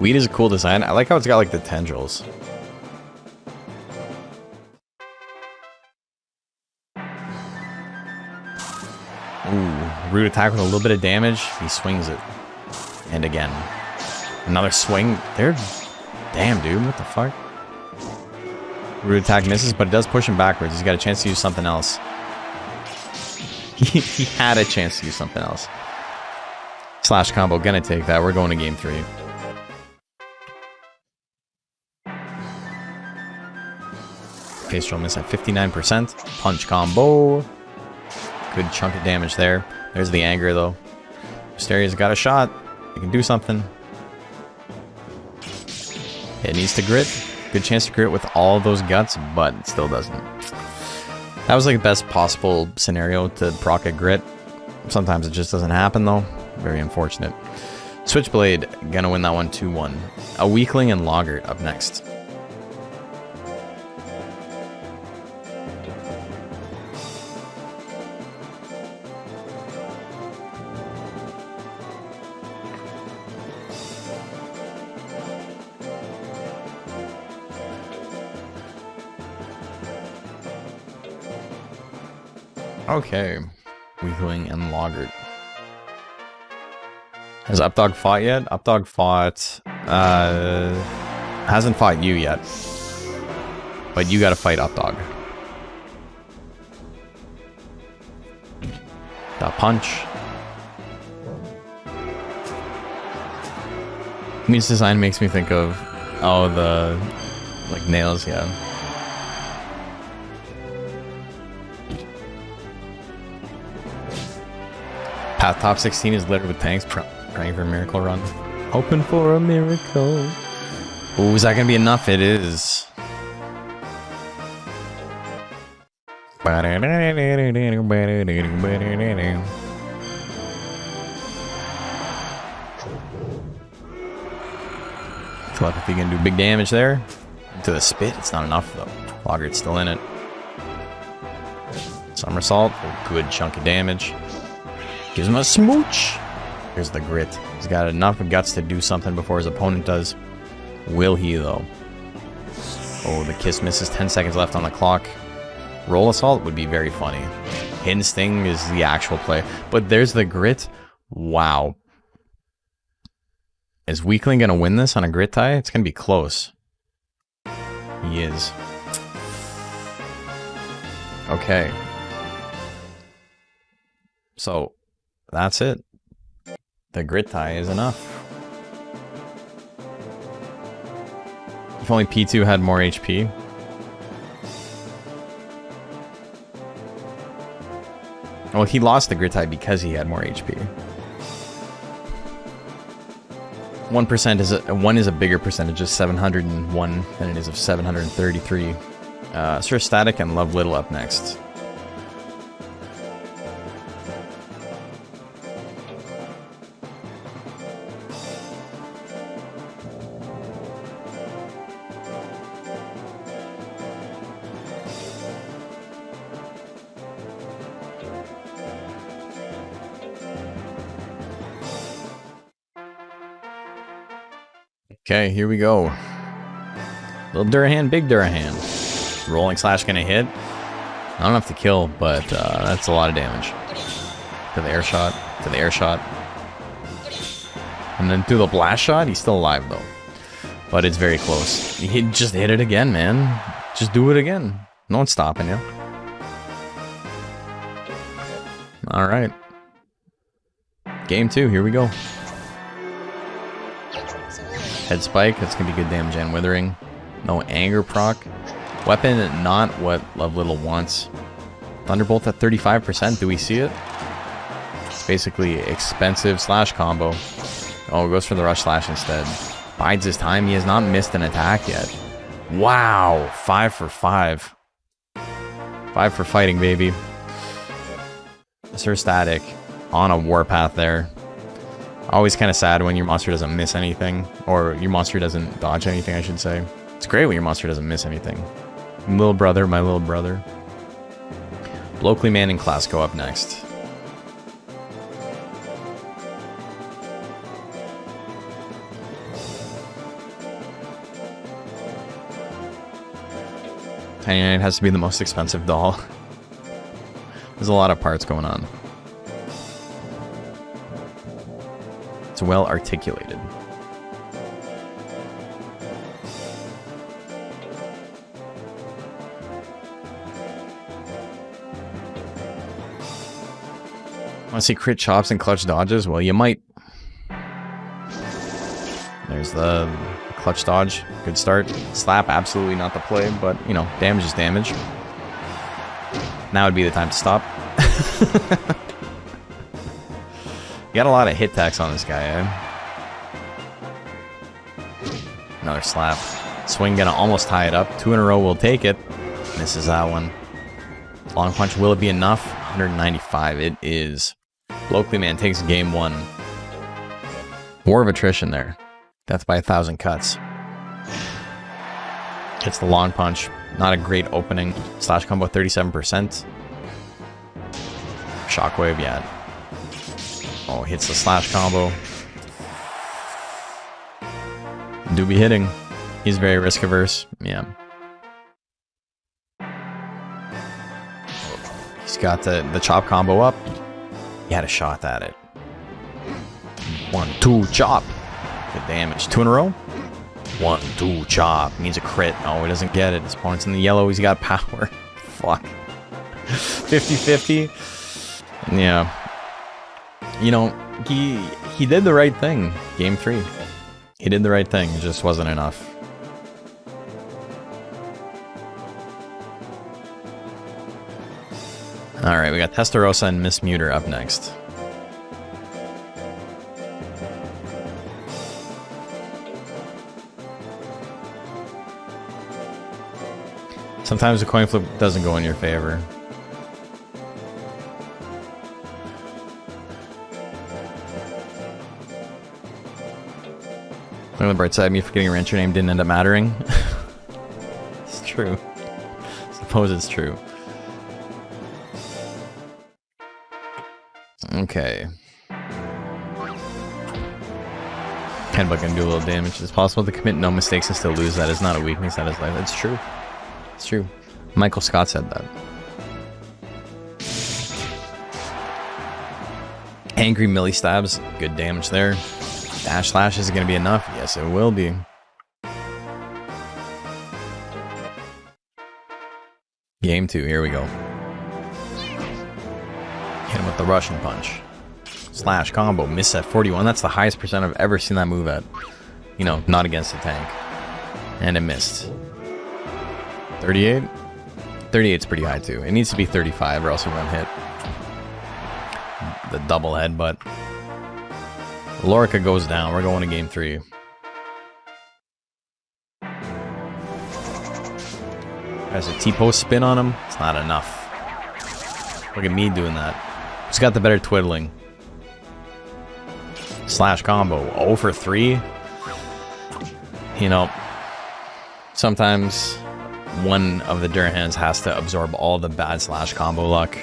Weed is a cool design. I like how it's got like the tendrils. Ooh, root attack with a little bit of damage. He swings it. And again. Another swing. They're... Damn, dude. What the fuck? Root attack misses, but it does push him backwards. He's got a chance to use something else. He had a chance to use something else. Slash combo. Gonna take that. We're going to game 3. Face drill miss at 59%. Punch combo. Good chunk of damage there. There's the anger though. Mysteria's got a shot. It can do something. It needs to grit. Good chance to grit with all those guts, but it still doesn't. That was like the best possible scenario to proc a grit. Sometimes it just doesn't happen though. Very unfortunate. Switchblade gonna win that one 2-1. A weakling and Loggart up next. Okay. Weakling and Loggart. Has Updog fought yet? Updog fought... hasn't fought you yet. But you gotta fight Updog. That punch. This design makes me think of... Oh, the... Like, nails, yeah. Path top 16 is littered with tanks praying for a miracle run. Hoping for a miracle. Ooh, is that gonna be enough? It is. Telepathy gonna do big damage there. To the spit, it's not enough though. Logger's still in it. Somersault, a good chunk of damage. Gives him a smooch. Here's the grit. He's got enough guts to do something before his opponent does. Will he though? Oh, the kiss misses. 10 seconds left on the clock. Roll assault would be very funny. Hidden sting is the actual play. But there's the grit. Wow. Is Weakling gonna win this on a grit tie? It's gonna be close. He is. Okay. So, that's it. The grit tie is enough. If only P2 had more HP. Well, he lost the grit tie because he had more HP. 1% is one is a bigger percentage of 701 than it is of 733. Sir Static and Love Little up next. Okay, here we go. Little Durahan, big Durahan. Rolling slash gonna hit. Not enough to kill, but that's a lot of damage. To the air shot, to the air shot. And then to the blast shot, he's still alive though. But it's very close. He just hit it again, man. Just do it again. No one's stopping you. Alright. Game 2, here we go. Head spike, that's gonna be good damage and withering. No anger proc. Weapon, not what Love Little wants. Thunderbolt at 35%, do we see it? It's basically expensive slash combo. Oh, goes for the rush slash instead. Bides his time, he has not missed an attack yet. Wow, 5 for 5. 5 for fighting, baby. Sir Static on a warpath there. Always kind of sad when your monster doesn't miss anything. Or your monster doesn't dodge anything, I should say. It's great when your monster doesn't miss anything. Little brother, my little brother. Blokely Man and Class go up next. Tiny Knight has to be the most expensive doll. There's a lot of parts going on. It's well articulated. Want to see crit chops and clutch dodges? Well, you might. There's the clutch dodge. Good start. Slap, absolutely not the play, but, you know, damage is damage. Now would be the time to stop. You got a lot of hit tax on this guy, eh? Another slap. Swing gonna almost tie it up. 2 in a row will take it. Misses that one. Long punch, will it be enough? 195, it is. Blokely Man takes game 1. War of attrition there. Death by 1,000 cuts. Hits the long punch. Not a great opening. Slash combo 37%. Shockwave, yeah. Oh, hits the slash combo. Do be hitting. He's very risk averse. Yeah. He's got the chop combo up. He had a shot at it. 1, 2, chop. Good damage. 2 in a row. 1, 2, chop. Needs a crit. Oh, he doesn't get it. His opponent's in the yellow. He's got power. Fuck. 50-50. Yeah. You know, he did the right thing. Game 3. He did the right thing. It just wasn't enough. Alright, we got Testarossa and Miss Muter up next. Sometimes the coin flip doesn't go in your favor. Look on the bright side, me forgetting a rancher name didn't end up mattering. It's true. I suppose it's true. Okay. Headbutt can do a little damage. It's possible to commit no mistakes and still lose. That is not a weakness, that is life. It's true. It's true. Michael Scott said that. Angry Millie stabs. Good damage there. Dash slash is it going to be enough? Yes, it will be. Game 2. Here we go. Hit him with the Russian punch. Slash combo. Miss at 41. That's the highest percent I've ever seen that move at. You know, not against a tank. And it missed. 38? 38's pretty high too. It needs to be 35 or else we won't hit. The double headbutt. Lorica goes down. We're going to game 3. There's a T-post spin on him. It's not enough. Look at me doing that. Who's got the better twiddling? Slash combo. 0 for 3. You know, sometimes one of the Durhans has to absorb all the bad slash combo luck.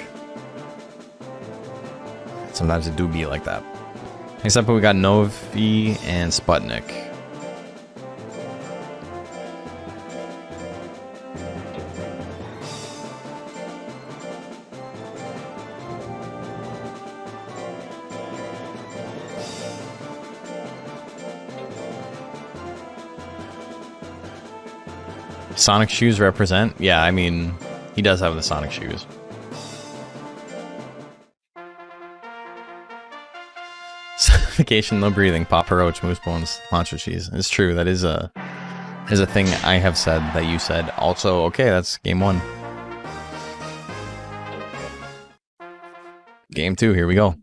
Sometimes it do be like that. Next up, we got Novi and Sputnik. Sonic shoes represent? Yeah, I mean, he does have the Sonic shoes. Suffocation, no breathing, Papa Roach, Moose Bones, Nacho Cheese. It's true, that is a thing I have said that you said. Also, okay, that's game 1. Game 2, here we go.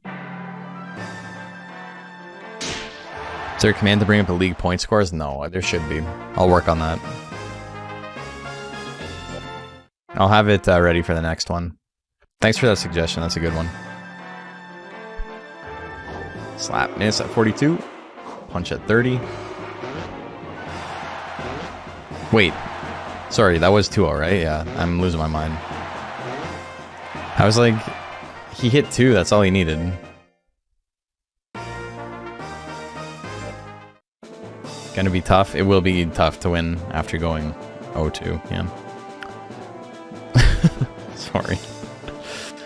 Is there a command to bring up the league point scores? No, there should be. I'll work on that. I'll have it ready for the next one. Thanks for that suggestion. That's a good one. Slap. Miss at 42. Punch at 30. Wait. Sorry, that was 2-0, right? Yeah, I'm losing my mind. I was like, he hit 2. That's all he needed. Gonna be tough. It will be tough to win after going 0-2. Yeah. Sorry.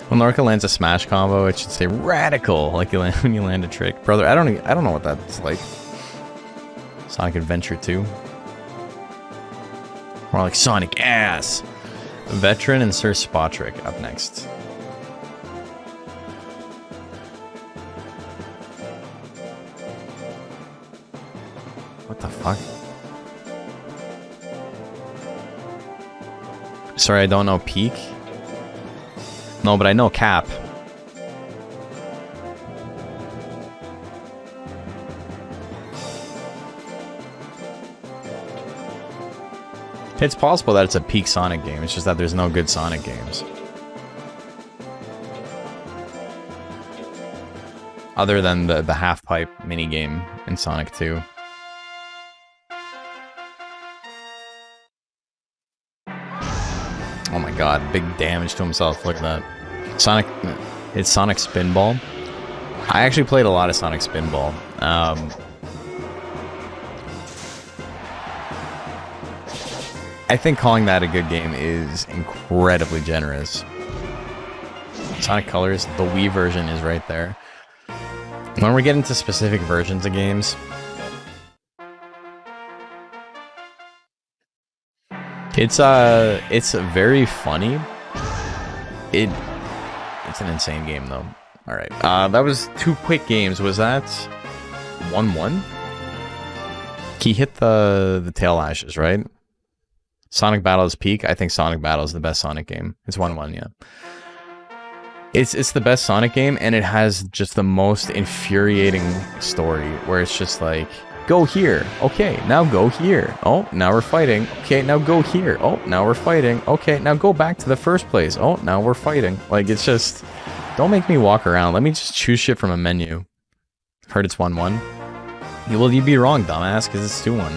When Lorca lands a smash combo, it should say radical, like you land when you land a trick. Brother, I don't know what that's like. Sonic Adventure 2. More like Sonic Ass. Veteran and Sir Spotrick up next. What the fuck? Sorry, I don't know Peak. No, but I know Cap. It's possible that it's a peak Sonic game. It's just that there's no good Sonic games. Other than the half-pipe minigame in Sonic 2. Oh my god, big damage to himself. Look at that. Sonic, it's Sonic Spinball. I actually played a lot of Sonic Spinball. I think calling that a good game is incredibly generous. Sonic Colors, the Wii version is right there. When we get into specific versions of games, it's very funny. It's an insane game though. All right, that was 2 quick games. Was that 1-1? He hit the tail lashes, right? Sonic Battle is peak. I think Sonic Battle is the best Sonic game. It's 1-1, yeah. It's the best Sonic game, and it has just the most infuriating story where it's just like, go here. Okay, now go here. Oh, now we're fighting. Okay, now go here. Oh, now we're fighting. Okay, now go back to the first place. Oh, now we're fighting. Like, it's just, don't make me walk around. Let me just choose shit from a menu. I've heard it's 1-1. Well, you'd be wrong, dumbass, because it's 2-1.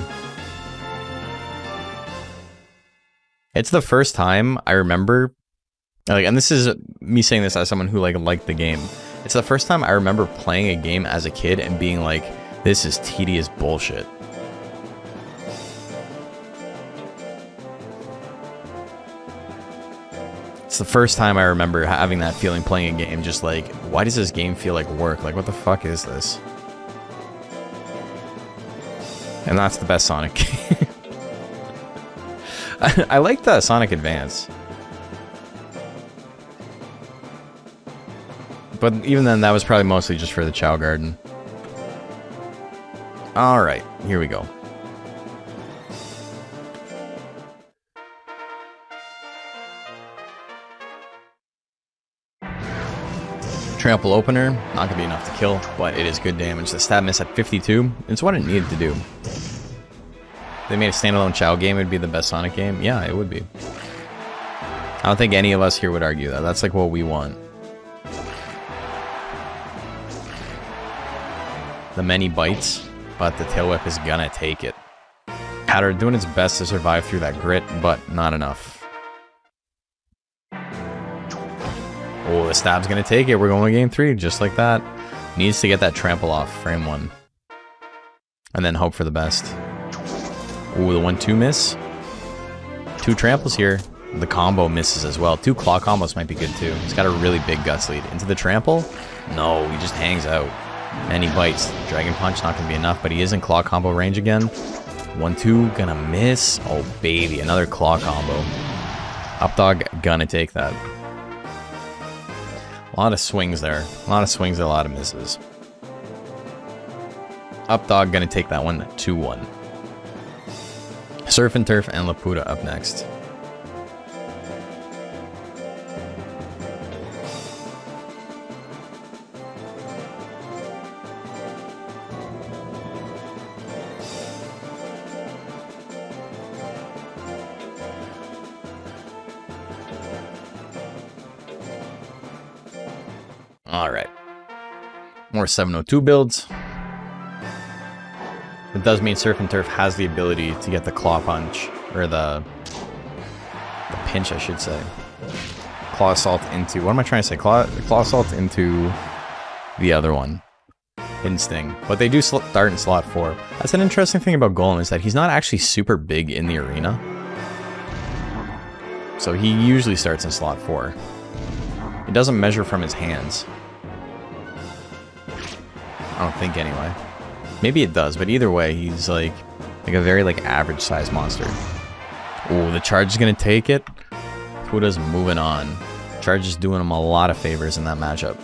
It's the first time I remember, like, and this is me saying this as someone who liked the game. It's the first time I remember playing a game as a kid and being like, this is tedious bullshit. It's the first time I remember having that feeling playing a game, just like, why does this game feel like work? Like, what the fuck is this? And that's the best Sonic game. I like the Sonic Advance. But even then, that was probably mostly just for the Chow Garden. Alright, here we go. Trample opener, not gonna be enough to kill, but it is good damage. The stab miss at 52, it's what it needed to do. If they made a standalone Chow game, it'd be the best Sonic game. Yeah, it would be. I don't think any of us here would argue that. That's like what we want. The many bites, but the tail whip is gonna take it. Hatter doing its best to survive through that grit, but not enough. Oh, the stab's gonna take it. We're going to game 3, just like that. Needs to get that trample off, frame 1. And then hope for the best. Ooh, the 1-2 miss. 2 tramples here. The combo misses as well. 2 claw combos might be good too. He's got a really big guts lead. Into the trample? No, he just hangs out. And he bites. Dragon Punch not gonna be enough, but he is in claw combo range again. 1-2 gonna miss. Oh baby, another claw combo. Updog gonna take that. A lot of swings there. A lot of swings, a lot of misses. Updog gonna take that one 2-1. Surf and Turf and Laputa up next. Alright. More 702 builds. It does mean Surf and Turf has the ability to get the claw punch, or the pinch, I should say. Claw assault into, what am I trying to say? Claw assault into the other one. Hidden Sting. But they do start in slot 4. That's an interesting thing about Golem, is that he's not actually super big in the arena. So he usually starts in slot 4. It doesn't measure from his hands. I don't think anyway. Maybe it does, but either way, he's like a very average size monster. Oh, the charge is gonna take it. Puda's moving on. Charge is doing him a lot of favors in that matchup.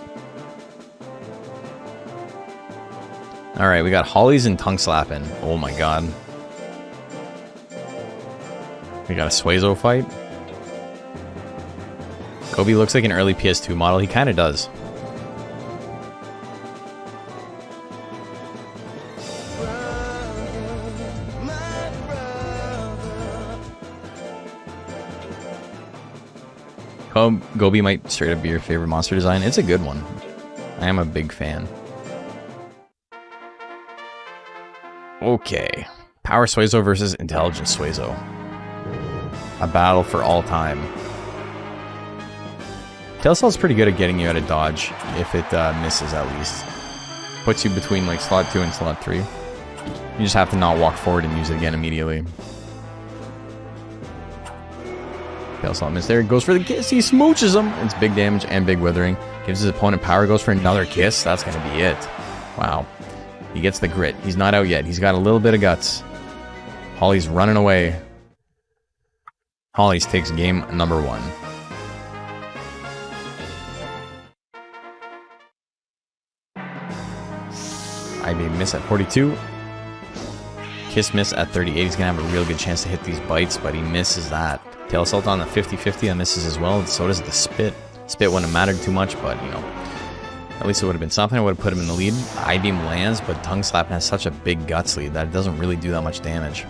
Alright, we got Hollies and Tongue Slapping. Oh my god. We got a Suezo fight. Kobe looks like an early PS2 model. He kind of does. Gobi might straight up be your favorite monster design. It's a good one. I am a big fan. Okay. Power Suezo versus Intelligence Suezo. A battle for all time. Tailcell's pretty good at getting you out of dodge, if it misses at least. Puts you between slot 2 and slot 3. You just have to not walk forward and use it again immediately. Tail Salt miss there. Goes for the kiss. He smooches him. It's big damage and big withering. Gives his opponent power. Goes for another kiss. That's going to be it. Wow. He gets the grit. He's not out yet. He's got a little bit of guts. Holly's running away. Holly's takes game number 1. IB miss at 42. Kiss miss at 38. He's going to have a real good chance to hit these bites, but he misses that. Tail Assault on the 50-50. That misses as well. And so does the Spit. Spit wouldn't have mattered too much, but, you know, at least it would have been something. It would have put him in the lead. I-Beam lands, but Tongue Slap has such a big Guts lead that it doesn't really do that much damage.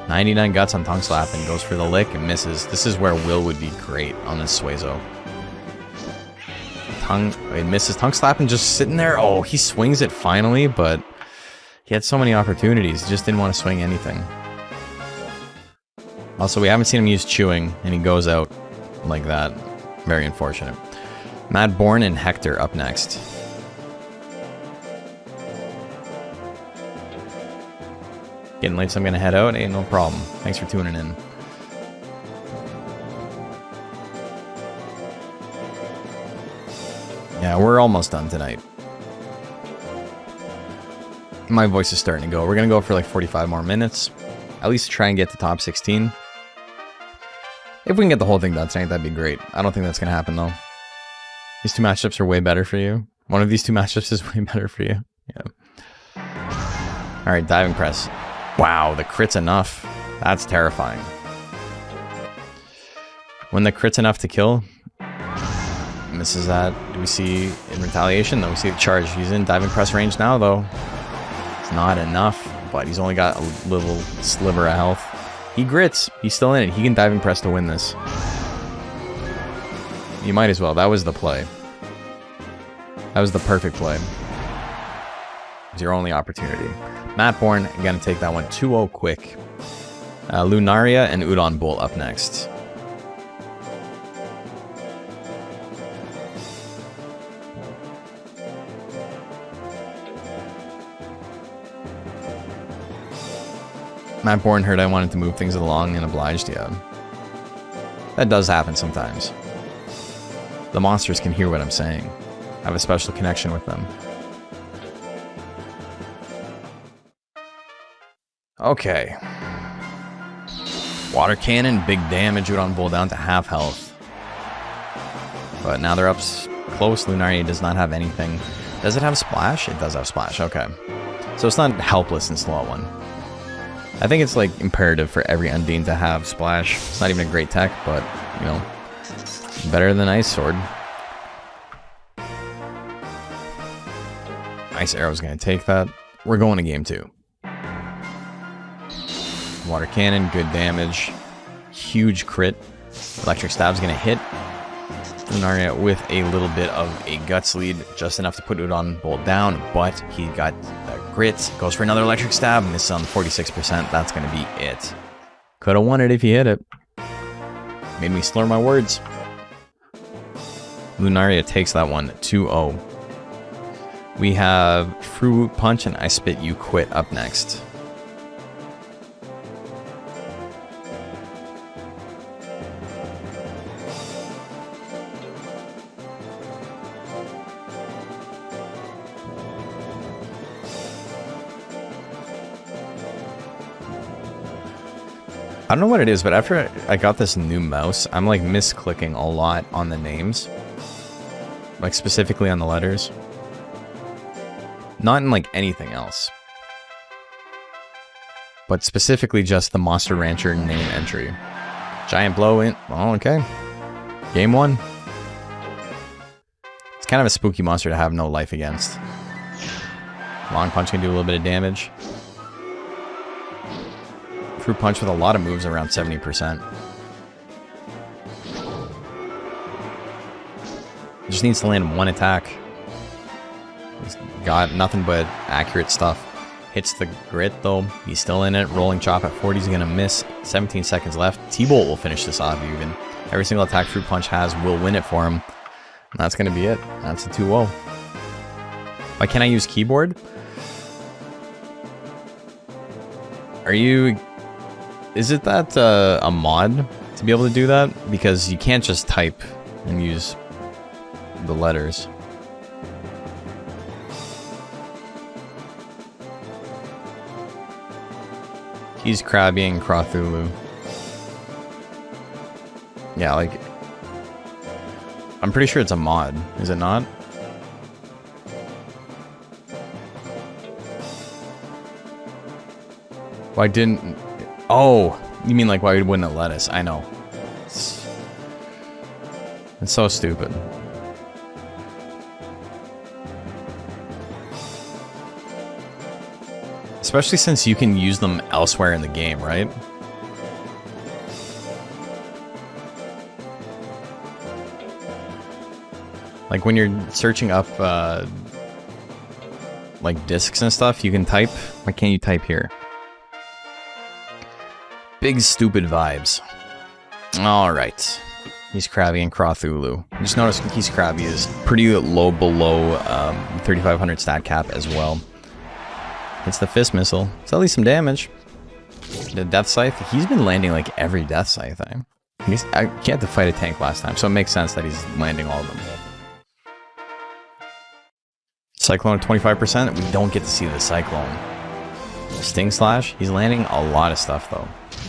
99 Guts on Tongue Slap and goes for the lick and misses. This is where Will would be great on this Suezo. It misses. Tongue Slap and just sitting there. Oh, he swings it finally, but he had so many opportunities. He just didn't want to swing anything. Also, we haven't seen him use Chewing, and he goes out like that. Very unfortunate. Mad Born and Hector up next. Getting late, so I'm going to head out. Hey, no problem. Thanks for tuning in. Yeah, we're almost done tonight. My voice is starting to go. We're going to go for like 45 more minutes. At least try and get to top 16. If we can get the whole thing done tonight, that'd be great. I don't think that's going to happen, though. These two matchups are way better for you. One of these two matchups is way better for you. Yeah. Alright, Diving Press. Wow, the crit's enough. That's terrifying. When the crit's enough to kill, misses that. Do we see in retaliation? No, we see the charge. He's in Diving Press range now, though. It's not enough, but he's only got a little sliver of health. He grits. He's still in it. He can Diving Press to win this. You might as well. That was the play. That was the perfect play. It was your only opportunity. Matt Bourne, going to take that one 2-0 quick. Lunaria and Udon Bull up next. Matt Bourne heard I wanted to move things along and obliged, yeah. That does happen sometimes. The monsters can hear what I'm saying. I have a special connection with them. Okay. Water Cannon, big damage. Udon Bull down to half health. But now they're up close. Lunaria does not have anything. Does it have Splash? It does have Splash, okay. So it's not helpless in slot 1. I think it's like imperative for every Undine to have Splash. It's not even a great tech, but, you know, better than Ice Sword. Ice Arrow's going to take that. We're going to game 2. Water Cannon, good damage. Huge crit. Electric Stab's going to hit. Lunaria with a little bit of a Guts lead, just enough to put Udon Bull down, but he got grits. Goes for another Electric Stab, misses on 46%. That's going to be it. Could have won it if he hit it. Made me slur my words. Lunaria takes that one 2-0. We have Fruit Punch and I Spit You Quit up next. I don't know what it is, but after I got this new mouse, I'm like misclicking a lot on the names. Like specifically on the letters. Not in like anything else. But specifically just the Monster Rancher name entry. Giant Blow in. Oh, okay. Game 1. It's kind of a spooky monster to have no life against. Long Punch can do a little bit of damage. Fruit Punch with a lot of moves around 70%. Just needs to land one attack. He's got nothing but accurate stuff. Hits the grit though. He's still in it. Rolling Chop at 40 is going to miss. 17 seconds left. T-Bolt will finish this off even. Every single attack Fruit Punch has will win it for him. And that's going to be it. That's a 2-0. Why can't I use keyboard? Are you... Is it that a mod to be able to do that because you can't just type and use the letters. He's Krabby and Cthulhu. Yeah, like... I'm pretty sure it's a mod, is it not? Why didn't... Oh! You mean like why wouldn't it let us? I know. It's so stupid. Especially since you can use them elsewhere in the game, right? Like when you're searching up like discs and stuff, you can type. Why can't you type here? Big stupid vibes. Alright. He's Krabby and Cthulhu. Just notice He's Krabby is pretty low below 3,500 stat cap as well. It's the fist missile. It's at least some damage. The death scythe. He's been landing like every death scythe thing. He had to fight a tank last time, so it makes sense that he's landing all of them. Cyclone at 25%. We don't get to see the Cyclone. Sting Slash. He's landing a lot of stuff though.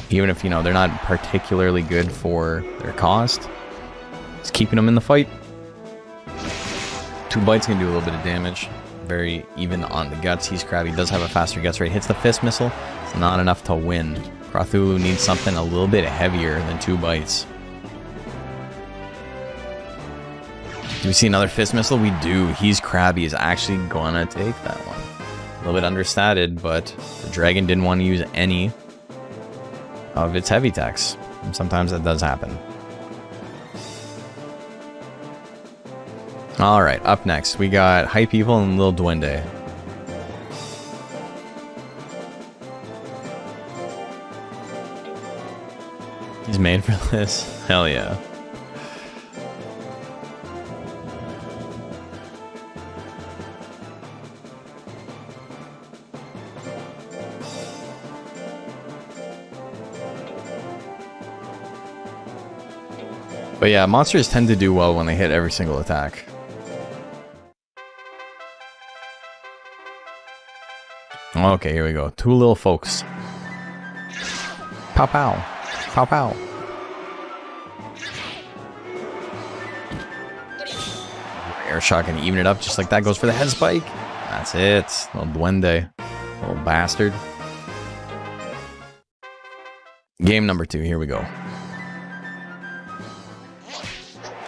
Even if, you know, they're not particularly good for their cost. It's keeping them in the fight. 2 bites can do a little bit of damage. Very even on the guts. He's Krabby. Does have a faster guts rate. Hits the fist missile. It's not enough to win. Cthulhu needs something a little bit heavier than 2 bites. Do we see another fist missile? We do. He's Krabby is actually gonna take that one. A little bit understated, but the dragon didn't want to use any of its heavy techs. And sometimes that does happen. Alright, up next, we got Hype Evil and Lil Duende. He's made for this? Hell yeah. But yeah, monsters tend to do well when they hit every single attack. Okay, here we go. 2 little folks. Pow pow. Pow pow. Air shot can even it up just like that. Goes for the head spike. That's it. Little Duende. Little bastard. Game number 2. Here we go.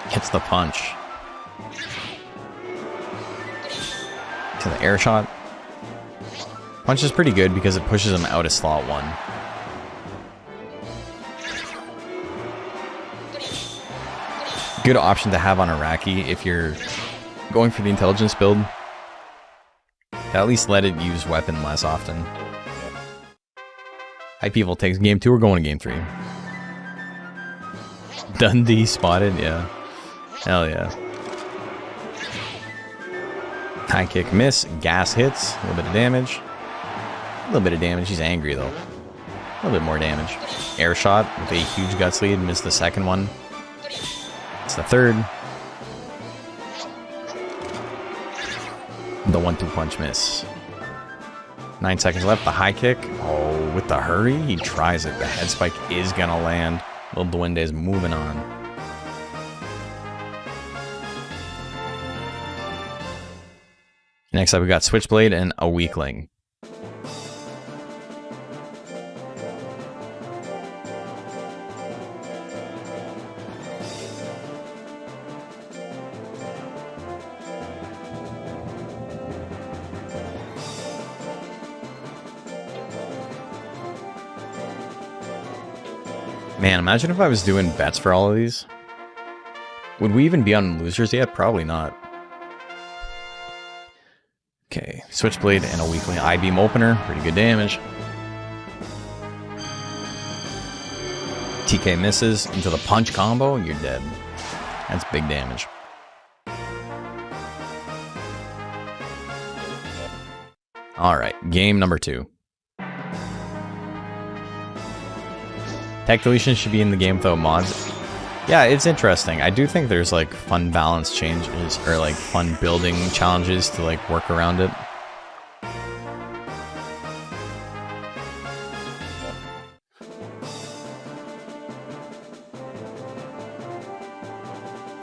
Hits the punch. To the air shot. Punch is pretty good because it pushes him out of slot 1. Good option to have on Iraqi if you're going for the intelligence build. At least let it use weapon less often. Hype Evil takes game 2. We're going to game 3. Dundee spotted, yeah. Hell yeah. High kick miss. Gas hits. A little bit of damage. A little bit of damage. He's angry though. A little bit more damage. Air shot with a huge guts lead. Missed the second one. It's the third. The 1-2 punch miss. 9 seconds left. The high kick. Oh, with the hurry, he tries it. The head spike is gonna land. Little Duende is moving on. Next up, we got Switchblade and a Weakling. Man, imagine if I was doing bets for all of these. Would we even be on losers yet? Probably not. Okay, Switchblade and a Weakling I-beam opener. Pretty good damage. TK misses into the punch combo. You're dead. That's big damage. Alright, game number 2. Tech deletion should be in the game without mods. Yeah, it's interesting. I do think there's like fun balance changes or like fun building challenges to like work around it.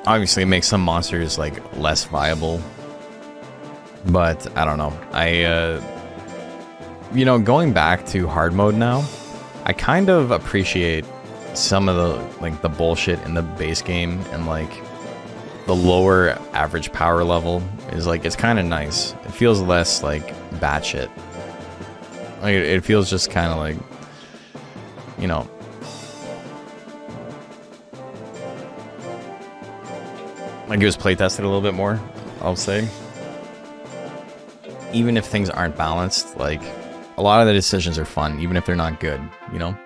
Obviously, it makes some monsters like less viable, but I don't know. You know, going back to hard mode now, I kind of appreciate some of the like the bullshit in the base game, and like the lower average power level is like it's kind of nice. It feels less like batshit. Like it feels just kind of like, you know. Like it was playtested a little bit more, I'll say. Even if things aren't balanced, like, a lot of the decisions are fun, even if they're not good, you know?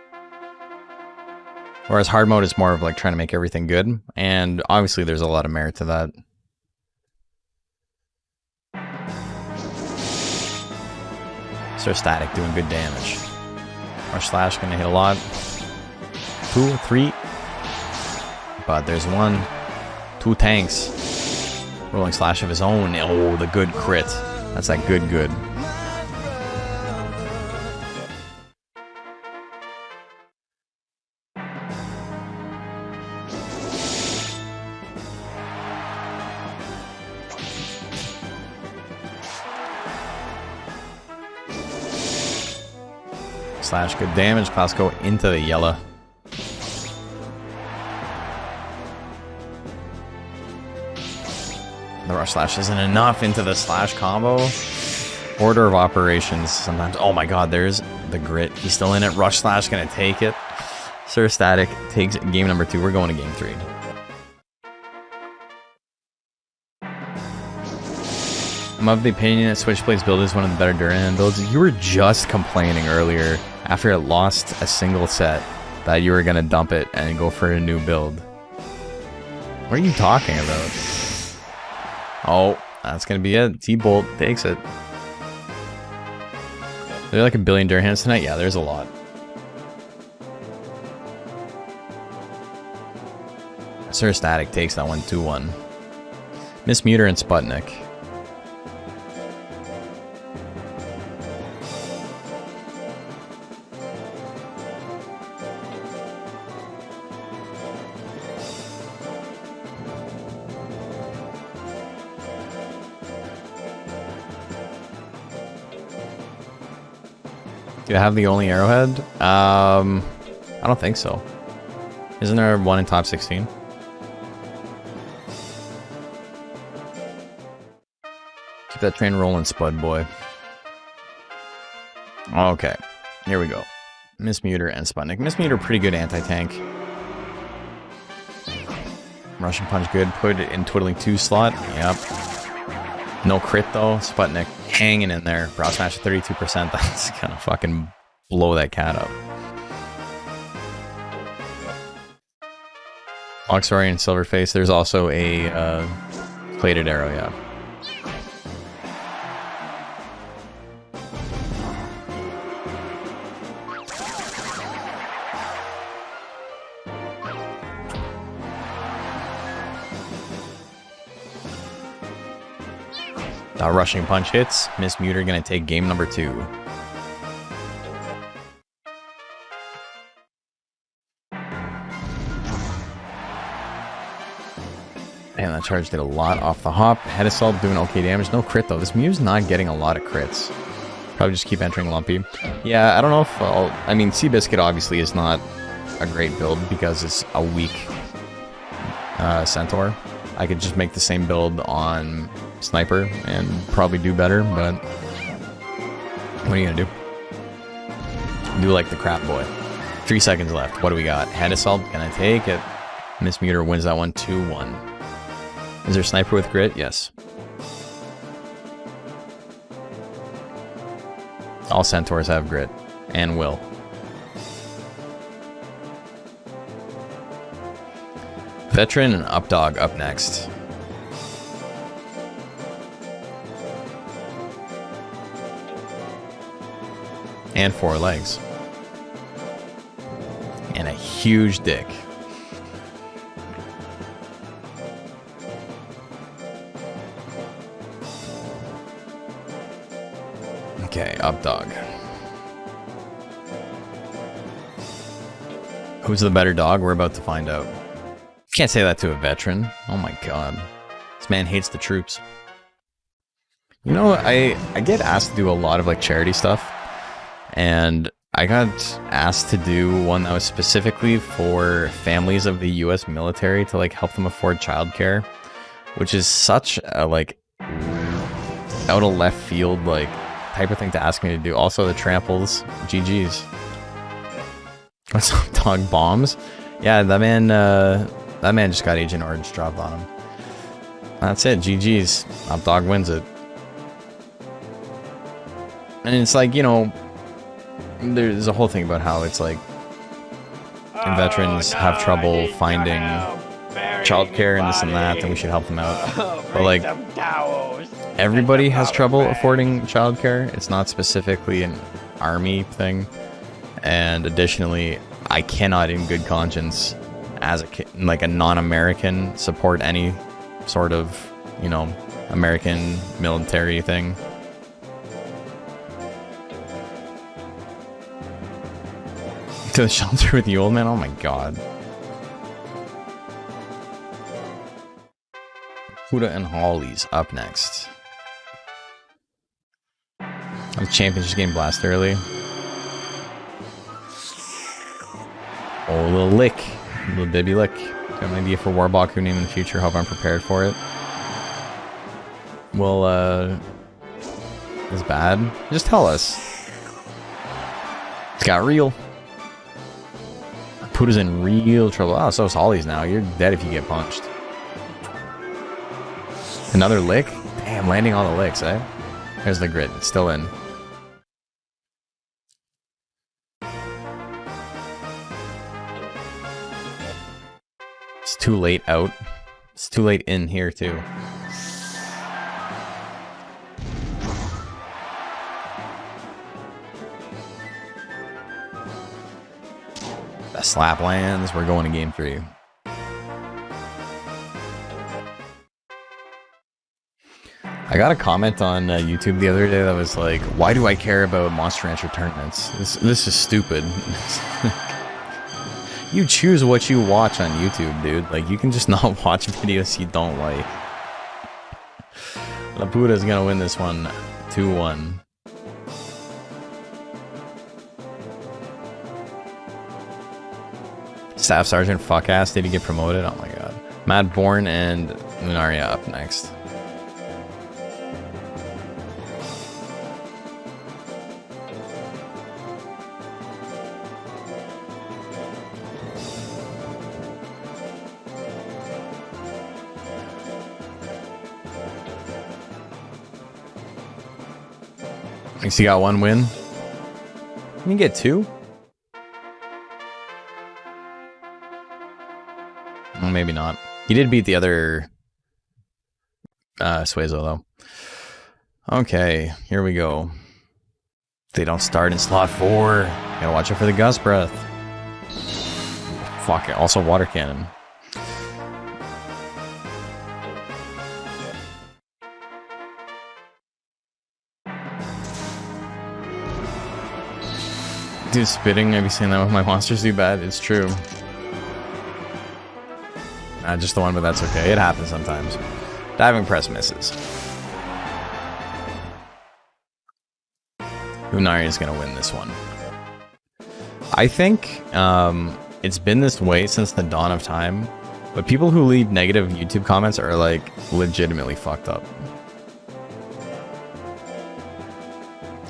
Whereas hard mode is more of like trying to make everything good, and obviously there's a lot of merit to that. So static, doing good damage. Our slash gonna hit a lot. 2, 3. But there's 1. 2 tanks. Rolling slash of his own. Oh, the good crit. That's that good. Slash, good damage. Class go into the yellow. The rush slash isn't enough into the slash combo. Order of operations sometimes. Oh my god, there's the grit. He's still in it. Rush slash gonna take it. Sir Static takes game number 2. We're going to game 3. I'm of the opinion that Switchblade's build is one of the better Durand builds. You were just complaining earlier after it lost a single set that you were gonna dump it and go for a new build. What are you talking about? Oh, that's gonna be it. T-Bolt takes it. Are there like a billion Durhands tonight? Yeah, there's a lot. Sir Static takes that one 2-1. Miss Muter and Sputnik. Do you have the only arrowhead? I don't think so. Isn't there one in top 16? Keep that train rolling, Spud Boy. Okay, here we go. Miss Muter and Sputnik. Miss Muter, pretty good anti-tank. Russian Punch, good. Put it in Twiddling 2 slot. Yep. No crit though. Sputnik hanging in there. Brow Smash at 32%. That's gonna fucking blow that cat up. Oxorian and Silverface. There's also a plated arrow, yeah. Rushing Punch hits. Miss Muter gonna take game number 2. Man, that charge did a lot off the hop. Head assault doing okay damage. No crit though. This Mew's not getting a lot of crits. Probably just keep entering Lumpy. Yeah, I don't know if I mean, Seabiscuit obviously is not a great build because it's a weak Centaur. I could just make the same build on Sniper and probably do better, but what are you gonna do? Do like the crap boy. 3 seconds left. What do we got? Head assault, gonna take it. Miss Muter wins that one 2-1. Is there Sniper with grit? Yes. All Centaurs have grit and will. Veteran and Updog up next. And 4 legs. and a huge dick. Okay, up dog. Who's the better dog? We're about to find out. Can't say that to a veteran. Oh my god. This man hates the troops. You know, I get asked to do a lot of like charity stuff, and I got asked to do one that was specifically for families of the US military to like help them afford childcare, which is such a like out of left field like type of thing to ask me to do. Also the tramples, GG's. What's up, dog? Bombs? Yeah, that man just got Agent Orange dropped on him. That's it, GG's. Up dog wins it. And it's like, you know, there's a whole thing about how it's like veterans have trouble finding childcare and this and that, and we should help them out. But like, everybody has trouble affording childcare. It's not specifically an army thing. And additionally, I cannot in good conscience, as a non-American, support any sort of, you know, American military thing. To the shelter with the old man? Oh my god. Huda and Holly's up next. The champions just getting blasted early. Oh, a little lick. A little baby lick. Do you have an idea for Warbaku name in the future? Hope I'm prepared for it. Well, it's bad. Just tell us. It's got real. Puda's in real trouble. Oh, so is Holly's now. You're dead if you get punched. Another lick? Damn, landing all the licks, eh? There's the grid. It's still in. It's too late out. It's too late in here, too. The slap lands. We're going to game 3. I got a comment on YouTube the other day that was like, "Why do I care about Monster Rancher tournaments? This is stupid." You choose what you watch on YouTube, dude. Like, you can just not watch videos you don't like. Lapuda's gonna win this one 2-1. Staff Sergeant fuck-ass, did he get promoted? Oh my god. Mad Born and Lunaria up next. Thinks he got 1 win. Can you get 2? Well, maybe not. He did beat the other Suezo, though. Okay, here we go. They don't start in slot 4. Gotta watch out for the gust breath. Fuck it. Also water cannon. Dude, spitting. Have you seen that with my monsters do bad? It's true. Just the one, but that's okay. It happens sometimes. Diving press misses. Lunari is going to win this one. I think it's been this way since the dawn of time, but people who leave negative YouTube comments are like legitimately fucked up.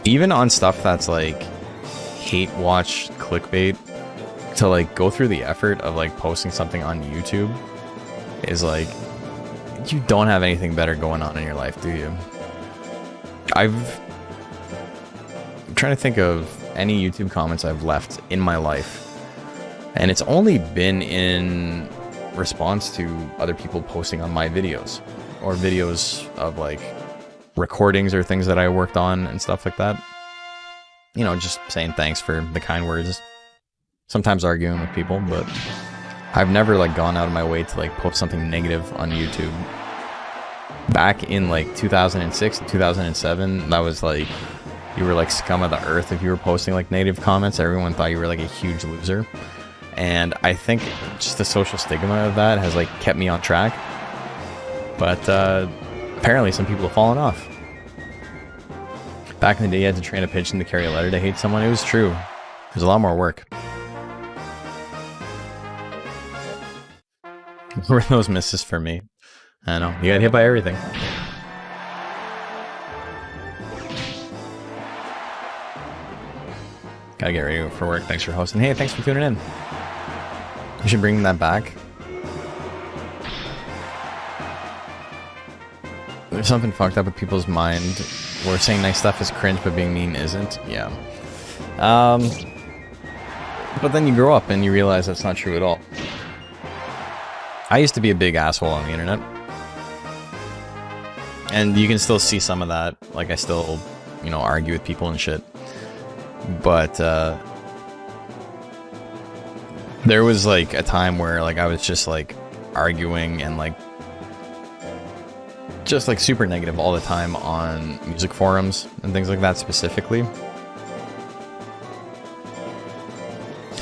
Even on stuff that's like hate watch clickbait, to like go through the effort of like posting something on YouTube is like, you don't have anything better going on in your life, do you? I'm trying to think of any YouTube comments I've left in my life, and it's only been in response to other people posting on my videos, or videos of like recordings or things that I worked on and stuff like that. You know, just saying thanks for the kind words. sometimes arguing with people, but I've never like gone out of my way to like post something negative on YouTube. Back in like 2006 and 2007, that was like, you were like scum of the earth if you were posting like negative comments. Everyone thought you were like a huge loser. And I think just the social stigma of that has like kept me on track. But apparently some people have fallen off. Back in the day, you had to train a pigeon to carry a letter to hate someone. It was true. There's a lot more work. What were those misses for me? I know. You got hit by everything. Gotta get ready for work. Thanks for hosting. Hey, thanks for tuning in. We should bring that back. There's something fucked up with people's mind where saying nice stuff is cringe, but being mean isn't. Yeah. But then you grow up and you realize that's not true at all. I used to be a big asshole on the internet. And you can still see some of that. Like, I still, you know, argue with people and shit. But, there was, like, a time where, like, I was just, like, arguing and, like, just, like, super negative all the time on music forums and things like that specifically.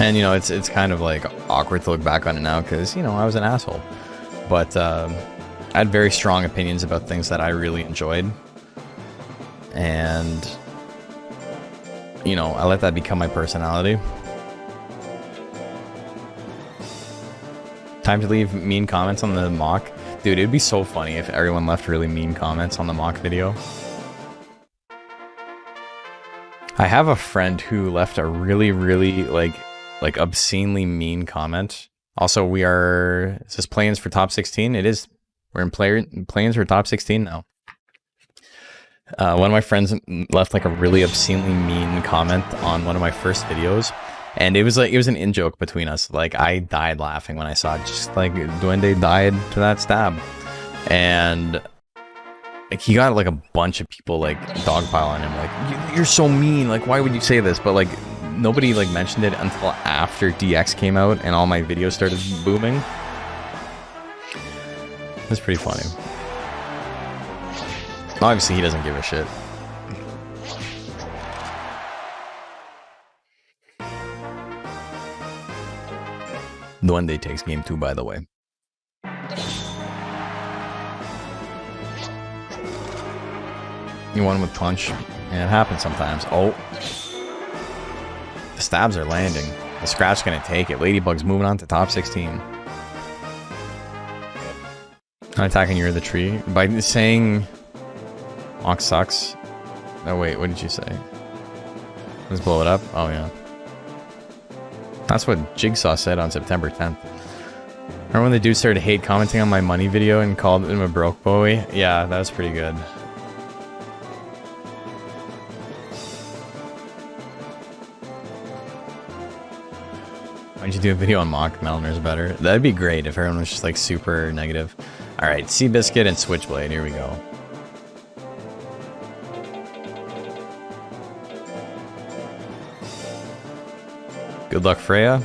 And, you know, it's kind of, like, awkward to look back on it now because, you know, I was an asshole. But, I had very strong opinions about things that I really enjoyed. And, you know, I let that become my personality. Time to leave mean comments on the mock. Dude, it'd be so funny if everyone left really mean comments on the mock video. I have a friend who left a really, really, like obscenely mean comment. Also, we are... Is this plans for top 16? It is. We're in plans for top 16 now. One of my friends left like a really obscenely mean comment on one of my first videos. And it was an in-joke between us. Like, I died laughing when I saw it. Just like Duende died to that stab. And like, he got like a bunch of people like dogpile on him. Like, you're so mean. Like, why would you say this? But like, nobody like mentioned it until after DX came out and all my videos started booming. It's pretty funny. Obviously, he doesn't give a shit. Duende takes game 2, by the way. You want him with punch? Yeah, it happens sometimes. Oh. The stabs are landing. The scratch's gonna take it. Ladybug's moving on to top 16. Not attacking you or the tree. By saying... Mock sucks. Oh wait, what did you say? Let's blow it up? Oh yeah. That's what Jigsaw said on September 10th. Remember when the dude started hate commenting on my money video and called him a broke boy? Yeah, that was pretty good. Why'd you do a video on Mock Melner's better? That'd be great if everyone was just like super negative. Alright, Seabiscuit and Switchblade, here we go. Good luck, Freya.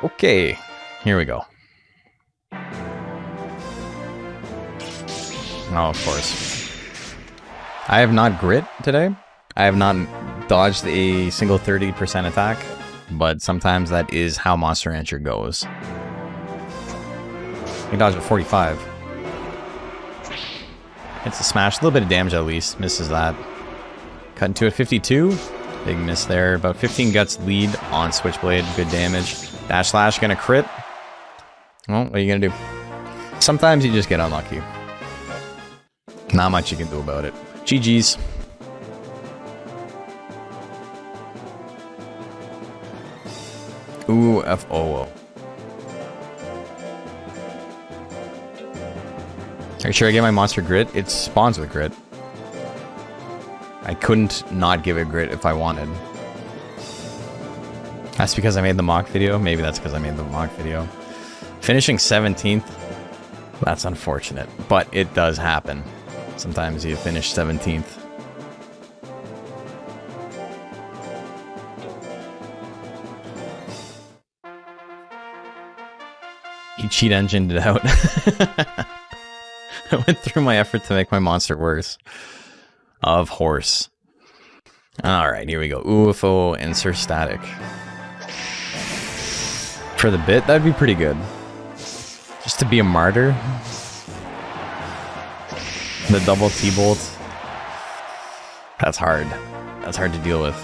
Okay, here we go. Oh, of course. I have not grit today. I have not dodged a single 30% attack, but sometimes that is how Monster Rancher goes. He dodged at 45. Hits a smash, a little bit of damage at least. Misses that. Cut into it, 52. Big miss there. About 15 guts lead on Switchblade. Good damage. Dash slash gonna crit. Well, what are you gonna do? Sometimes you just get unlucky. Not much you can do about it. GG's. Ooh, F-O-O. Are you sure I get my monster grit? It spawns with grit. I couldn't not give it grit if I wanted. That's because I made the mock video? Maybe that's because I made the mock video. Finishing 17th. That's unfortunate, but it does happen. Sometimes you finish 17th. He cheat engined it out. I went through my effort to make my monster worse. Of horse. Alright, here we go. UFO, insert static. For the bit, that'd be pretty good. Just to be a martyr. The double T-bolt. That's hard. That's hard to deal with.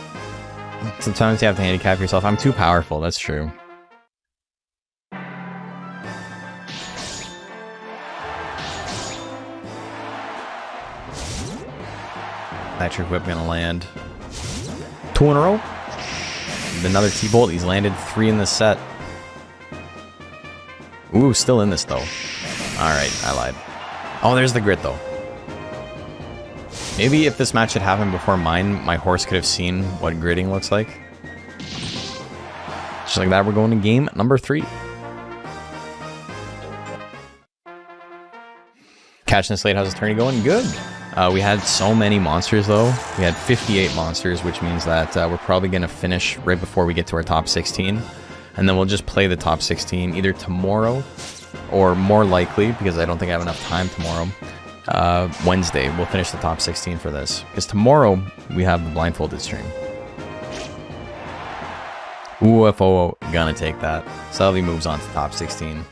Sometimes you have to handicap yourself. I'm too powerful, that's true. Electric Whip gonna land. 2 in a row. Another T-bolt. He's landed 3 in this set. Ooh, still in this though. Alright, I lied. Oh, there's the grit though. Maybe if this match had happened before mine, my horse could have seen what gritting looks like. Just like that, we're going to game number 3. Catching this late, how's the tourney going? Good. We had so many monsters though. We had 58 monsters, which means that we're probably going to finish right before we get to our top 16. And then we'll just play the top 16 either tomorrow or more likely, because I don't think I have enough time tomorrow, Wednesday. We'll finish the top 16 for this. Because tomorrow we have the blindfolded stream. UFO gonna take that. Salvi moves on to top 16.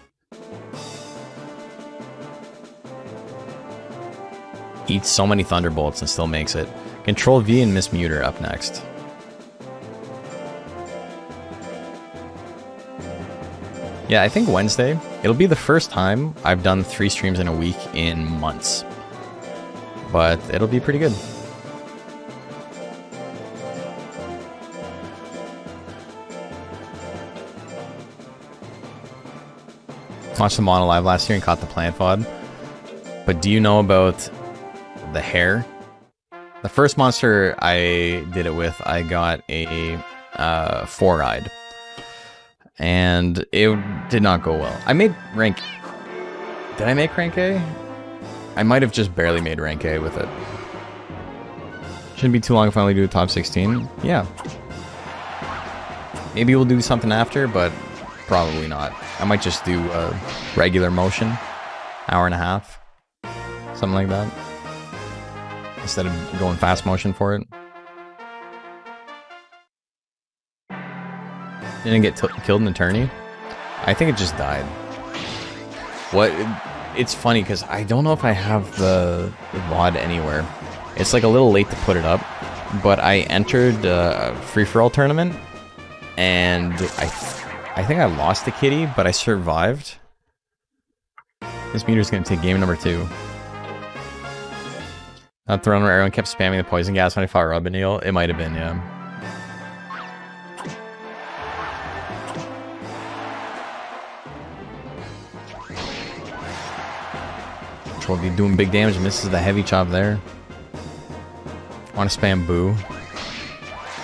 Eats so many thunderbolts and still makes it. Control V and Miss Muter up next. Yeah, I think Wednesday, it'll be the first time I've done 3 streams in a week in months. But it'll be pretty good. Watched the mono live last year and caught the plant VOD. But do you know about the hair? The first monster I did it with, I got a 4-eyed. And it did not go well. I made rank... Did I make rank A? I might have just barely made rank A with it. Shouldn't be too long if I only do the top 16. Yeah. Maybe we'll do something after, but probably not. I might just do a regular motion. Hour and a half. Something like that. Instead of going fast motion for it. Didn't get killed in the tourney. I think it just died. What? It's funny because I don't know if I have the VOD anywhere. It's like a little late to put it up, but I entered a free-for-all tournament, and I think I lost the kitty, but I survived. This meter's gonna take game number 2. Not the run where everyone kept spamming the poison gas when I fought Rubinil. It might have been, yeah. Will be doing big damage, misses the heavy chop there. Want to spam boo.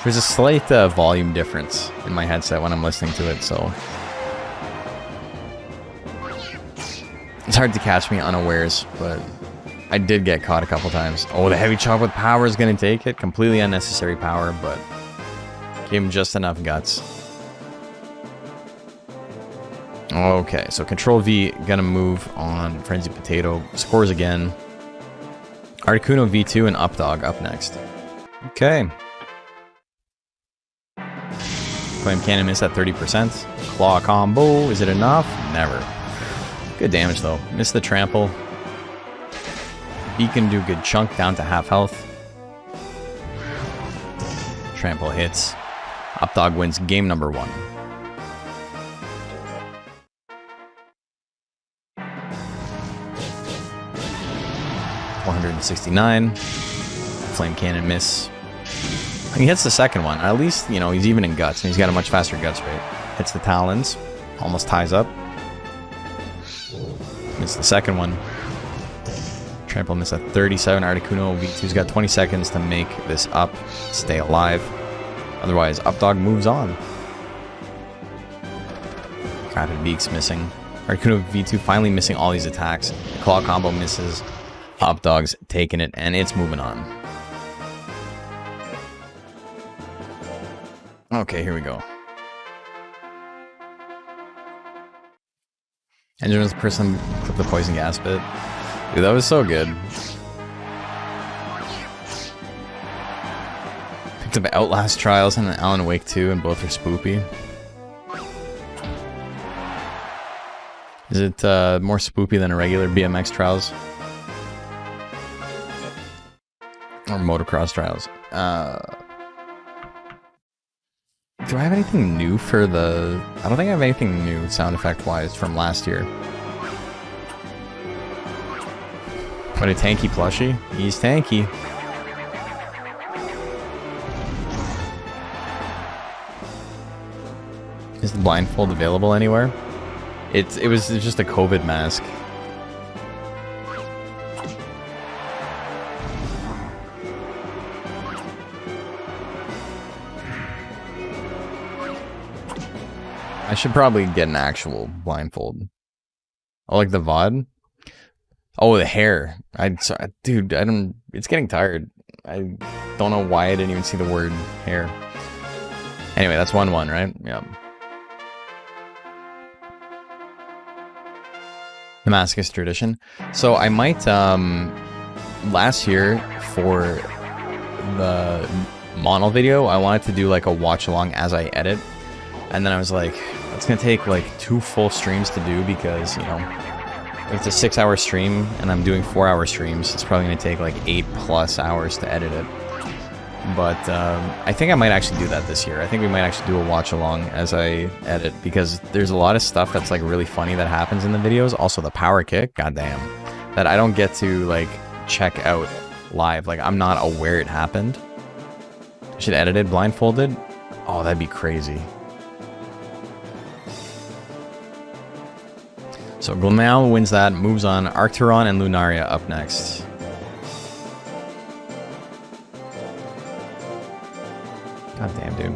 There's a slight volume difference in my headset when I'm listening to it, so it's hard to catch me unawares, but I did get caught a couple times. Oh, the heavy chop with power is going to take it. Completely unnecessary power, but gave him just enough guts. Okay, so Control V gonna move on Frenzy Potato. Scores again. Articuno V2 and Updog up next. Okay. Flame Cannon missed at 30%. Claw combo, is it enough? Never. Good damage though. Missed the trample. V can do good chunk down to half health. Trample hits. Updog wins game number 1. $169. Flame Cannon miss. He hits the second one. At least, you know, he's even in guts, and he's got a much faster guts rate. Hits the talons. Almost ties up. Missed the second one. Trample missed at 37. Articuno V2's got 20 seconds to make this up. Stay alive. Otherwise, Updog moves on. Crafted Beak's missing. Articuno V2 finally missing all these attacks. The claw combo misses. Hop Dog's taking it, and it's moving on. Okay, here we go. Engine's person clip the poison gas bit. Dude, that was so good. Picked up Outlast Trials and Alan Wake 2, and both are spoopy. Is it more spoopy than a regular BMX Trials? Or Motocross Trials? Do I have anything new for the... I don't think I have anything new sound effect wise from last year. What a tanky plushie. He's tanky. Is the blindfold available anywhere? It was just a COVID mask. I should probably get an actual blindfold. Oh, like the VOD? Oh, the hair. Dude, I don't... It's getting tired. I don't know why I didn't even see the word hair. Anyway, that's 1-1, right? Yep. Damascus tradition. So I might, last year for the mono video, I wanted to do like a watch along as I edit. And then I was like, it's gonna take like 2 full streams to do because, you know, if it's a 6-hour stream and I'm doing 4-hour streams, it's probably gonna take like 8+ hours to edit it. But I think I might actually do that this year. I think we might actually do a watch along as I edit because there's a lot of stuff that's like really funny that happens in the videos. Also the power kick, goddamn, that I don't get to like check out live. Like I'm not aware it happened. I should edit it blindfolded. Oh, that'd be crazy. So Glamau wins that, moves on. Arcturon and Lunaria up next. God damn, dude.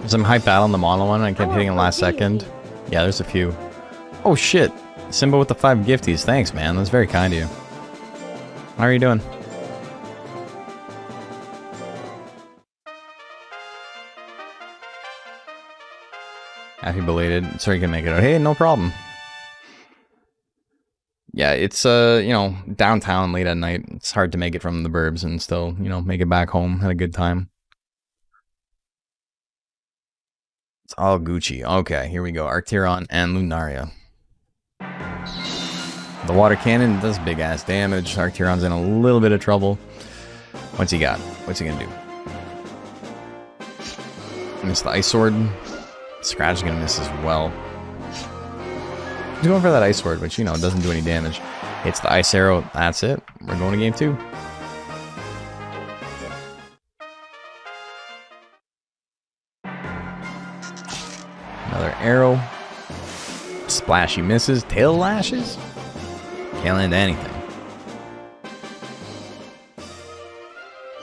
Some hype battle in the mono one. I kept hitting it last second. Yeah, there's a few. Oh shit. Simba with the 5 gifties. Thanks, man. That's very kind of you. How are you doing? Happy belated. Sorry you can make it out. Hey, no problem. Yeah, it's, you know, downtown late at night. It's hard to make it from the burbs and still, you know, make it back home. Had a good time. It's all Gucci. Okay, here we go. Arcturon and Lunaria. The water cannon does big ass damage. Arcturon's in a little bit of trouble. What's he got? What's he gonna do? Miss the ice sword. Scratch is gonna miss as well. He's going for that ice sword, which, you know, doesn't do any damage. Hits the ice arrow. That's it. We're going to game 2. Another arrow. Splashy misses. Tail lashes. Can't land anything.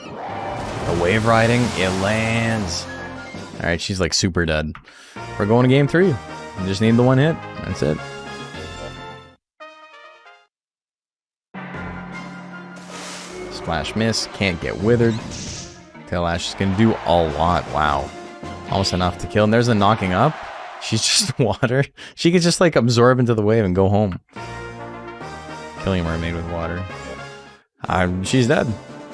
A wave riding. It lands. Alright, she's like super dead. We're going to game 3. You just need the one hit. That's it. Splash miss. Can't get withered. Tail lash is going to do a lot. Wow. Almost enough to kill. And there's the knocking up. She's just water. She could just like absorb into the wave and go home. Killing a mermaid with water. She's dead.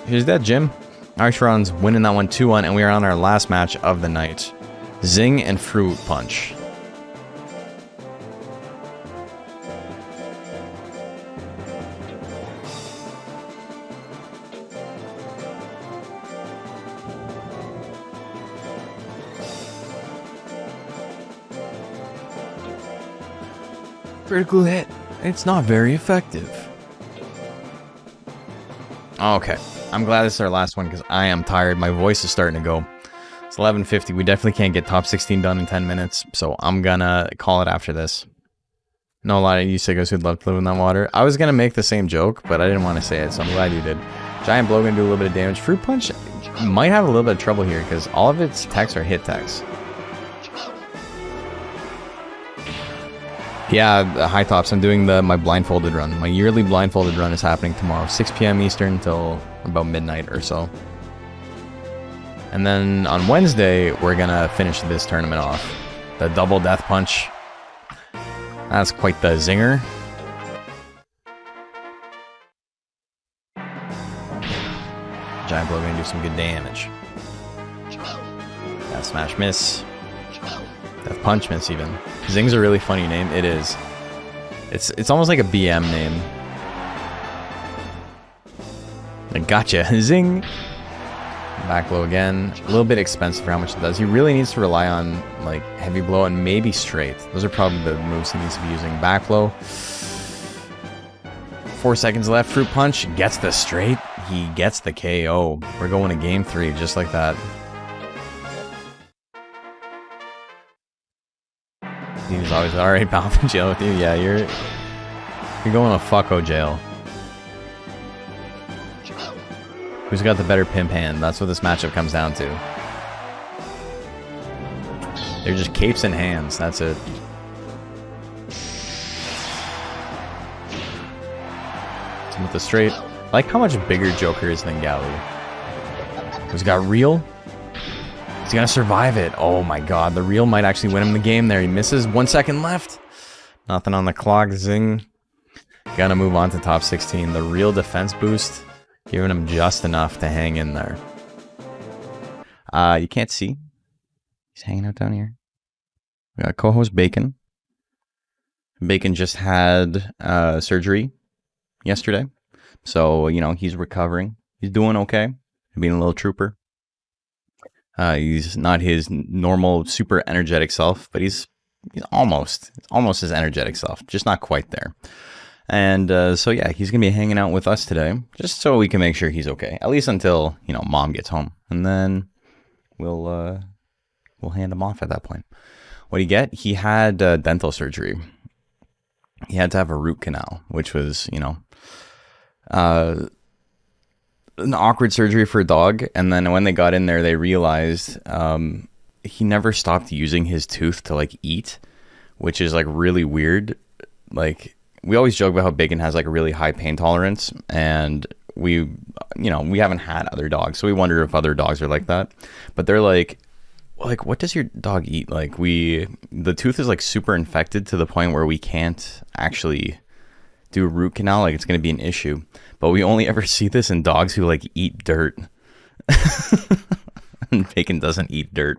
She's dead, Jim. Archeron's winning that one 2-1, and we are on our last match of the night. Zing and Fruit Punch. Critical hit. It's not very effective. Okay. I'm glad this is our last one because I am tired. My voice is starting to go. It's 11:50. We definitely can't get top 16 done in 10 minutes, so I'm gonna call it after this. No, a lot of you sickos who'd love to live in that water. I was gonna make the same joke, but I didn't want to say it, so I'm glad you did. Giant blow gonna do a little bit of damage. Fruit Punch might have a little bit of trouble here because all of its attacks are hit attacks. Yeah, high tops. I'm doing my blindfolded run. My yearly blindfolded run is happening tomorrow, 6 p.m. Eastern until about midnight or so. And then on Wednesday, we're gonna finish this tournament off. The double death punch. That's quite the zinger. Giant blow gonna do some good damage. Death smash miss. Death punch miss even. Zing's a really funny name. It is. It's almost like a BM name. I gotcha. Zing. Back blow again. A little bit expensive for how much it does. He really needs to rely on like heavy blow and maybe straight. Those are probably the moves he needs to be using. Back blow. 4 seconds left. Fruit punch gets the straight. He gets the KO. We're going to game 3 just like that. He's always alright. Bound in jail with you. Yeah, you're going to fucko jail. Who's got the better pimp hand? That's what this matchup comes down to. They're just capes and hands. That's it. So with the straight. I like how much bigger Joker is than Gali. Who's got real? He's gonna survive it. Oh my god, the real might actually win him the game there. He misses. 1 second left. Nothing on the clock. Zing. Gonna move on to top 16. The real defense boost. Giving him just enough to hang in there. You can't see. He's hanging out down here. We got co-host Bacon. Bacon just had surgery yesterday. So, you know, he's recovering. He's doing okay. Being a little trooper. He's not his normal super energetic self, but he's almost his energetic self. Just not quite there. And so yeah, he's gonna be hanging out with us today, just so we can make sure he's okay, at least until you know Mom gets home, and then we'll hand him off at that point. What do you get? He had dental surgery. He had to have a root canal, which was an awkward surgery for a dog. And then when they got in there, they realized he never stopped using his tooth to like eat, which is like really weird. Like. We always joke about how Bacon has like a really high pain tolerance, and we haven't had other dogs, so we wonder if other dogs are like that. But they're like, what does your dog eat? Like the tooth is like super infected to the point where we can't actually do a root canal. Like it's going to be an issue, but we only ever see this in dogs who like eat dirt. And Bacon doesn't eat dirt,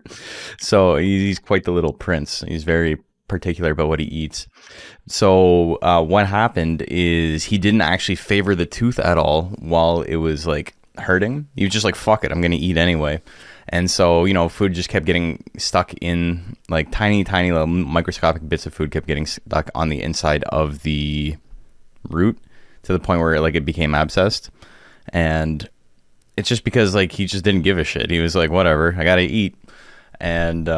so he's quite the little prince. He's very particular about what he eats. So what happened is he didn't actually favor the tooth at all while it was like hurting. He was just like, fuck it, I'm gonna eat anyway. And so food just kept getting stuck in, like tiny little microscopic bits of food kept getting stuck on the inside of the root to the point where like it became abscessed. And it's just because like he just didn't give a shit. He was like, whatever, I gotta eat. And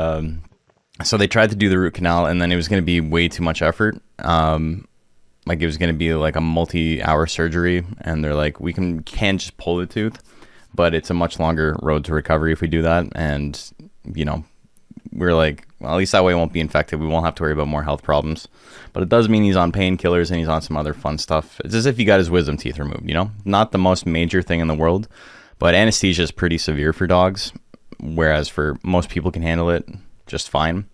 so they tried to do the root canal, and then it was going to be way too much effort. Like it was going to be like a multi-hour surgery, and they're like, we can just pull the tooth, but it's a much longer road to recovery if we do that. And we're like, well, at least that way it won't be infected. We won't have to worry about more health problems. But it does mean he's on painkillers and he's on some other fun stuff. It's as if he got his wisdom teeth removed. Not the most major thing in the world, but anesthesia is pretty severe for dogs, whereas for most people can handle it just fine.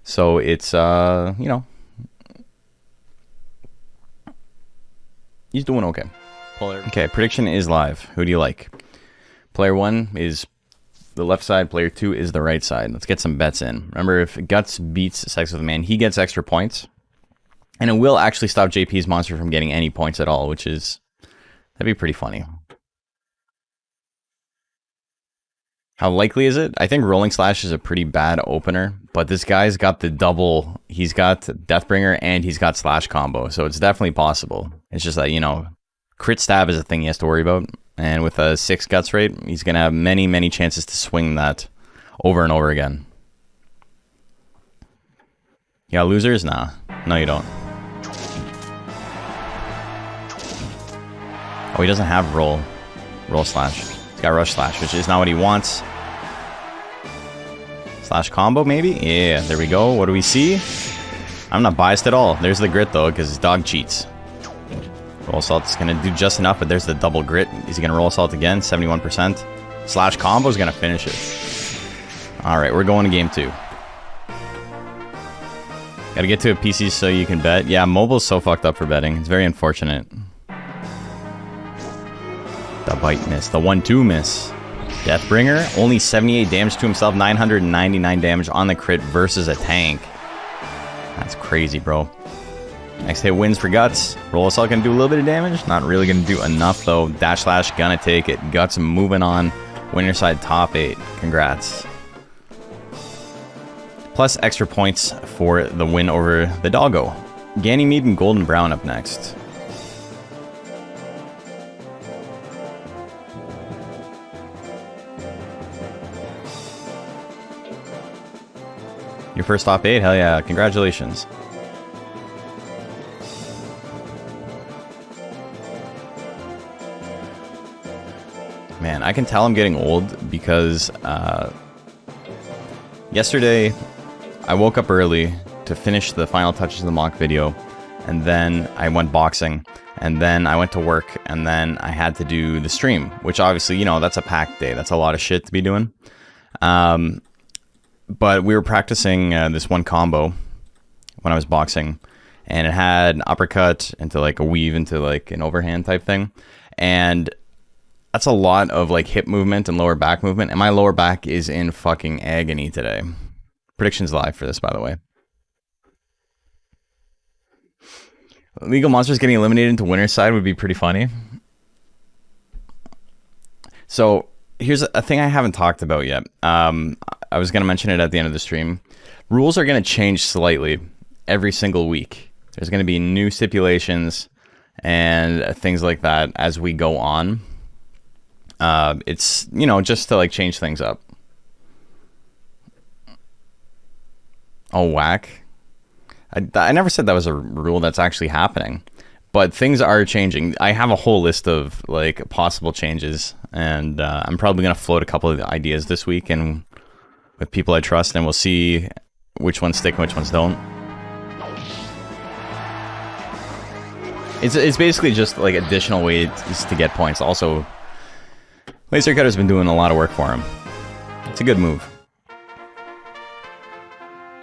So it's he's doing okay. Okay, prediction is live. Who do you like? Player 1 is the left side, player 2 is the right side. Let's get some bets in. Remember, if Guts beats Sex with a Man, he gets extra points, and it will actually stop JP's monster from getting any points at all, that'd be pretty funny. How likely is it? I think Rolling Slash is a pretty bad opener, but this guy's got the double. He's got Deathbringer and he's got Slash combo, so it's definitely possible. It's just that, crit stab is a thing he has to worry about, and with a 6 guts rate, he's going to have many chances to swing that over and over again. Yeah, losers? Nah. No, you don't. Oh, he doesn't have roll slash. He's got rush slash, which is not what he wants. Slash combo, maybe? Yeah, there we go. What do we see? I'm not biased at all. There's the grit, though, because his dog cheats. Roll assault's going to do just enough, but there's the double grit. Is he going to roll assault again? 71%. Slash combo is going to finish it. All right, we're going to game 2. Got to get to a PC so you can bet. Yeah, mobile's so fucked up for betting. It's very unfortunate. The bite miss. The 1-2 miss. Deathbringer, only 78 damage to himself, 999 damage on the crit versus a tank. That's crazy, bro. Next hit wins for Guts. Roll assault gonna do a little bit of damage. Not really gonna do enough though. Dash slash gonna take it. Guts moving on. Winner side top 8. Congrats. Plus extra points for the win over the doggo. Ganymede and Golden Brown up next. Your first top 8? Hell yeah, congratulations. Man, I can tell I'm getting old because yesterday I woke up early to finish the final touches of the mock video, and then I went boxing, and then I went to work, and then I had to do the stream, which obviously, you know, that's a packed day. That's a lot of shit to be doing. But we were practicing this one combo when I was boxing, and it had an uppercut into like a weave into like an overhand type thing. And that's a lot of like hip movement and lower back movement. And my lower back is in fucking agony today. Predictions live for this, by the way. Legal Monsters getting eliminated into winner's side would be pretty funny. So here's a thing I haven't talked about yet. I was going to mention it at the end of the stream. Rules are going to change slightly every single week. There's going to be new stipulations and things like that as we go on. It's, you know, just to like change things up. Oh, whack. I never said that was a rule that's actually happening, but things are changing. I have a whole list of like possible changes, and I'm probably going to float a couple of ideas this week and with people I trust, and we'll see which ones stick and which ones don't. It's basically just like additional ways to get points. Also, Laser Cutter's been doing a lot of work for him. It's a good move.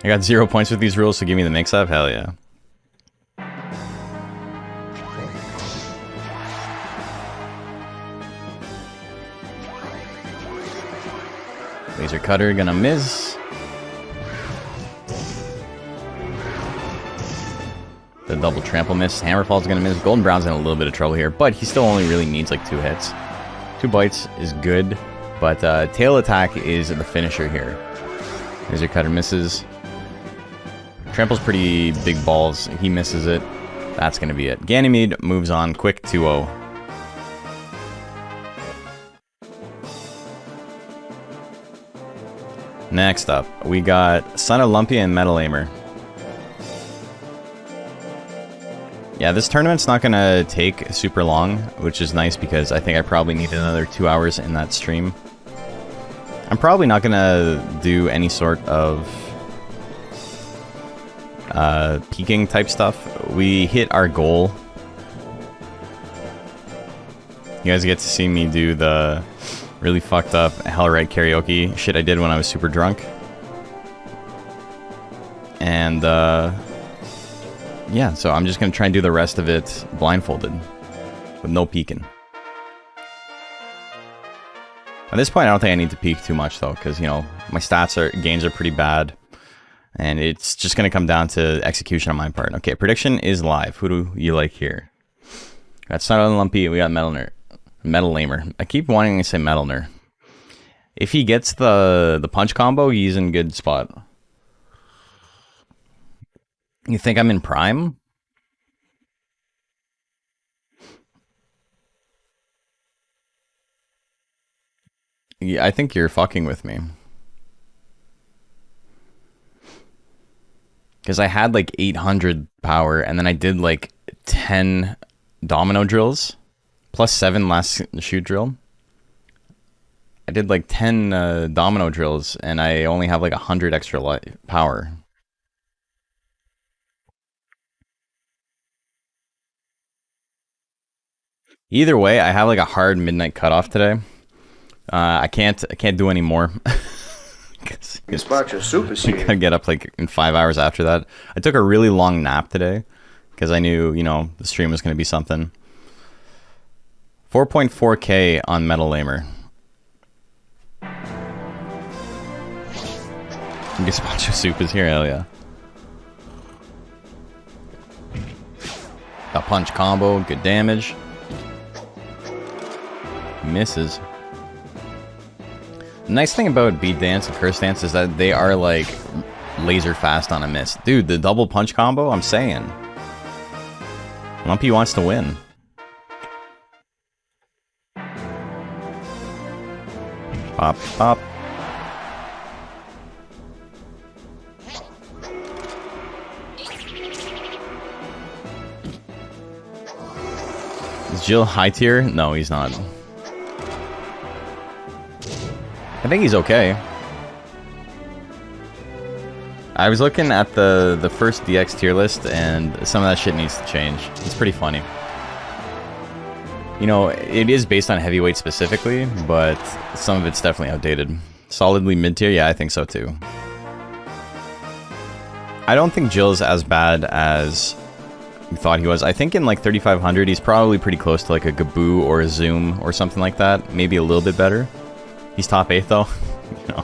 I got 0 points with these rules, so give me the mix-up? Hell yeah. Laser Cutter gonna miss. The double trample miss. Hammerfall's gonna miss. Golden Brown's in a little bit of trouble here, but he still only really needs like 2 hits. 2 bites is good, but tail attack is the finisher here. Laser Cutter misses. Trample's pretty big balls. He misses it. That's gonna be it. Ganymede moves on. Quick 2-0. Next up, we got Son of Lumpy and Metal Aimer. Yeah, this tournament's not gonna take super long, which is nice because I think I probably need another 2 hours in that stream. I'm probably not gonna do any sort of peaking type stuff. We hit our goal. You guys get to see me do the really fucked up Hellride karaoke shit I did when I was super drunk. And yeah, so I'm just gonna try and do the rest of it blindfolded with no peeking. At this point, I don't think I need to peek too much though, because you know my gains are pretty bad, and it's just gonna come down to execution on my part. Okay, prediction is live. Who do you like here? We got Son of Lumpy. We got Metal Lamer. I keep wanting to say Metalner. If he gets the punch combo, he's in good spot. You think I'm in prime? Yeah, I think you're fucking with me. Because I had like 800 power, and then I did like 10 domino drills, plus 7 last shoot drill. I did like 10 domino drills, and I only have like 100 extra power. Either way, I have like a hard midnight cutoff today. I can't do any more. This box of soup is I here. gotta get up like in 5 hours after that. I took a really long nap today because I knew, you know, the stream was gonna be something. 4.4k on Metal Lamer. Gazpacho soup is here, hell yeah. A punch combo, good damage. Misses. The nice thing about Beat Dance and Curse Dance is that they are like laser fast on a miss. Dude, the double punch combo, I'm saying. Lumpy wants to win. Pop, pop. Is Jill high tier? No, he's not. I think he's okay. I was looking at the first DX tier list, and some of that shit needs to change. It's pretty funny. You know, it is based on heavyweight specifically, but some of it's definitely outdated. Solidly mid tier? Yeah, I think so too. I don't think Jill's as bad as we thought he was. I think in like 3500 he's probably pretty close to like a Gaboo or a Zoom or something like that. Maybe a little bit better. He's top 8 though. You know,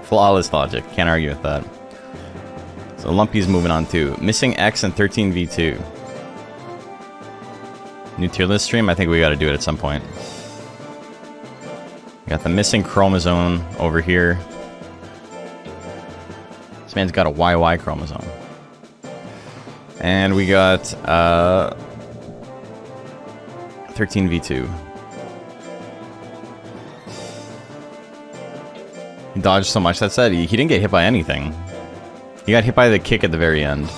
flawless logic. Can't argue with that. So Lumpy's moving on too. Missing X and 13v2. New tier list stream? I think we gotta do it at some point. We got the missing chromosome over here. This man's got a YY chromosome. And we got 13v2. He dodged so much. That said, he didn't get hit by anything. He got hit by the kick at the very end.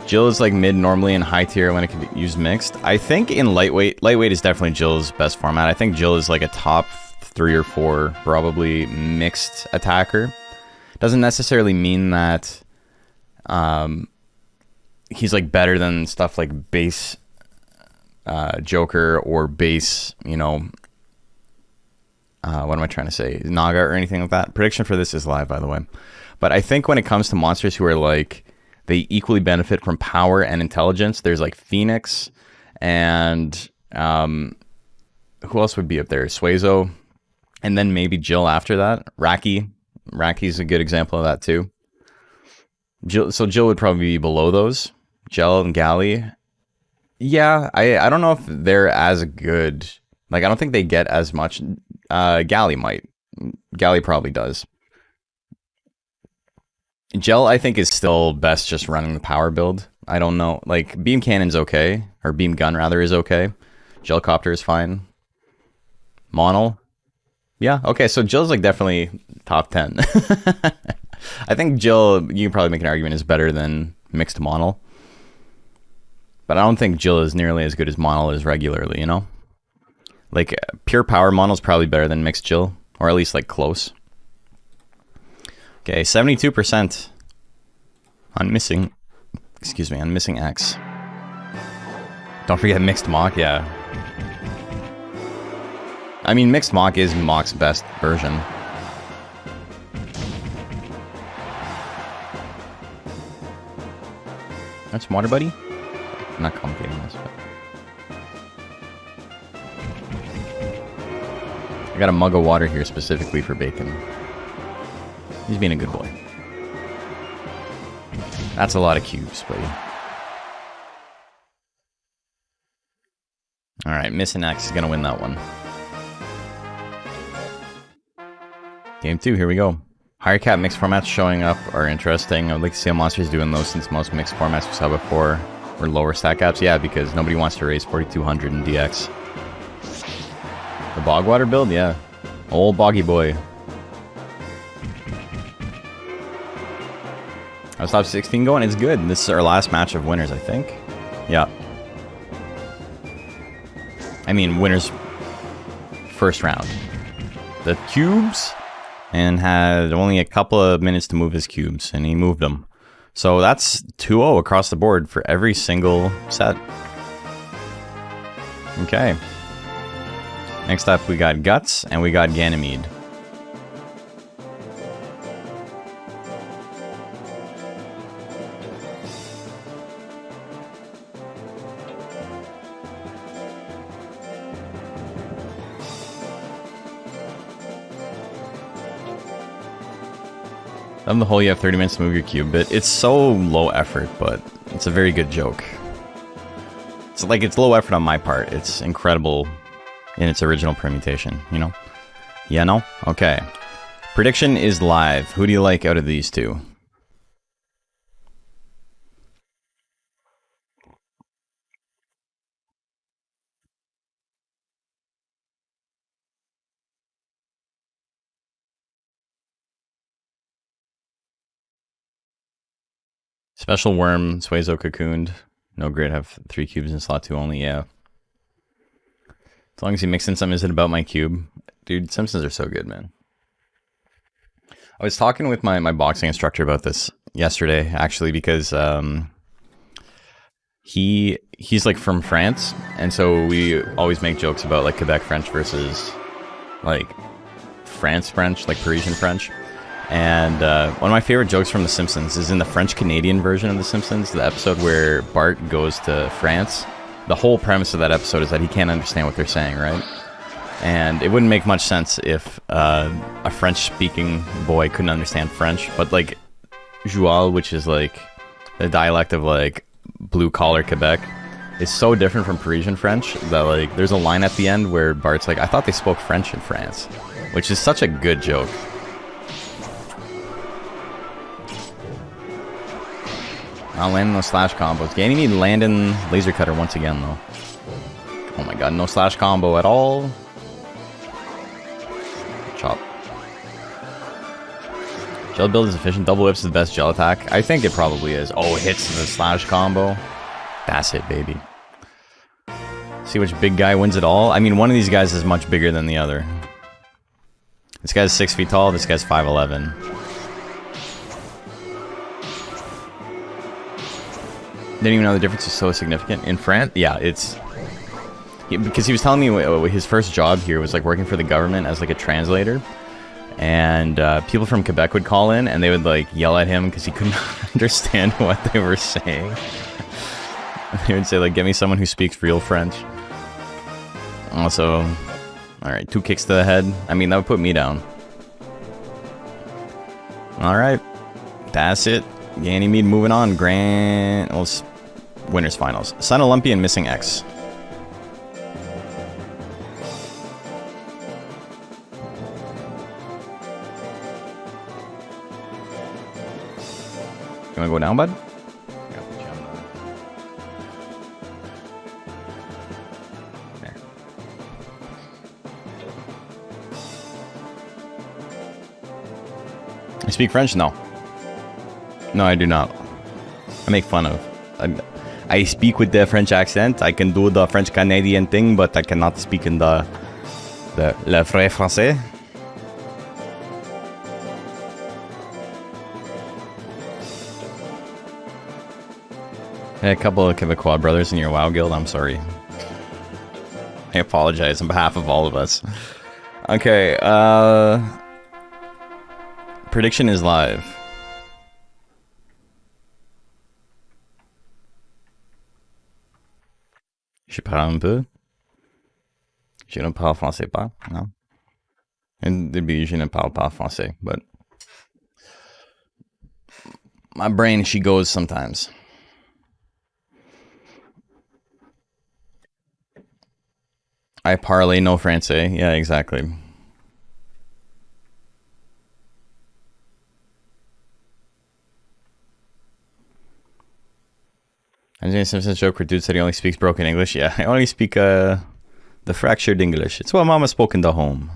Jill is like mid normally and high tier when it can be used mixed. I think in lightweight is definitely Jill's best format. I think Jill is like a top 3 or 4 probably mixed attacker. Doesn't necessarily mean that he's like better than stuff like base Joker or base, you know, what am I trying to say? Naga or anything like that. Prediction for this is live, by the way. But I think when it comes to monsters who are like, they equally benefit from power and intelligence, there's like Phoenix and who else would be up there? Suezo. And then maybe Jill after that. Raki. Raki's a good example of that too. So Jill would probably be below those. Jill and Galley. Yeah, I don't know if they're as good. Like, I don't think they get as much. Galley might. Galley probably does. Gel, I think, is still best just running the power build. I don't know. Like, Beam Cannon's okay. Or Beam Gun, rather, is okay. Gelcopter is fine. Monol. Yeah, okay, so Jill's, like, definitely top 10. I think Jill, you can probably make an argument, is better than mixed Monol. But I don't think Jill is nearly as good as Monol is regularly, you know? Like, pure power Monol's probably better than mixed Jill. Or at least, like, close. Okay, 72% on missing, excuse me, on missing X. Don't forget mixed Mach, yeah. I mean, mixed Mach is Mach's best version. That's water, buddy? I'm not complicating this, but... I got a mug of water here specifically for Bacon. He's being a good boy. That's a lot of cubes, buddy. Alright, Missing X is going to win that one. Game 2, here we go. Higher cap mixed formats showing up are interesting. I would like to see how monsters doing those since most mixed formats we saw before were lower stat caps. Yeah, because nobody wants to raise 4200 in DX. The Bogwater build? Yeah. Old Boggy Boy. How's top 16 going? It's good. This is our last match of winners, I think. Yeah. I mean, winners first round. The cubes, and had only a couple of minutes to move his cubes, and he moved them. So that's 2-0 across the board for every single set. Okay. Next up, we got Guts, and we got Ganymede. On the whole, you have 30 minutes to move your cube, but it's so low effort, but it's a very good joke. It's like, it's low effort on my part. It's incredible in its original permutation, you know? Yeah, no? Okay. Prediction is live. Who do you like out of these two? Special Worm, Suezo Cocooned. No grid, have 3 cubes in slot 2 only, yeah. As long as you mix in some, is it about my cube? Dude, Simpsons are so good, man. I was talking with my boxing instructor about this yesterday, actually, because he's like from France, and so we always make jokes about like Quebec French versus like France French, like Parisian French. And one of my favorite jokes from The Simpsons is in the French-Canadian version of The Simpsons, the episode where Bart goes to France. The whole premise of that episode is that he can't understand what they're saying, right? And it wouldn't make much sense if a French-speaking boy couldn't understand French. But like Joual, which is like the dialect of like blue-collar Quebec, is so different from Parisian French that like there's a line at the end where Bart's like, I thought they spoke French in France, which is such a good joke. Not landing those slash combos. Ganymede landing laser cutter once again though. Oh my god, no slash combo at all. Chop. Gel build is efficient. Double whips is the best gel attack. I think it probably is. Oh, it hits the slash combo. That's it, baby. See which big guy wins it all? I mean, one of these guys is much bigger than the other. This guy's 6 feet tall. This guy's 5'11". Didn't even know the difference was so significant. In France, yeah, it's... because he was telling me his first job here was like working for the government as like a translator. And people from Quebec would call in and they would like yell at him because he couldn't understand what they were saying. They would say like, get me someone who speaks real French. Also, alright, 2 kicks to the head. I mean, that would put me down. Alright, that's it. Ganymede moving on. Grand... well, winners finals. Sun Olympian missing X. You wanna go down, bud? There. I speak French? No. No, I do not. I make fun of. I speak with the French accent. I can do the French Canadian thing, but I cannot speak in le vrai français. Hey, a couple of Quebecois brothers in your WoW guild. I'm sorry. I apologize on behalf of all of us. Okay, prediction is live. Je parle un peu. Je ne parle français pas. No. And début, je ne parle pas français, but my brain, she goes sometimes. I parlay no français. Yeah, exactly. I'm doing a Simpsons joke where dude said he only speaks broken English. Yeah, I only speak the fractured English. It's what Mama spoke in the home.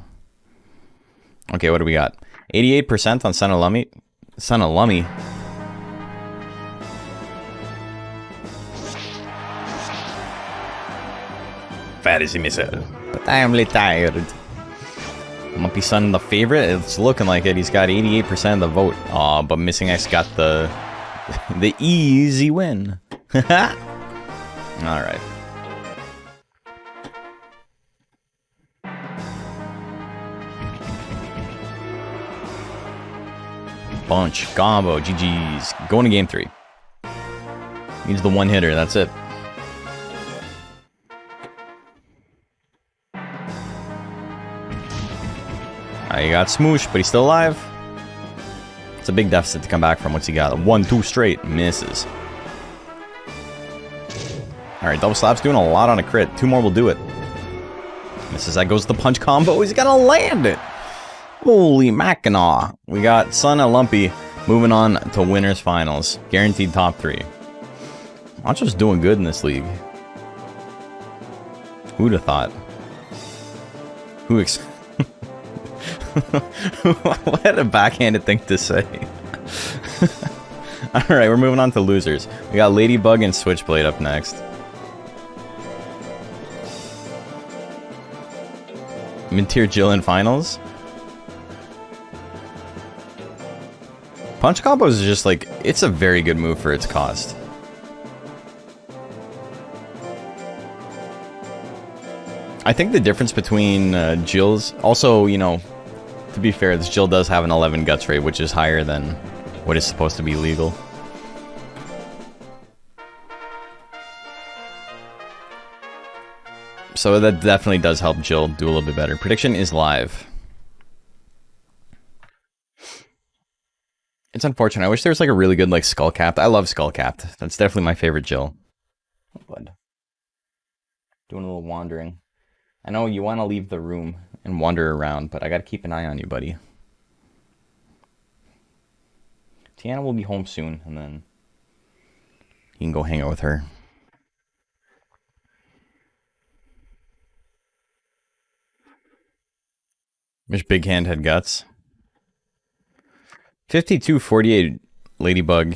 Okay, what do we got? 88% on Sunalummy. Sunalummy. fantasy missile, but I am tired. Lumpy Son, the favorite. It's looking like it. He's got 88% of the vote. Aw, but Missing X got the easy win. All right. Bunch, combo, GG's. Going to game 3. Needs the one hitter, that's it. He got smooshed, but he's still alive. It's a big deficit to come back from. What's he got? 1-2 straight. Misses. Alright, double slap's doing a lot on a crit. 2 more will do it. Misses. That goes the punch combo. He's gonna land it. Holy Mackinaw. We got Son and Lumpy moving on to winners finals. Guaranteed top 3. Macho's doing good in this league. Who'd have thought? What a backhanded thing to say. Alright, we're moving on to losers. We got Ladybug and Switchblade up next. Mid-tier Jill in finals. Punch combos is just like, it's a very good move for its cost. I think the difference between Jill's, also, you know, to be fair, this Jill does have an 11 guts rate, which is higher than what is supposed to be legal. So that definitely does help Jill do a little bit better. Prediction is live. It's unfortunate. I wish there was like a really good like Skullcapped. I love Skullcapped. That's definitely my favorite Jill. Oh, bud. Doing a little wandering. I know you want to leave the room and wander around, but I gotta keep an eye on you, buddy. Tiana will be home soon, and then you can go hang out with her. Wish Big Hand had guts. 52-48 Ladybug.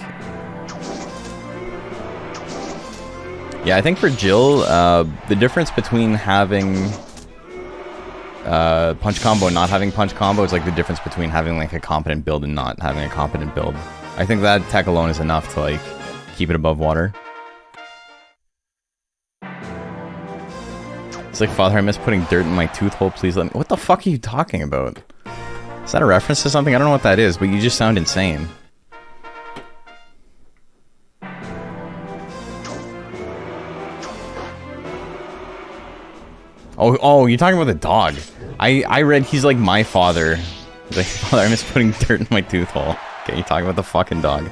Yeah, I think for Jill, the difference between having punch combo and not having punch combo is like the difference between having like a competent build and not having a competent build. I think that tech alone is enough to like keep it above water. It's like, Father, I miss putting dirt in my tooth hole, please let me... What the fuck are you talking about? Is that a reference to something? I don't know what that is, but you just sound insane. Oh, you're talking about the dog. I read he's like my father. He's like, Father, I miss putting dirt in my tooth hole. Okay, you're talking about the fucking dog.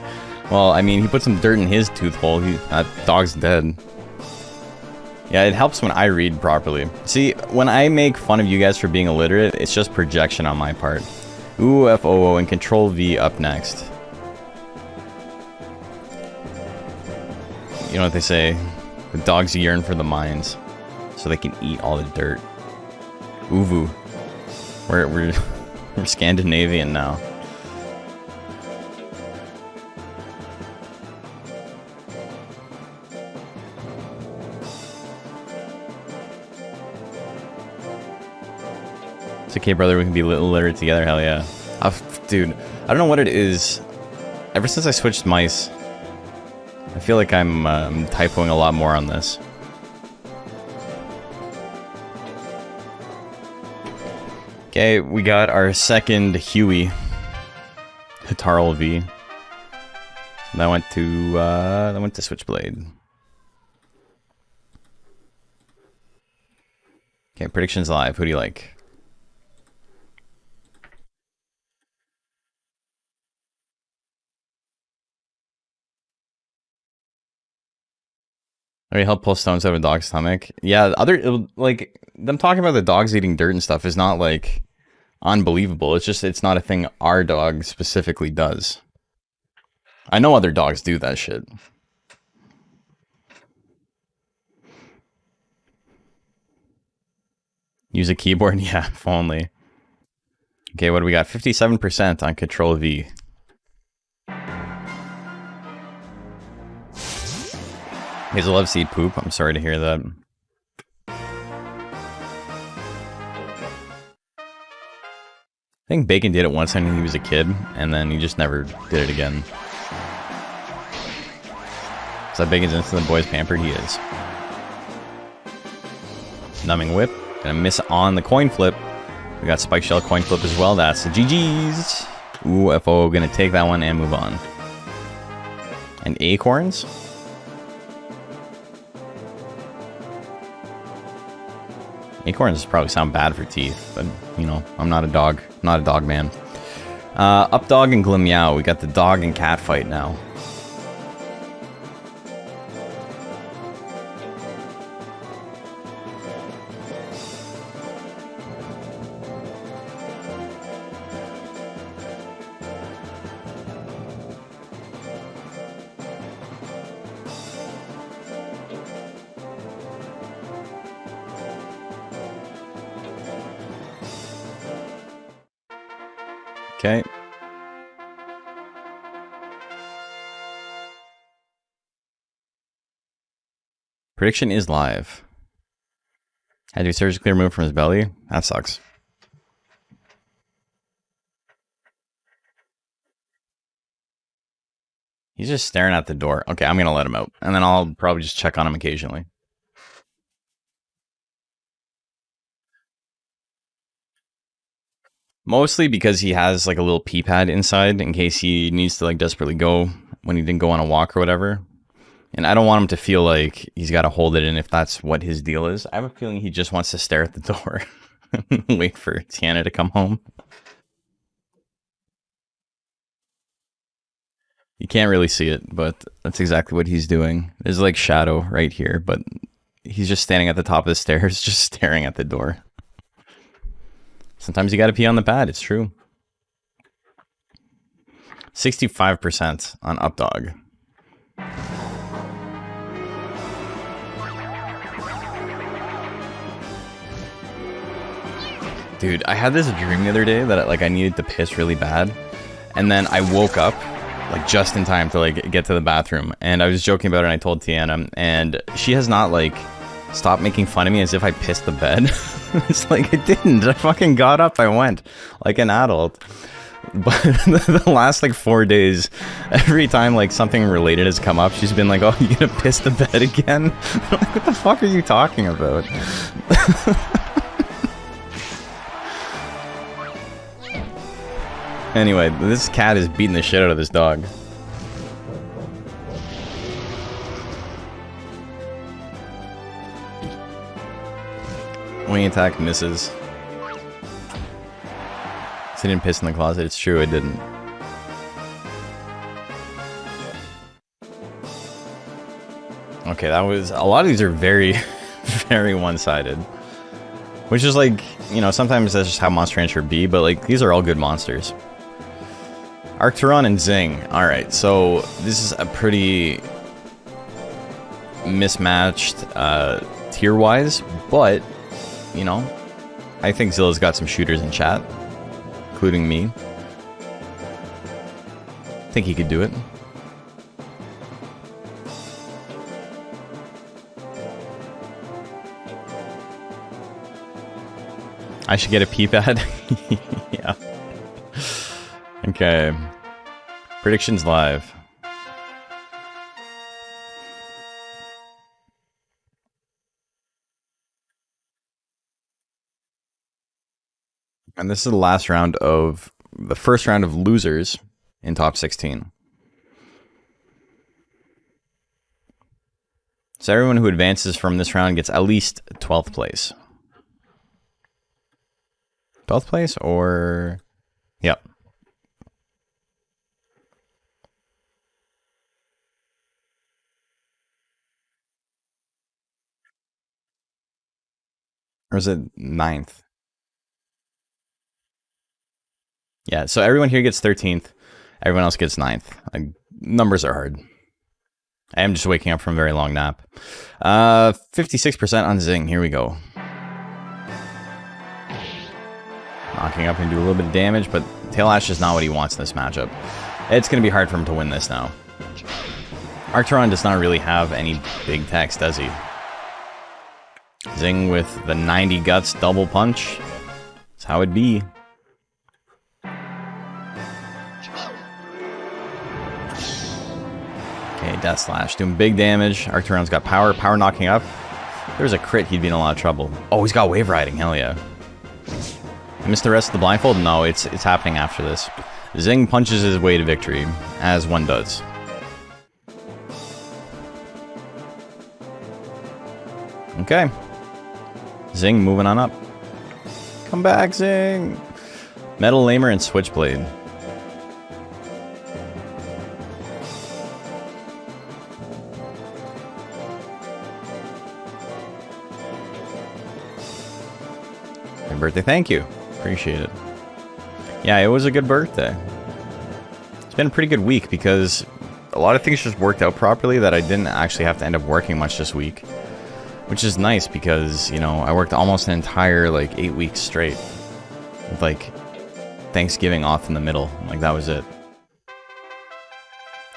Well, I mean, he put some dirt in his tooth hole. That dog's dead. Yeah, it helps when I read properly. See, when I make fun of you guys for being illiterate, it's just projection on my part. UFOO and Control V up next. You know what they say? The dogs yearn for the mines, so they can eat all the dirt. Uvu. We're Scandinavian now. It's okay, brother, we can be illiterate together, hell yeah. Dude, I don't know what it is. Ever since I switched mice, I feel like I'm typoing a lot more on this. Okay, we got our second Huey. Hitarl V. That went to Switchblade. Okay, predictions live. Who do you like? Already help pull stones out of a dog's stomach. Yeah, like them talking about the dogs eating dirt and stuff is not like unbelievable. It's just it's not a thing our dog specifically does. I know other dogs do that shit. Use a keyboard? Yeah, if only. Okay, what do we got? 57% on Control V. Hazel love seed poop. I'm sorry to hear that. think Bacon did it once when he was a kid, and then he just never did it again. So Bacon's instant boys pampered, he is. Numbing whip, gonna miss on the coin flip. We got Spike Shell coin flip as well, that's the GG's. Ooh, FO gonna take that one and move on. And acorns? Acorns probably sound bad for teeth, but you know, I'm not a dog man. Up dog and Glimmeow, we got the dog and cat fight now. Okay. Prediction is live. Had to be surgically removed from his belly? That sucks. He's just staring at the door. Okay, I'm gonna let him out. And then I'll probably just check on him occasionally. Mostly because he has like a little pee pad inside in case he needs to like desperately go when he didn't go on a walk or whatever. And I don't want him to feel like he's got to hold it in if that's what his deal is. I have a feeling he just wants to stare at the door and wait for Tiana to come home. You can't really see it, but that's exactly what he's doing. There's like shadow right here, but he's just standing at the top of the stairs, just staring at the door. Sometimes you gotta pee on the pad, it's true. 65% on Updog. Dude, I had this dream the other day that I needed to piss really bad. And then I woke up like just in time to like get to the bathroom. And I was joking about it and I told Tiana, and she has not like stopped making fun of me as if I pissed the bed. It's like, I didn't. I fucking got up. I went like an adult. But the last like 4 days, every time like something related has come up, she's been like, oh, you gonna piss the bed again? I'm like, what the fuck are you talking about? Anyway, this cat is beating the shit out of this dog. Wing attack misses. So I didn't piss in the closet. It's true, I didn't. Okay, that was... A lot of these are very, very one-sided. Which is like, you know, sometimes that's just how Monster Rancher be, but like, these are all good monsters. Arcturon and Zing. Alright, so this is a pretty mismatched tier-wise, but, you know, I think Zilla's got some shooters in chat, including me. I think he could do it. I should get a pee-pad. Yeah. Okay. Predictions live. And this is the last round of the first round of losers in top 16. So everyone who advances from this round gets at least 12th place. 12th place or... Yep. Or is it 9th? Yeah, so everyone here gets 13th. Everyone else gets 9th. Like, numbers are hard. I am just waking up from a very long nap. 56% on Zing. Here we go. Knocking up and do a little bit of damage, but Tail Ash is not what he wants in this matchup. It's going to be hard for him to win this now. Arcturon does not really have any big techs, does he? Zing with the 90 guts double punch. That's how it be. Okay, Death Slash. Doing big damage. Arcturon's got power. Power knocking up. If there was a crit, he'd be in a lot of trouble. Oh, he's got Wave Riding. Hell yeah. I missed the rest of the blindfold? No, it's happening after this. Zing punches his way to victory, as one does. Okay. Zing moving on up. Come back, Zing! Metal Lamer and Switchblade. Happy birthday, thank you. Appreciate it. Yeah, it was a good birthday. It's been a pretty good week because a lot of things just worked out properly that I didn't actually have to end up working much this week. Which is nice because, you know, I worked almost an entire, like, 8 weeks straight. With, like, Thanksgiving off in the middle. Like, that was it.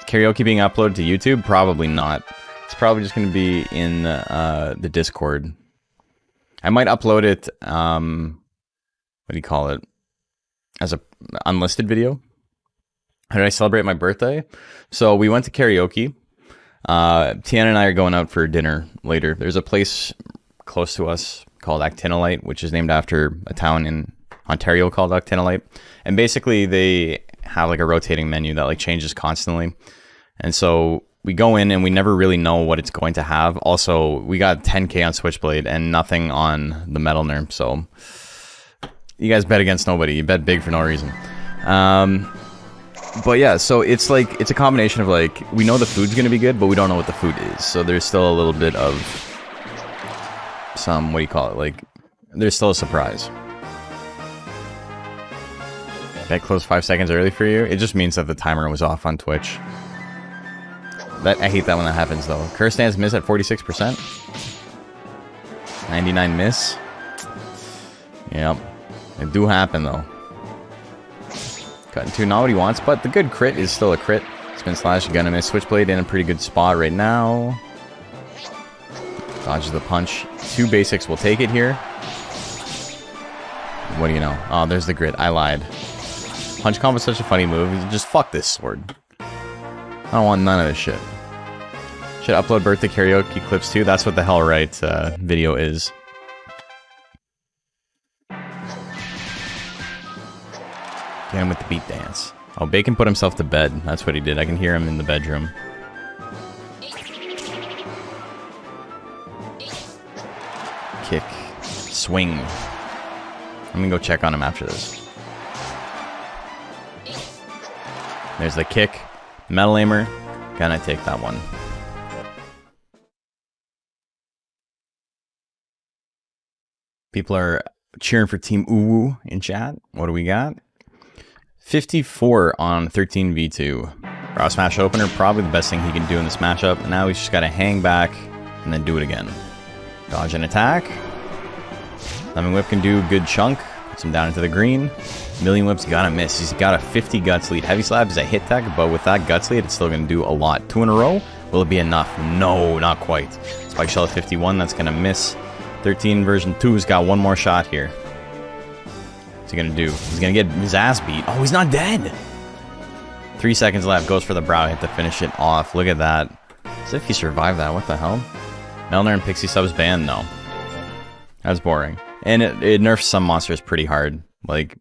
Karaoke being uploaded to YouTube? Probably not. It's probably just going to be in the Discord. I might upload it, what do you call it? As a unlisted video. How did I celebrate my birthday? So we went to karaoke. Tiana and I are going out for dinner later. There's a place close to us called Actinolite, which is named after a town in Ontario called Actinolite. And basically they have like a rotating menu that like changes constantly. And so we go in and we never really know what it's going to have. Also, we got 10k on Switchblade and nothing on the Metal Nerf. So you guys bet against nobody. You bet big for no reason. But yeah, so it's like, it's a combination of like, we know the food's gonna be good, but we don't know what the food is. So there's still a little bit of some, what do you call it? Like, there's still a surprise. That closed 5 seconds early for you? It just means that the timer was off on Twitch. I hate that when that happens though. Curse stands miss at 46%. 99 miss. Yep. It do happen though. Cutting to not what he wants, but the good crit is still a crit. Spin slash, gonna miss. Switchblade in a pretty good spot right now. Dodges the punch. 2 basics will take it here. What do you know? Oh, there's the grit. I lied. Punch combo is such a funny move. Just fuck this sword. I don't want none of this shit. Should upload birthday karaoke clips too? That's what the hell right video is. Get him with the beat dance. Oh, Bacon put himself to bed. That's what he did. I can hear him in the bedroom. Kick. Swing. I'm gonna go check on him after this. There's the kick. Metal Aimer. Gonna take that one. People are cheering for Team Uwu in chat. What do we got? 54 on 13v2. Brow Smash Opener, probably the best thing he can do in this matchup. And now he's just got to hang back and then do it again. Dodge and attack. Lemon Whip can do a good chunk. Puts him down into the green. Million Whip's gonna miss. He's got a 50 Guts lead. Heavy Slab is a hit tech, but with that Guts lead, it's still gonna do a lot. 2 in a row? Will it be enough? No, not quite. Spike Shell at 51, that's gonna miss. 13 version 2's got one more shot here. What's he gonna do? He's gonna get his ass beat. Oh, he's not dead! 3 seconds left. Goes for the brow hit to finish it off. Look at that. As if he survived that. What the hell? Melner and Pixie Subs banned? No. That's boring. And it nerfs some monsters pretty hard. Like,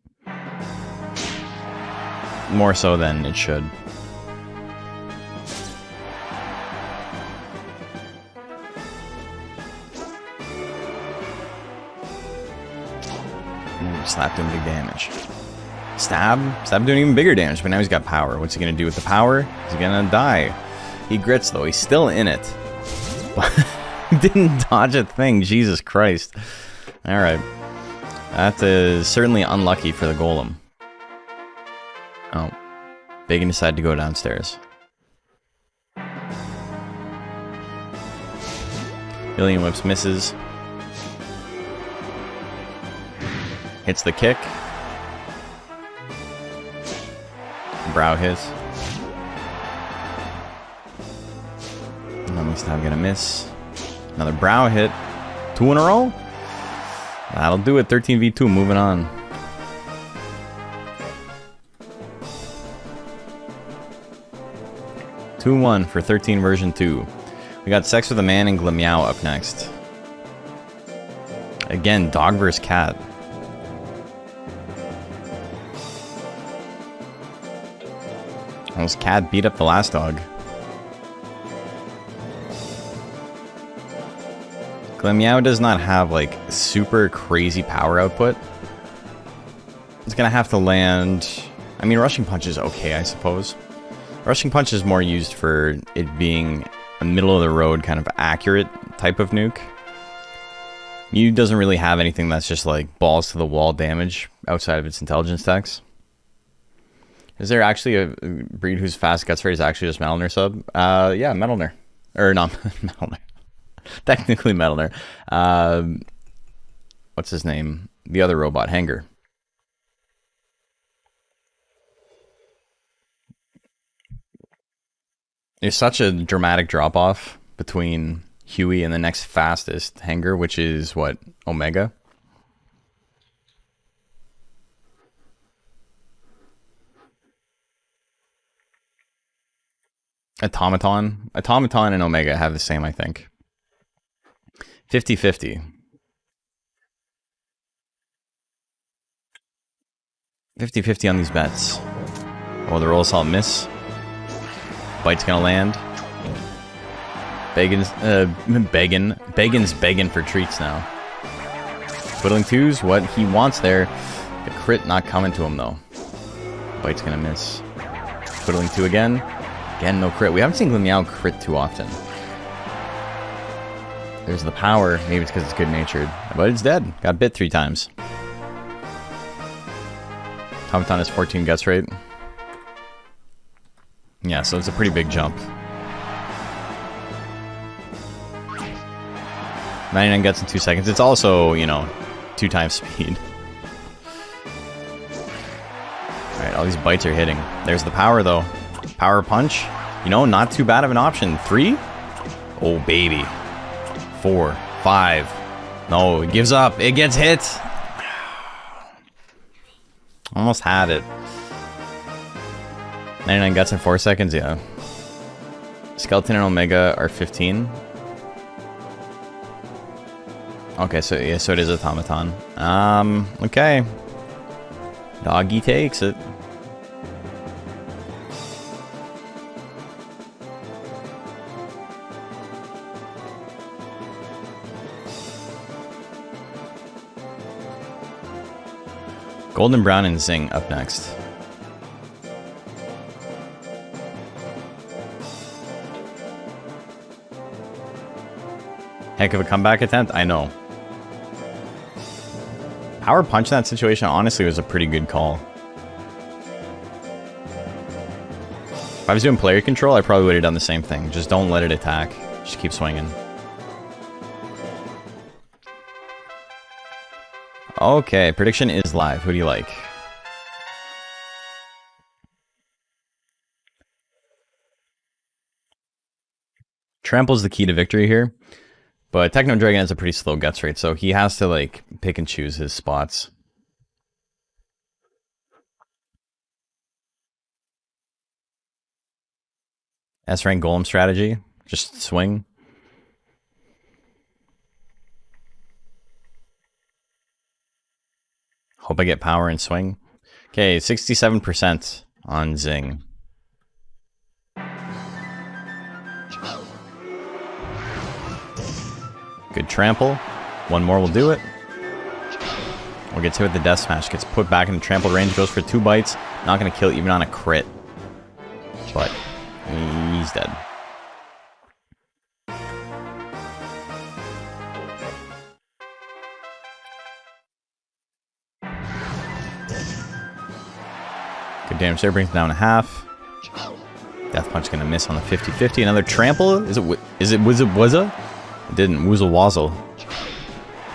more so than it should. Slap doing big damage. Stab doing even bigger damage, but now he's got power. What's he gonna do with the power? He's gonna die. He grits though, he's still in it. He didn't dodge a thing, Jesus Christ. Alright. That is certainly unlucky for the golem. Oh. Bacon decided to go downstairs. Million Whips misses. Hits the kick. Brow hits. At least I'm gonna miss. Another brow hit. 2 in a row? That'll do it. 13v2. Moving on. 2-1 for 13 version 2. We got Sex with a Man and Glemeow up next. Again, dog versus cat. Almost cat beat up the last dog. Glemeow does not have like super crazy power output. It's gonna have to land. I mean, Rushing Punch is okay, I suppose. Rushing Punch is more used for it being a middle of the road kind of accurate type of nuke. Mew doesn't really have anything that's just like balls to the wall damage outside of its intelligence tax. Is there actually a breed whose fast guts rate is actually just Metalner sub? Yeah, Metalner. Or not Metalner. Technically Metalner. What's his name? The other robot, Hanger. There's such a dramatic drop-off between Huey and the next fastest Hanger, which is, what, Omega? Automaton and Omega have the same, I think. 50-50. 50-50 on these bets. Oh, the roll assault miss. Bite's gonna land. Bagan's begging for treats now. Twiddling twos, what he wants there. The crit not coming to him though. Bite's gonna miss. Twiddling two again. Again, no crit. We haven't seen Glemeow crit too often. There's the power. Maybe it's because it's good-natured. But it's dead. Got bit 3 times. Automaton has 14 guts rate. Yeah, so it's a pretty big jump. 99 guts in 2 seconds. It's also, you know, 2 times speed. Alright, all these bites are hitting. There's the power, though. Power punch. You know, not too bad of an option. 3? Oh, baby. 4. 5. No, it gives up. It gets hit. Almost had it. 99 guts in 4 seconds, yeah. Skeleton and Omega are 15. Okay, so yeah, so it is Automaton. Okay. Doggy takes it. Golden Brown and Zing up next. Heck of a comeback attempt, I know. Power punch in that situation honestly was a pretty good call. If I was doing player control, I probably would have done the same thing. Just don't let it attack. Just keep swinging. Okay, prediction is live. Who do you like? Trample's the key to victory here. But Techno Dragon has a pretty slow guts rate, so he has to like pick and choose his spots. S-rank golem strategy. Just swing. Hope I get power and swing. Okay, 67% on Zing. Good trample. One more will do it. Or gets hit with the death smash. Gets put back in the trample range. Goes for 2 bites. Not going to kill even on a crit. But he's dead. Good damage there. Brings him down a half. Death punch going to miss on the 50-50. Another trample. Is it Wuzza? It didn't. Woozle Wazzle.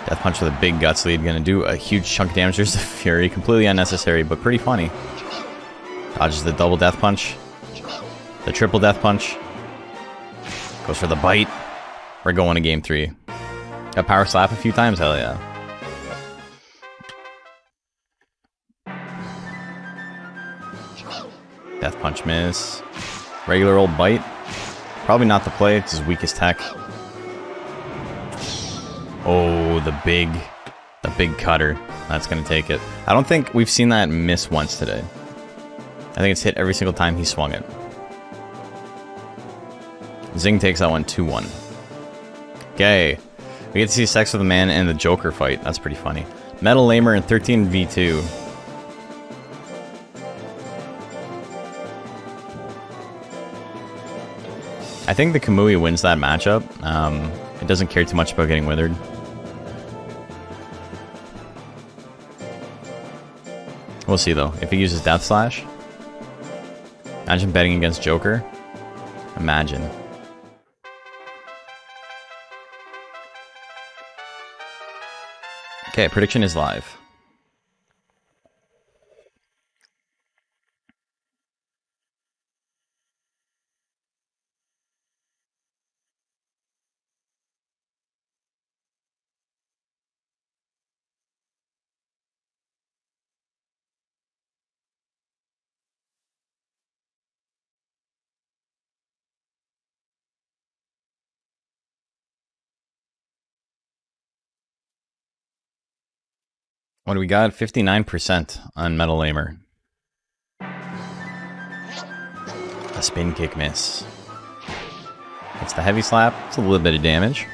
Death punch with a big guts lead. Gonna do a huge chunk of damage. There's the Fury. Completely unnecessary, but pretty funny. Dodges the double death punch. The triple death punch. Goes for the bite. We're going to game 3. Got power slap a few times? Hell yeah. Death punch miss. Regular old bite. Probably not the play. It's his weakest tech. Oh, the big cutter. That's going to take it. I don't think we've seen that miss once today. I think it's hit every single time he swung it. Zing takes that one 2-1. Okay. We get to see Sex with the Man and the Joker fight. That's pretty funny. Metal Lamer in 13v2. I think the Kamui wins that matchup. It doesn't care too much about getting withered. We'll see though. If he uses Death Slash. Imagine betting against Joker. Imagine. Okay, prediction is live. What do we got? 59% on Metal Lamer. A spin kick miss. It's the heavy slap. It's a little bit of damage.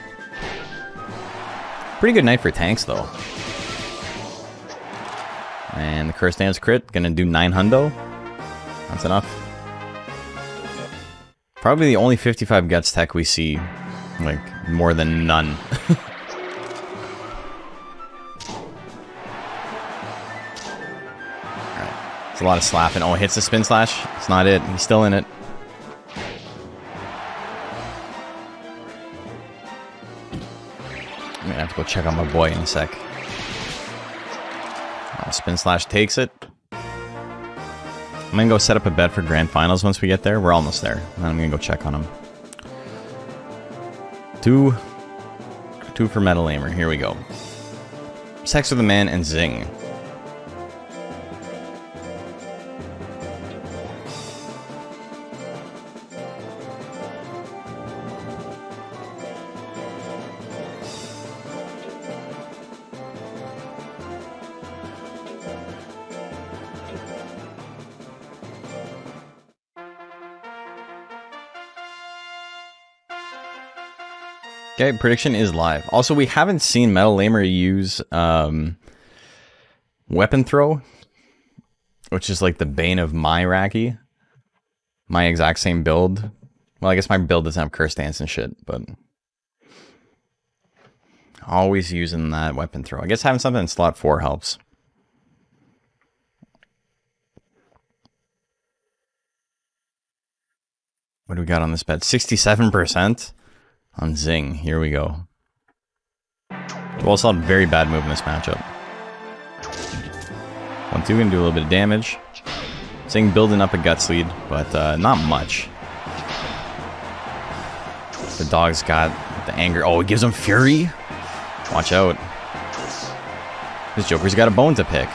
Pretty good night for tanks, though. And the Curse Dance crit. Gonna do 9 hundo. That's enough. Probably the only 55 guts tech we see. Like, more than none. It's a lot of slapping. Oh, hits the spin slash. It's not it. He's still in it. I'm gonna have to go check on my boy in a sec. Oh, spin slash takes it. I'm gonna go set up a bet for grand finals once we get there. We're almost there. And then I'm gonna go check on him. Two for Metal Lamer. Here we go. Sex with the Man and Zing. Okay, prediction is live. Also, we haven't seen Metal Lamer use Weapon Throw, which is like the bane of my Raki. My exact same build. Well, I guess my build doesn't have Curse Dance and shit, but always using that Weapon Throw. I guess having something in slot 4 helps. What do we got on this bet? 67%? On Zing, here we go. We also had a very bad move in this matchup. 1-2, gonna do a little bit of damage. Zing building up a guts lead, but not much. The dog's got the anger. Oh, it gives him fury. Watch out. This Joker's got a bone to pick.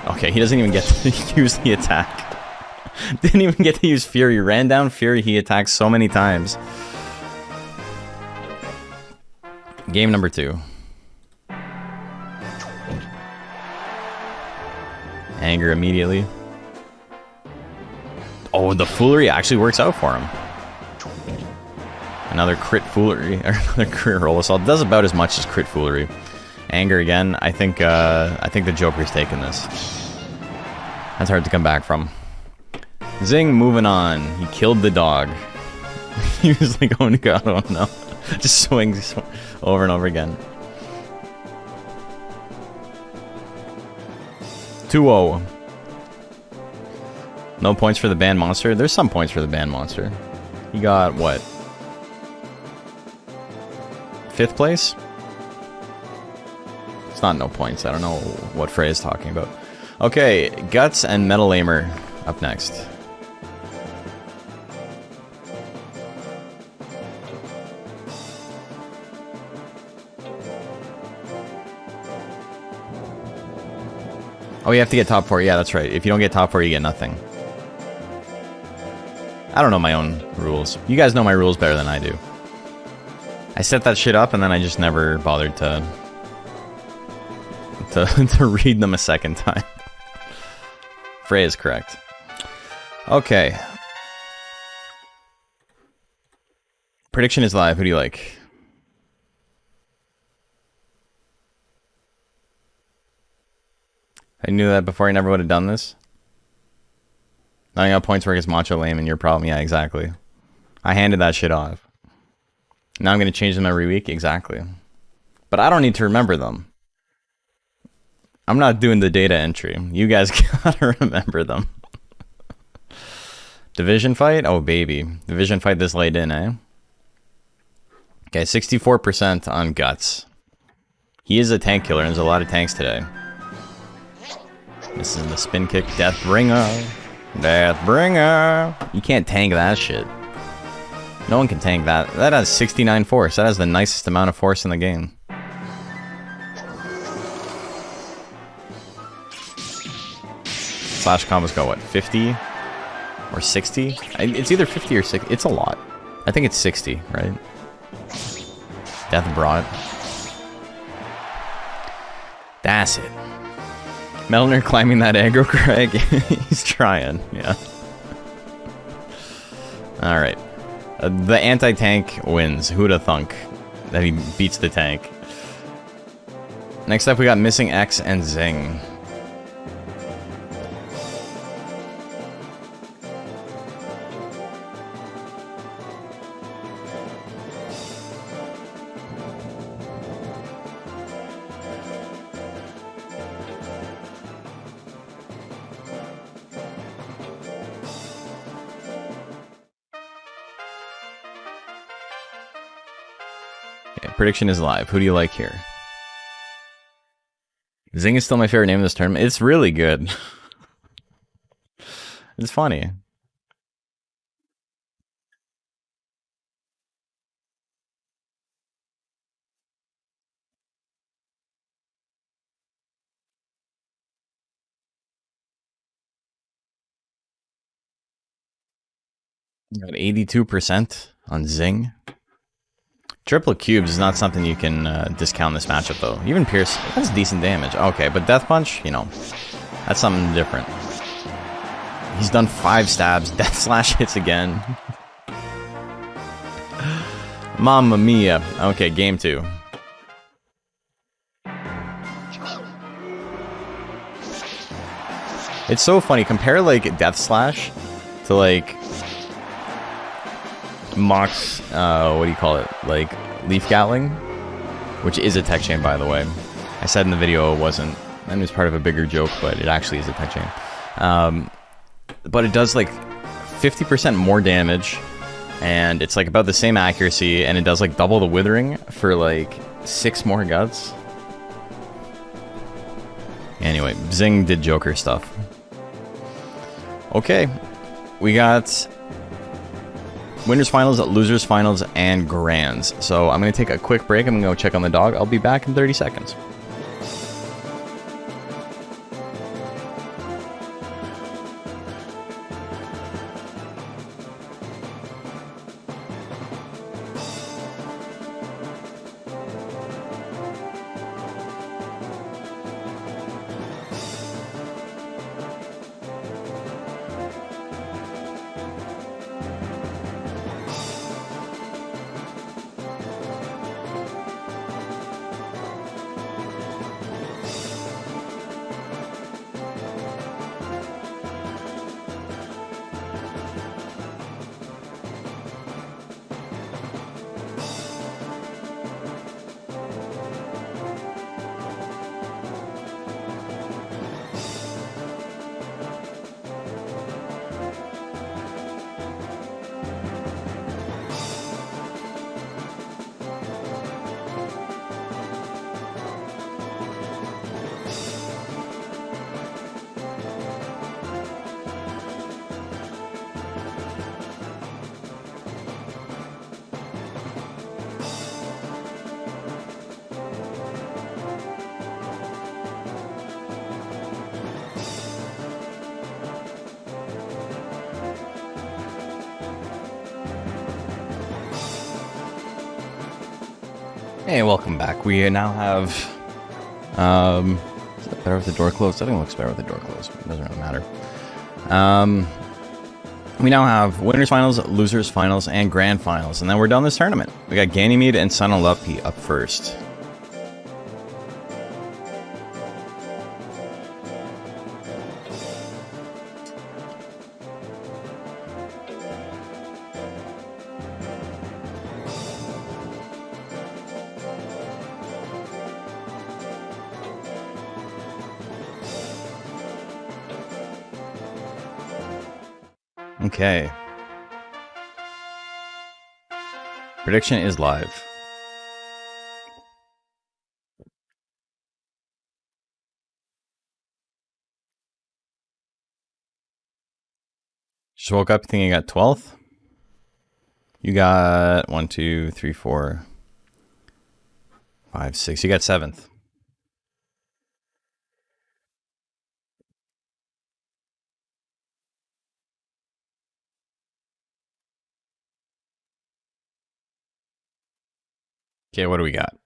Okay, he doesn't even get to use the attack. Didn't even get to use fury. Ran down fury, he attacks so many times. Game number 2. Anger immediately. Oh, the foolery actually works out for him. Another crit foolery, or another crit roll assault. Does about as much as crit foolery. Anger again. I think the Joker's taking this. That's hard to come back from. Zing, moving on. He killed the dog. He was like, oh god, oh no. Just swings over and over again. 2-0. No points for the band monster. There's some points for the band monster. He got what? 5th place? It's not no points. I don't know what Frey is talking about. Okay, Guts and Metal Lamer up next. Oh, you have to get top 4. Yeah, that's right. If you don't get top 4, you get nothing. I don't know my own rules. You guys know my rules better than I do. I set that shit up and then I just never bothered to read them a second time. Frey is correct. Okay. Prediction is live. Who do you like? I knew that before. I never would have done this. Now I got points where it's macho lame and your problem. Yeah, exactly. I handed that shit off. Now I'm going to change them every week. Exactly. But I don't need to remember them. I'm not doing the data entry. You guys gotta remember them. Division fight? Oh, baby. Division fight this late in, eh? Okay, 64% on Guts. He is a tank killer, and there's a lot of tanks today. This is the spin kick. Deathbringer. Deathbringer. You can't tank that shit. No one can tank that. That has 69 force. That has the nicest amount of force in the game. Slash combos go, what, 50? Or 60? It's either 50 or 60. It's a lot. I think it's 60, right? Death brought. That's it. Melner climbing that aggro, Craig. He's trying, yeah. Alright. The anti-tank wins. Who'da thunk that he beats the tank. Next up, we got Missing X and Zing. Prediction is live. Who do you like here? Zing is still my favorite name of this tournament. It's really good. It's funny. Got 82% on Zing. Triple cubes is not something you can discount this matchup, though. Even Pierce, that's decent damage. Okay, but Death Punch, you know, that's something different. He's done 5 stabs. Death Slash hits again. Mamma mia. Okay, game 2. It's so funny. Compare, like, Death Slash to, like, Mox, what do you call it? Like, Leaf Gatling? Which is a tech chain, by the way. I said in the video it wasn't. And it was part of a bigger joke, but it actually is a tech chain. But it does, like, 50% more damage. And it's, like, about the same accuracy. And it does, like, double the withering for, like, 6 more guts. Anyway, Zing did Joker stuff. Okay. We got Winners Finals, Losers Finals, and Grands. So I'm going to take a quick break. I'm going to go check on the dog. I'll be back in 30 seconds. Hey, welcome back. We now have, is that better with the door closed? I think it looks better with the door closed. It doesn't really matter. We now have winners finals, losers finals, and grand finals, and then we're done this tournament. We got Ganymede and Sunolupi up first. Okay. Prediction is live. Just woke up thinking you got 12th. You got 1, 2, 3, 4, 5, 6. You got 7th. Okay, what do we got?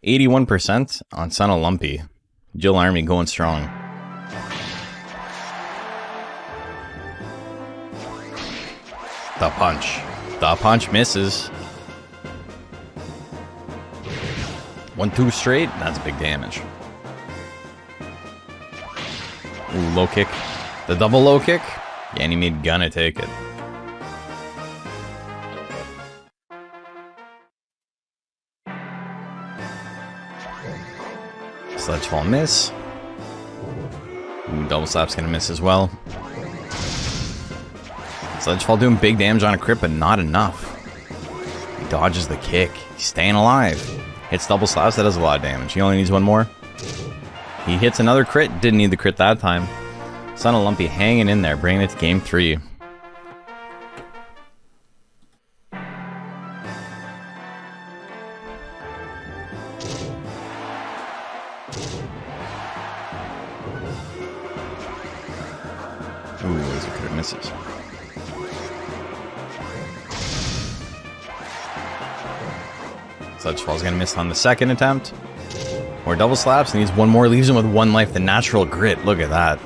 81% on Sunolupi. Jill Army going strong. The punch. The punch misses. 1, 2 straight. That's big damage. Ooh, low kick. The double low kick. Ganymede gonna take it. Sledge fall miss. Ooh, double slap's gonna miss as well. Sledge fall doing big damage on a crit, but not enough. He dodges the kick. He's staying alive. Hits double slaps, that does a lot of damage. He only needs one more. He hits another crit. Didn't need the crit that time. Sunolupi hanging in there, bringing it to game 3. Ooh, laser crit misses. Sledge fall's gonna miss on the second attempt. More double slaps, needs one more, leaves him with 1 life. The natural grit, look at that.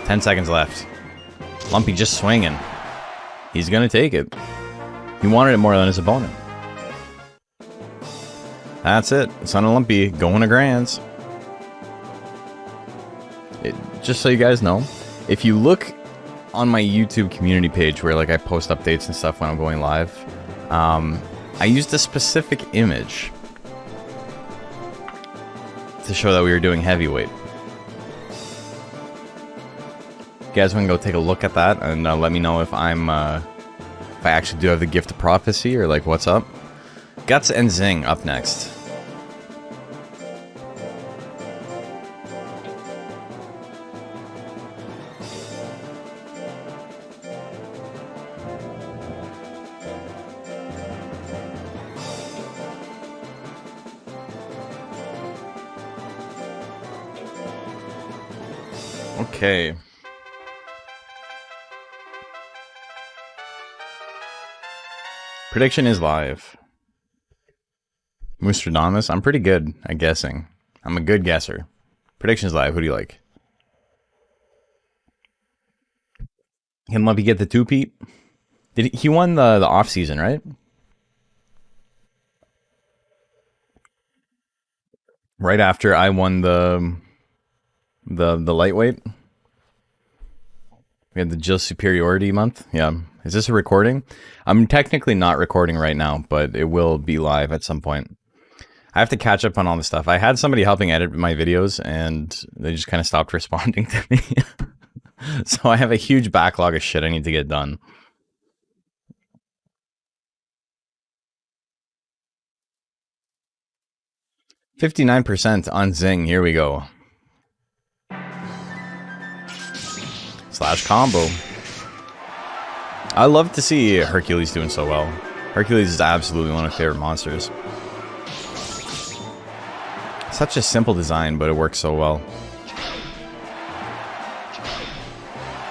10 seconds left. Lumpy just swinging. He's gonna take it. He wanted it more than his opponent. That's it. Sunolupi going to grands. Just so you guys know, if you look on my YouTube community page where like I post updates and stuff when I'm going live, I used a specific image to show that we were doing heavyweight. You guys want to go take a look at that and let me know if I'm if I actually do have the gift of prophecy or like what's up. Guts and Zing up next. Okay. Prediction is live. Moostradamus, I'm pretty good at guessing. I'm a good guesser. Prediction is live. Who do you like? Can Lumpy get the 2-peat? He won the off season, right? Right after I won the lightweight. We had the Jill Superiority month. Yeah. Is this a recording? I'm technically not recording right now, but it will be live at some point. I have to catch up on all the stuff. I had somebody helping edit my videos, and they just kind of stopped responding to me. So I have a huge backlog of shit I need to get done. %59 on Zing. Here we go. Slash combo. I love to see Hercules doing so well. Hercules is absolutely one of my favorite monsters. Such a simple design, but it works so well.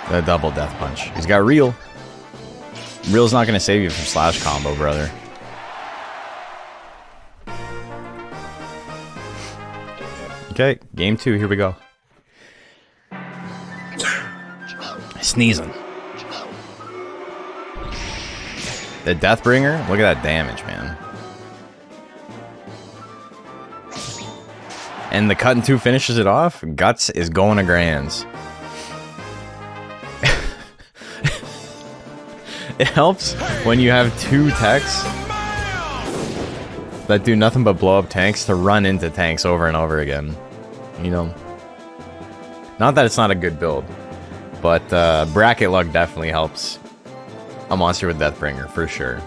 The double death punch. He's got Reel. Reel's not going to save you from slash combo, brother. Okay, game 2, here we go. Sneezing. The Deathbringer? Look at that damage, man. And the cut in 2 finishes it off. Guts is going to grands. It helps when you have 2 techs that do nothing but blow up tanks to run into tanks over and over again. You know? Not that it's not a good build, but bracket luck definitely helps a monster with Deathbringer, for sure.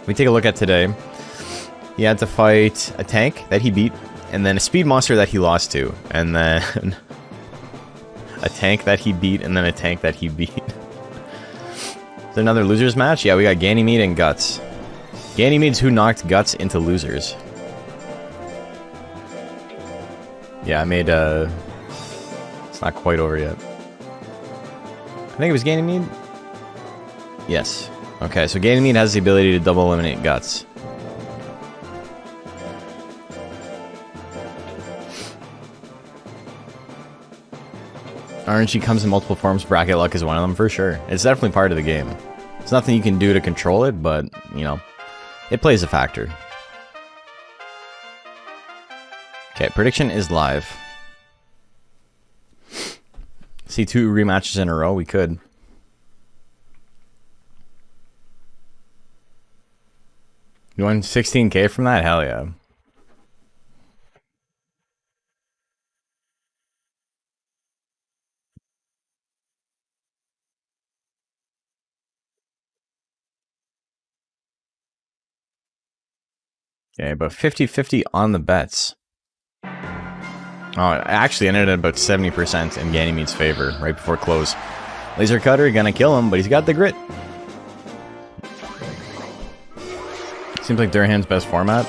We take a look at today. He had to fight a tank that he beat, and then a speed monster that he lost to, and then a tank that he beat, and then a tank that he beat. Is there another losers match? Yeah, we got Ganymede and Guts. Ganymede's who knocked Guts into losers. Yeah, I made it's not quite over yet. I think it was Ganymede? Yes. Okay, so Ganymede has the ability to double eliminate Guts. RNG comes in multiple forms. Bracket luck is one of them, for sure. It's definitely part of the game. There's nothing you can do to control it, but, you know, it plays a factor. Okay, prediction is live. See 2 rematches in a row? We could. You won 16K from that? Hell yeah. Okay, about 50-50 on the bets. Oh, it actually ended at about 70% in Ganymede's favor right before close. Laser Cutter gonna kill him, but he's got the grit. Seems like Durhan's best format.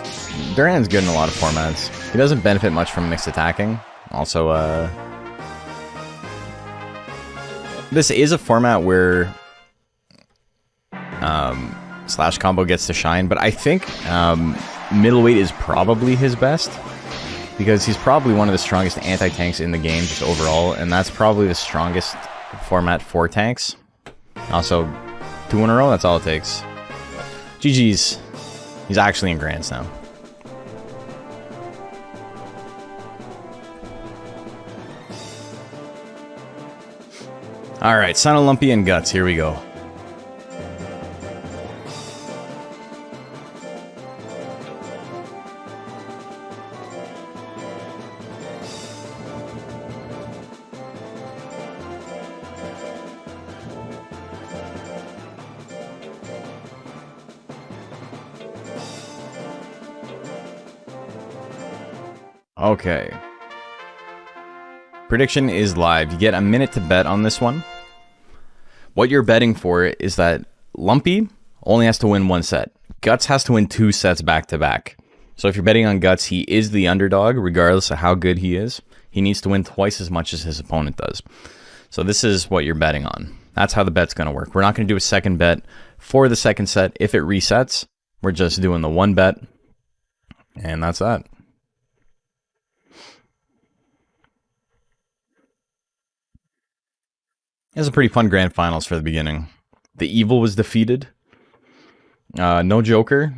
Durhan's good in a lot of formats. He doesn't benefit much from mixed attacking. Also, this is a format where slash combo gets to shine, but I think middleweight is probably his best, because he's probably one of the strongest anti-tanks in the game just overall, and that's probably the strongest format for tanks. Also, 2 in a row, that's all it takes. GG's. He's actually in grands now. Alright, Son of Lumpy and Guts, here we go. Okay. Prediction is live. You get a minute to bet on this one. What you're betting for is that Lumpy only has to win 1 set. Guts has to win 2 sets back to back. So if you're betting on Guts, he is the underdog, regardless of how good he is. He needs to win twice as much as his opponent does. So this is what you're betting on. That's how the bet's going to work. We're not going to do a second bet for the second set. If it resets, we're just doing the 1 bet. And that's that. It was a pretty fun grand finals for the beginning. The evil was defeated. No Joker.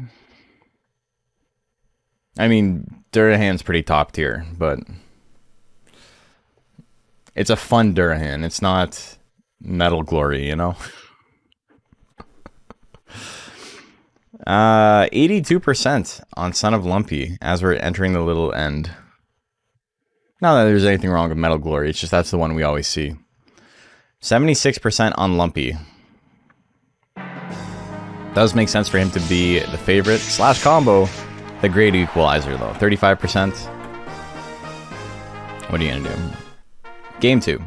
I mean, Durahan's pretty top tier, but it's a fun Durahan. It's not Metal Glory, you know? 82% on Son of Lumpy as we're entering the little end. Not that there's anything wrong with Metal Glory, it's just that's the one we always see. 76% on Lumpy. Does make sense for him to be the favorite. Slash combo, the great equalizer though. 35%. What are you gonna do? Game 2.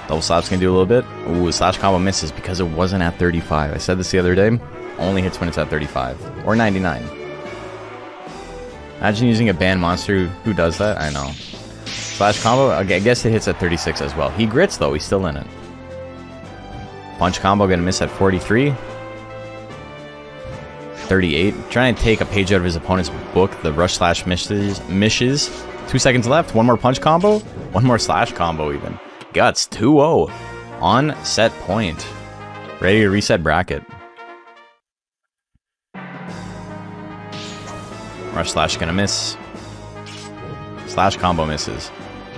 Double slaps can do a little bit. Ooh, slash combo misses because it wasn't at 35. I said this the other day. Only hits when it's at 35. Or 99. Imagine using a banned monster who does that. I know. Slash combo, okay, I guess it hits at 36 as well. He grits though, he's still in it. Punch combo gonna miss at 43. 38. Trying to take a page out of his opponent's book. The rush slash misses. 2 seconds left. One more punch combo. One more slash combo even. Guts 2-0 on set point. Ready to reset bracket. Rush slash gonna miss. Slash combo misses.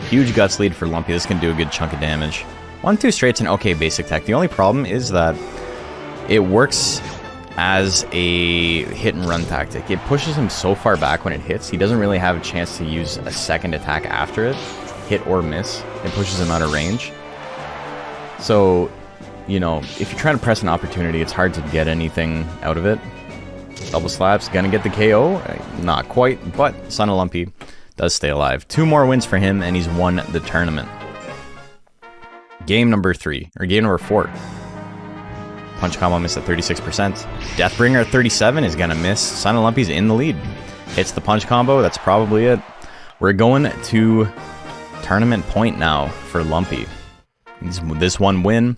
Huge guts lead for Lumpy. This can do a good chunk of damage. 1-2 straight's an okay basic tech. The only problem is that it works as a hit and run tactic. It pushes him so far back when it hits, he doesn't really have a chance to use a second attack after it, hit or miss. It pushes him out of range. So, you know, if you're trying to press an opportunity, it's hard to get anything out of it. Double slaps, gonna get the KO? Not quite, but Son of Lumpy does stay alive. 2 more wins for him, and he's won the tournament. Game number 4. Punch combo miss at 36%. Deathbringer at 37 is gonna miss. Son of Lumpy's in the lead. Hits the punch combo, that's probably it. We're going to tournament point now for Lumpy. This one win.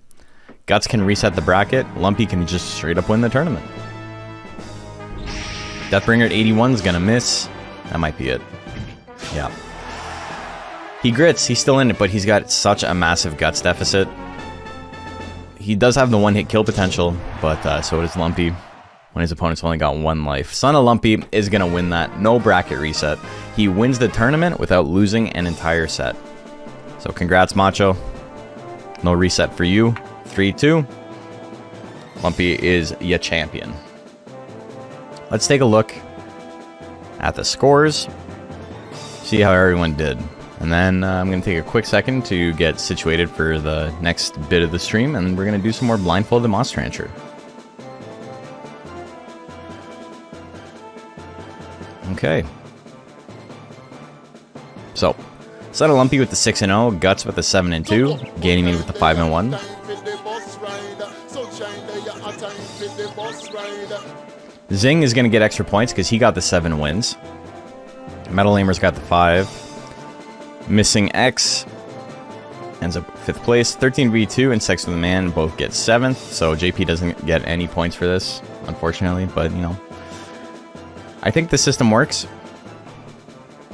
Guts can reset the bracket. Lumpy can just straight up win the tournament. Deathbringer at 81 is gonna miss. That might be it. Yeah. He grits, he's still in it, but he's got such a massive guts deficit. He does have the one-hit kill potential, but so does Lumpy when his opponent's only got 1 life. Son of Lumpy is going to win that. No bracket reset. He wins the tournament without losing an entire set. So congrats, Macho. No reset for you. 3-2. Lumpy is your champion. Let's take a look at the scores. See how everyone did. And then I'm going to take a quick second to get situated for the next bit of the stream, and we're going to do some more blindfolded Monster Rancher. Okay. So, Son of Lumpy with the 6-0, Guts with the 7-2, Gaining Me with the 5-1. Zing is going to get extra points because he got the 7 wins. Metal Lamer's got the 5. Missing X ends up 5th place. 13v2 and Sex with a Man both get 7th. So JP doesn't get any points for this, unfortunately. But, you know, I think the system works.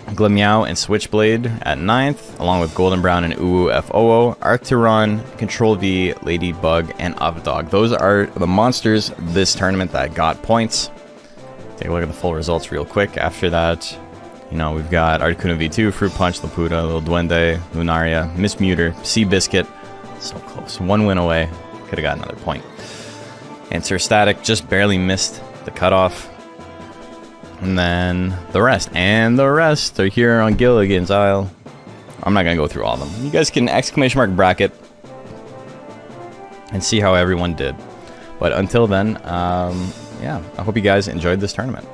Glimmeow and Switchblade at 9th, along with Golden Brown and UFOO, Arcturon, Control V, Ladybug, and Updog. Those are the monsters this tournament that got points. Take a look at the full results real quick. After that, you know, we've got Articuno V2, Fruit Punch, Laputa, Little Duende, Lunaria, Miss Muter, Seabiscuit. So close. 1 win away. Could have got another point. And Sir Static just barely missed the cutoff. And then the rest. And the rest are here on Gilligan's Isle. I'm not going to go through all of them. You guys can exclamation mark bracket and see how everyone did. But until then, yeah, I hope you guys enjoyed this tournament.